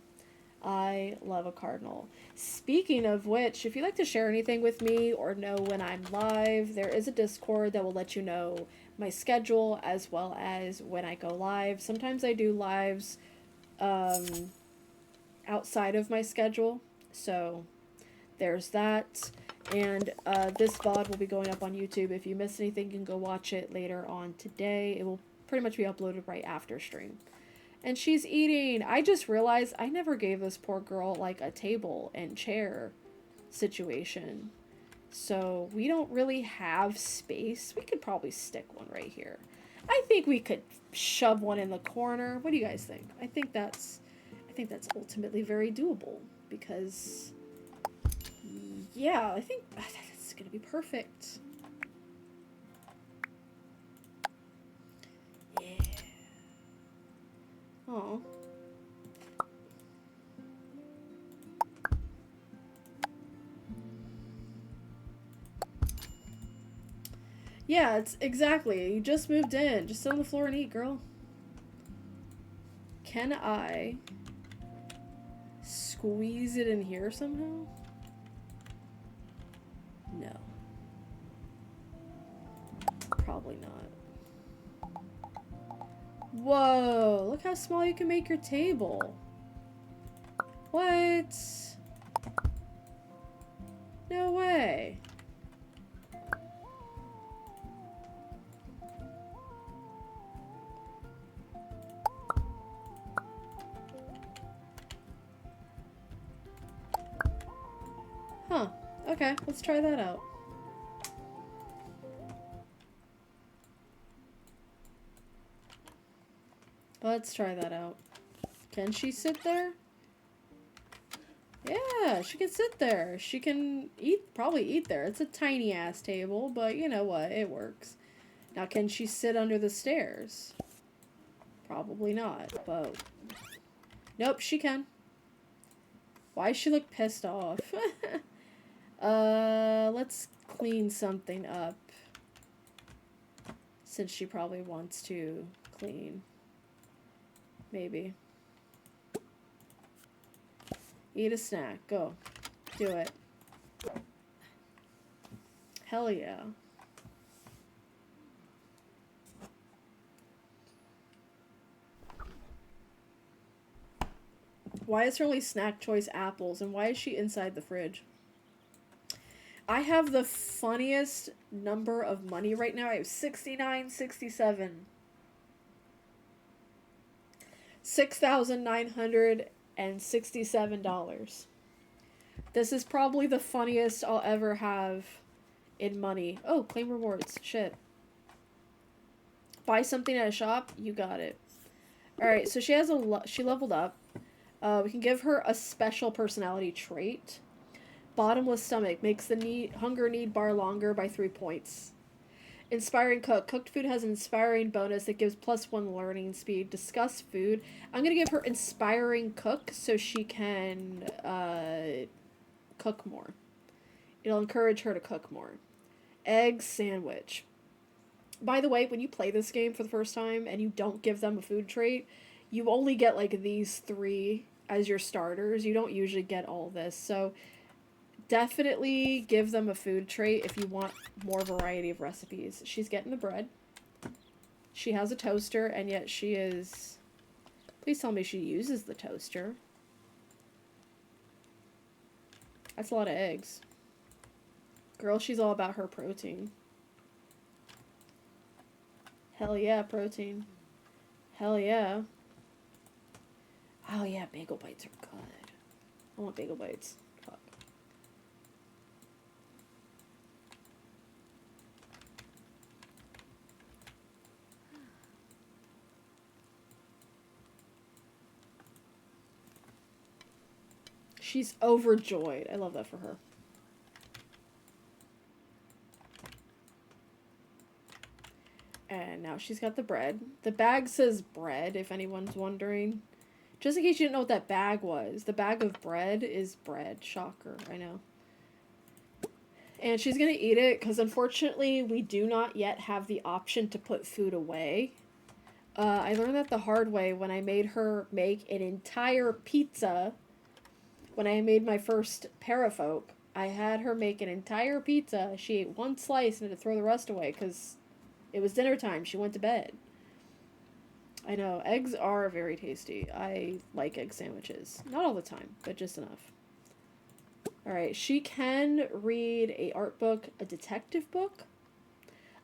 I love a cardinal. Speaking of which, if you'd like to share anything with me or know when I'm live, there is a Discord that will let you know my schedule as well as when I go live. Sometimes I do lives outside of my schedule, so there's that. And this VOD will be going up on YouTube. If you missed anything, you can go watch it later on today. It will pretty much be uploaded right after stream. And she's eating. I just realized I never gave this poor girl like a table and chair situation. So we don't really have space. We could probably stick one right here. I think we could shove one in the corner. What do you guys think? I think that's ultimately very doable because yeah, I think that's gonna be perfect. Yeah. Oh. Yeah, it's exactly. You just moved in. Just sit on the floor and eat, girl. Can I squeeze it in here somehow? No. Probably not. Whoa, look how small you can make your table. What? No way. Huh. Okay, let's try that out. Let's try that out. Can she sit there? Yeah, she can sit there. She can probably eat there. It's a tiny ass table, but you know what? It works. Now, can she sit under the stairs? Probably not, but nope, she can. Why does she look pissed off? Let's clean something up. Since she probably wants to clean. Maybe. Eat a snack. Go. Do it. Hell yeah. Why is her only snack choice apples? And why is she inside the fridge? I have the funniest number of money right now. I have $69.67. $6,967. This is probably the funniest I'll ever have in money. Oh, claim rewards. Shit. Buy something at a shop. You got it. Alright, so she has she leveled up. We can give her a special personality trait. Bottomless stomach makes the hunger need bar longer by 3 points. Inspiring cook. Cooked food has an inspiring bonus that gives +1 learning speed. Discuss food. I'm going to give her inspiring cook so she can cook more. It'll encourage her to cook more. Egg sandwich. By the way, when you play this game for the first time and you don't give them a food trait, you only get like these 3 as your starters. You don't usually get all this. So definitely give them a food trait if you want more variety of recipes. She's getting the bread. She has a toaster, and yet she is... Please tell me she uses the toaster. That's a lot of eggs. Girl, she's all about her protein. Hell yeah, protein. Hell yeah. Oh yeah, bagel bites are good. I want bagel bites. Fuck. She's overjoyed. I love that for her. And now she's got the bread. The bag says bread, if anyone's wondering. Just in case you didn't know what that bag was. The bag of bread is bread. Shocker, I know. And she's gonna eat it because unfortunately we do not yet have the option to put food away. I learned that the hard way when I made her make an entire pizza. When I made my first parafolk, I had her make an entire pizza. She ate one slice and had to throw the rest away because it was dinner time. She went to bed. I know, eggs are very tasty. I like egg sandwiches. Not all the time, but just enough. Alright, she can read a art book, a detective book,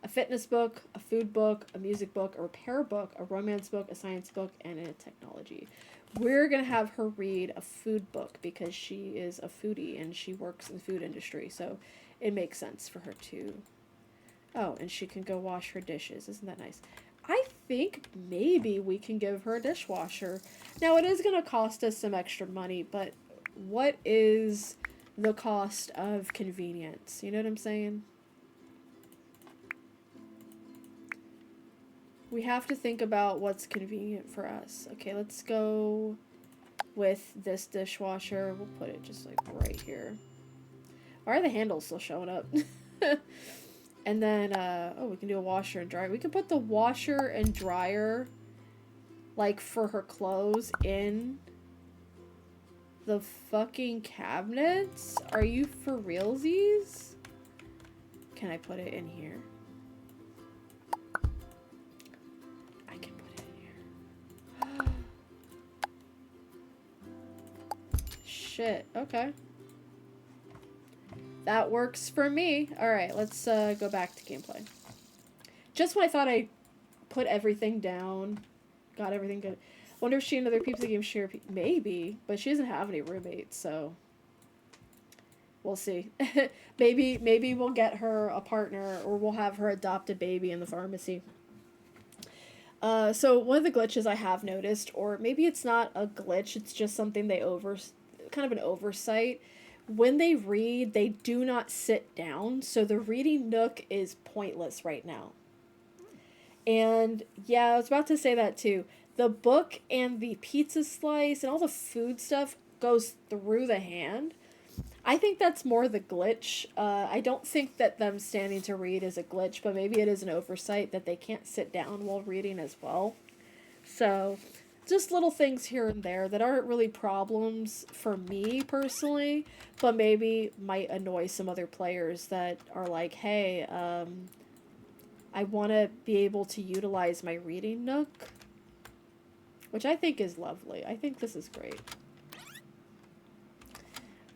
a fitness book, a food book, a music book, a repair book, a romance book, a science book, and a technology. We're going to have her read a food book because she is a foodie and she works in the food industry. So it makes sense for her to... Oh, and she can go wash her dishes. Isn't that nice? I think maybe we can give her a dishwasher. Now, it is going to cost us some extra money, but what is the cost of convenience? You know what I'm saying? We have to think about what's convenient for us. Okay, let's go with this dishwasher. We'll put it just like right here. Why are the handles still showing up? And then, oh, we can do a washer and dryer. We can put the washer and dryer, like, for her clothes in the fucking cabinets? Are you for realsies? Can I put it in here? I can put it in here. Shit, okay. That works for me. Alright, let's go back to gameplay. Just when I thought I put everything down, got everything good. Wonder if she and other people in the game share... Maybe, but she doesn't have any roommates, so... We'll see. maybe we'll get her a partner, or we'll have her adopt a baby in the pharmacy. So one of the glitches I have noticed, or maybe it's not a glitch, it's just something they kind of an oversight. When they read, they do not sit down, so the reading nook is pointless right now. And yeah, I was about to say that too. The book and the pizza slice and all the food stuff goes through the hand. I think that's more the glitch. I don't think that them standing to read is a glitch, but maybe it is an oversight that they can't sit down while reading as well. So, just little things here and there that aren't really problems for me personally, but maybe might annoy some other players that are like, hey, I want to be able to utilize my reading nook, which I think is lovely. I think this is great.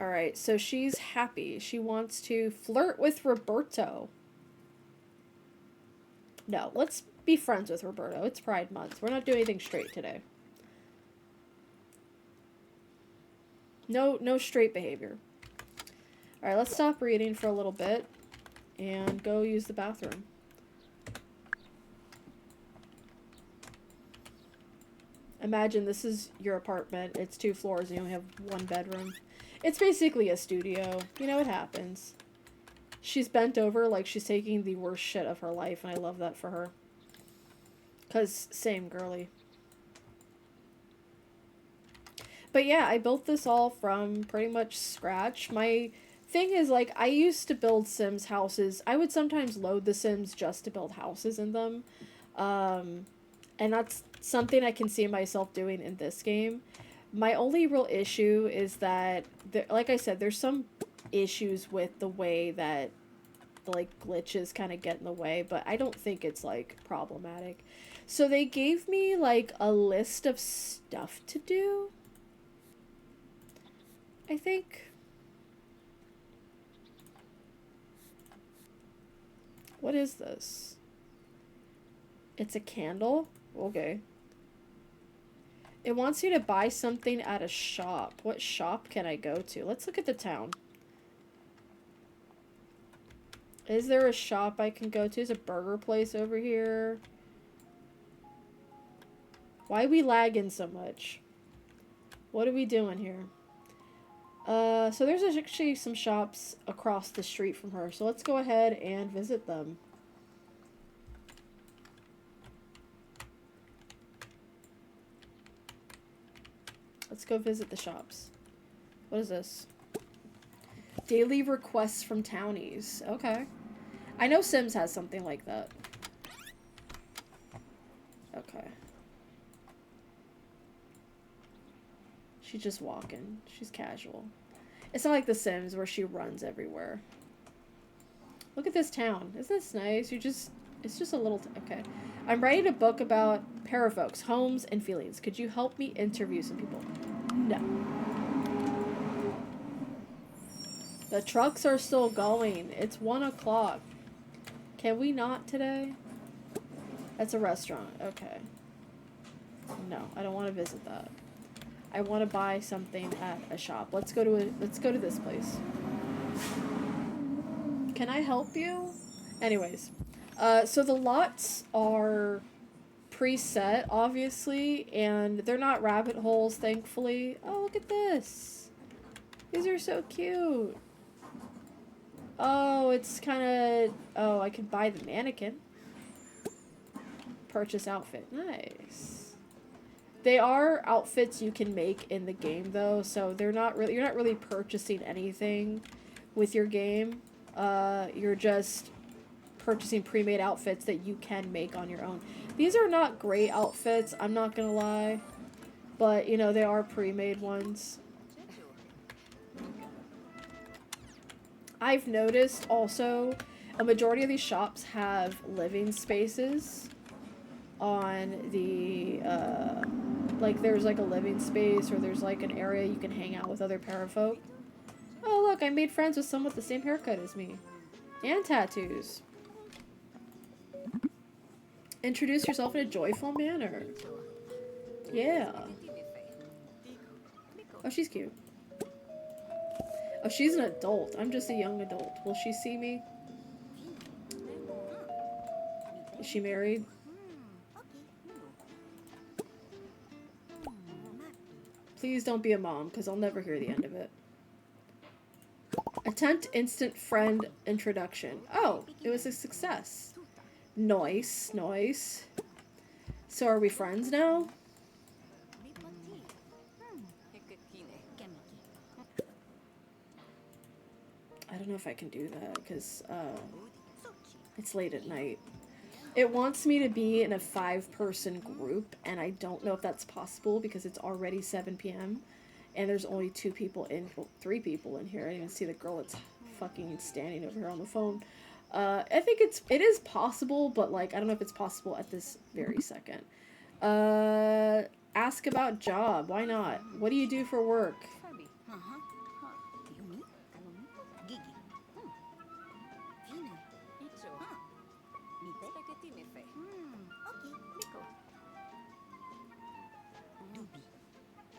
Alright, so she's happy. She wants to flirt with Roberto. No, let's be friends with Roberto. It's Pride Month. We're not doing anything straight today. No straight behavior. Alright, let's stop reading for a little bit and go use the bathroom. Imagine this is your apartment. It's 2 floors and you only have 1 bedroom. It's basically a studio. You know, it happens. She's bent over like she's taking the worst shit of her life, and I love that for her. 'Cause, same girly. But yeah, I built this all from pretty much scratch. My thing is, like, I used to build Sims houses. I would sometimes load the Sims just to build houses in them. And that's something I can see myself doing in this game. My only real issue is that, like I said, there's some issues with the way that the, like, glitches kind of get in the way, but I don't think it's, like, problematic. So they gave me, like, a list of stuff to do, I think. What is this? It's a candle? Okay. It wants you to buy something at a shop. What shop can I go to? Let's look at the town. Is there a shop I can go to? There's a burger place over here. Why are we lagging so much? What are we doing here? So there's actually some shops across the street from her. So let's go ahead and visit them. Let's go visit the shops. What is this? Daily requests from townies. Okay. I know Sims has something like that. Okay. She's just walking. She's casual. It's not like The Sims where she runs everywhere. Look at this town. Isn't this nice? It's just a little, okay. I'm writing a book about parafolks, homes, and feelings. Could you help me interview some people? No. The trucks are still going. It's 1 o'clock. Can we not today? That's a restaurant. Okay. No, I don't want to visit that. I want to buy something at a shop. Let's go to this place. Can I help you? Anyways, so the lots are preset, obviously, and they're not rabbit holes, thankfully. Oh, look at this. These are so cute. Oh, it's kind of... Oh, I could buy the mannequin. Purchase outfit. Nice. They are outfits you can make in the game, though, so they're not really... You're not really purchasing anything with your game. You're just purchasing pre-made outfits that you can make on your own. These are not great outfits, I'm not gonna lie. But, you know, they are pre-made ones. I've noticed also a majority of these shops have living spaces on the, like there's like a living space or there's like an area you can hang out with other parafolk. Oh look, I made friends with someone with the same haircut as me. And tattoos. Introduce yourself in a joyful manner. Yeah. Oh, she's cute. Oh, she's an adult. I'm just a young adult. Will she see me? Is she married? Please don't be a mom, because I'll never hear the end of it. Attempt instant friend introduction. Oh, it was a success. Nice, nice. So are we friends now? I don't know if I can do that because it's late at night. It wants me to be in a 5-person group, and I don't know if that's possible because it's already 7 p.m. and there's only 2 people in, well, 3 people in here. I didn't even see the girl that's fucking standing over here on the phone. I think it is possible, but like I don't know if it's possible at this very second. Ask about job. Why not? What do you do for work?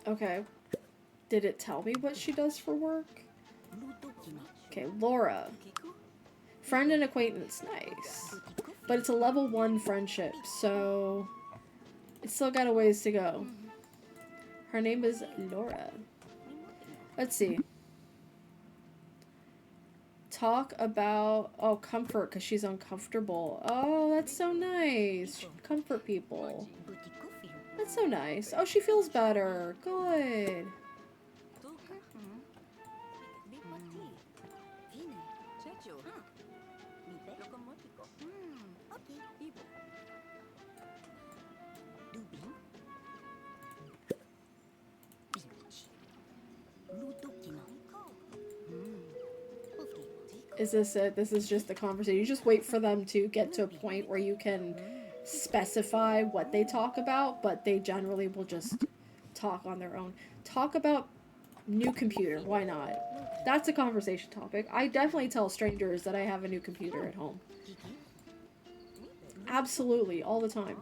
Okay. Did it tell me what she does for work? Okay, Laura. Friend and acquaintance. Nice. But it's a level 1 friendship, so it's still got a ways to go. Her name is Laura. Let's see. Talk about... Oh, comfort, because she's uncomfortable. Oh, that's so nice. Comfort people. That's so nice. Oh, she feels better. Good. Is this it? This is just the conversation. You just wait for them to get to a point where you can specify what they talk about, but they generally will just talk on their own. Talk about new computer. Why not? That's a conversation topic. I definitely tell strangers that I have a new computer at home. Absolutely, all the time.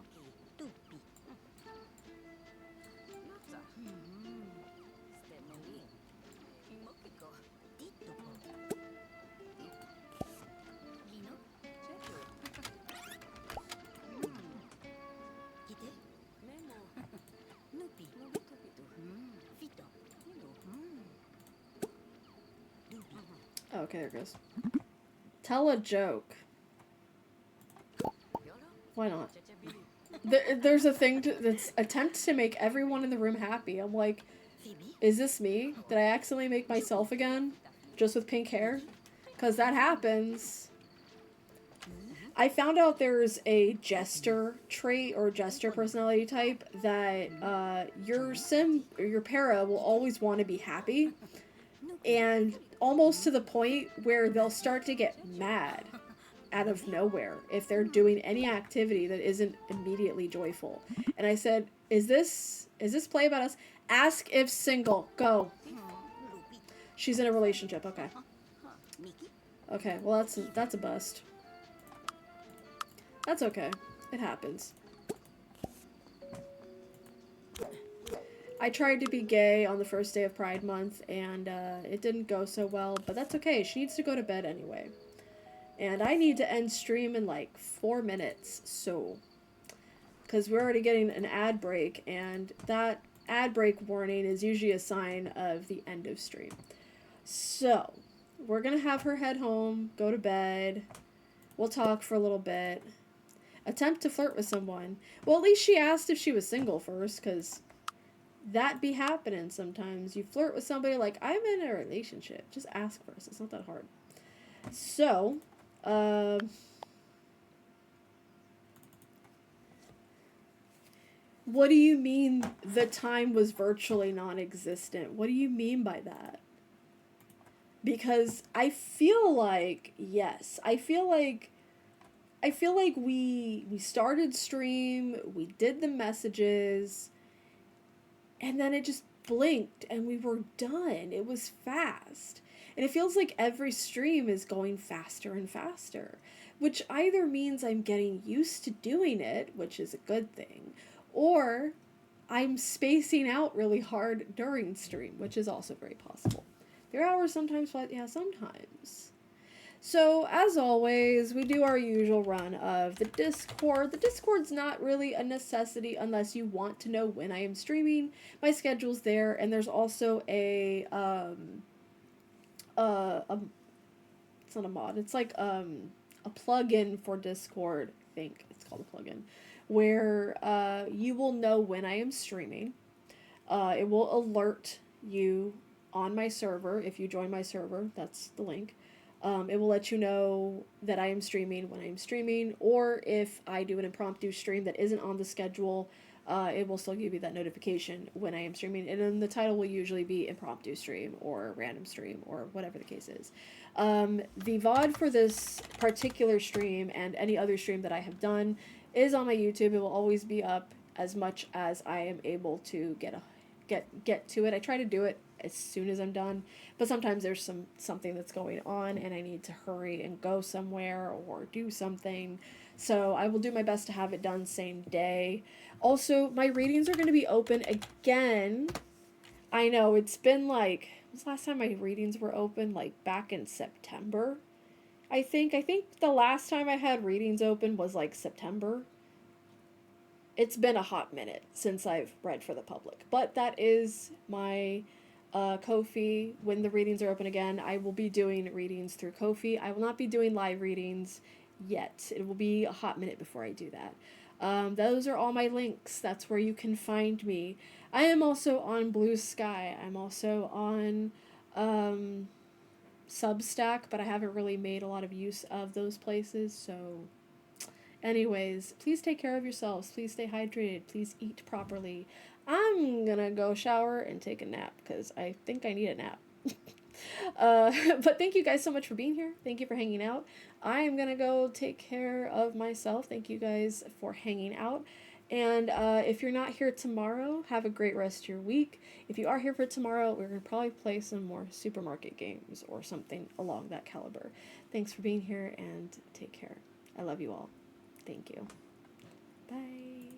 Oh, okay, there it goes. Tell a joke. Why not? There's a thing that's attempt to make everyone in the room happy. I'm like, is this me? Did I accidentally make myself again? just with pink hair, because that happens. I found out there's a jester trait or jester personality type that your sim or your para will always want to be happy, and almost to the point where they'll start to get mad out of nowhere if they're doing any activity that isn't immediately joyful. And I said, is this play about us? Ask if single. Go. She's in a relationship. Okay. Okay, well that's a bust. That's okay. It happens. I tried to be gay on the first day of Pride Month, and it didn't go so well, but that's okay. She needs to go to bed anyway. And I need to end stream in like 4 minutes, so. Because we're already getting an ad break, and that ad break warning is usually a sign of the end of stream. So, we're going to have her head home, go to bed. We'll talk for a little bit. Attempt to flirt with someone. Well, at least she asked if she was single first, because that be happening sometimes. You flirt with somebody like, I'm in a relationship. Just ask first. It's not that hard. So, what do you mean the time was virtually non-existent? What do you mean by that? Because I feel like, yes, I feel like we started stream, we did the messages, and then it just blinked and we were done. It was fast. And it feels like every stream is going faster and faster, which either means I'm getting used to doing it, which is a good thing, or I'm spacing out really hard during stream, which is also very possible. There are hours sometimes, but yeah, sometimes. So, as always, we do our usual run of the Discord. The Discord's not really a necessity unless you want to know when I am streaming. My schedule's there, and there's also a it's not a mod. It's like a plugin for Discord. I think it's called a plugin, where you will know when I am streaming. It will alert you on my server if you join my server. That's the link. It will let you know that I am streaming when I'm streaming, or if I do an impromptu stream that isn't on the schedule, it will still give you that notification when I am streaming. And then the title will usually be impromptu stream or random stream or whatever the case is. The VOD for this particular stream and any other stream that I have done is on my YouTube. It will always be up as much as I am able to get to it. I try to do it as soon as I'm done, but sometimes there's something that's going on and I need to hurry and go somewhere or do something, so I will do my best to have it done same day. Also, my readings are going to be open again. I know it's been like, when was the last time my readings were open? Like back in September, I think the last time I had readings open was like September. It's been a hot minute since I've read for the public, but that is my Ko-fi. When the readings are open again, I will be doing readings through Ko-fi. I will not be doing live readings yet. It will be a hot minute before I do that. Those are all my links. That's where you can find me. I am also on Blue Sky. I'm also on Substack, but I haven't really made a lot of use of those places, so anyways, please take care of yourselves. Please stay hydrated. Please eat properly. I'm gonna go shower and take a nap because I think I need a nap. But thank you guys so much for being here. Thank you for hanging out. I am gonna go take care of myself. Thank you guys for hanging out. And if you're not here tomorrow, have a great rest of your week. If you are here for tomorrow, we're gonna probably play some more supermarket games or something along that caliber. Thanks for being here and take care. I love you all. Thank you. Bye.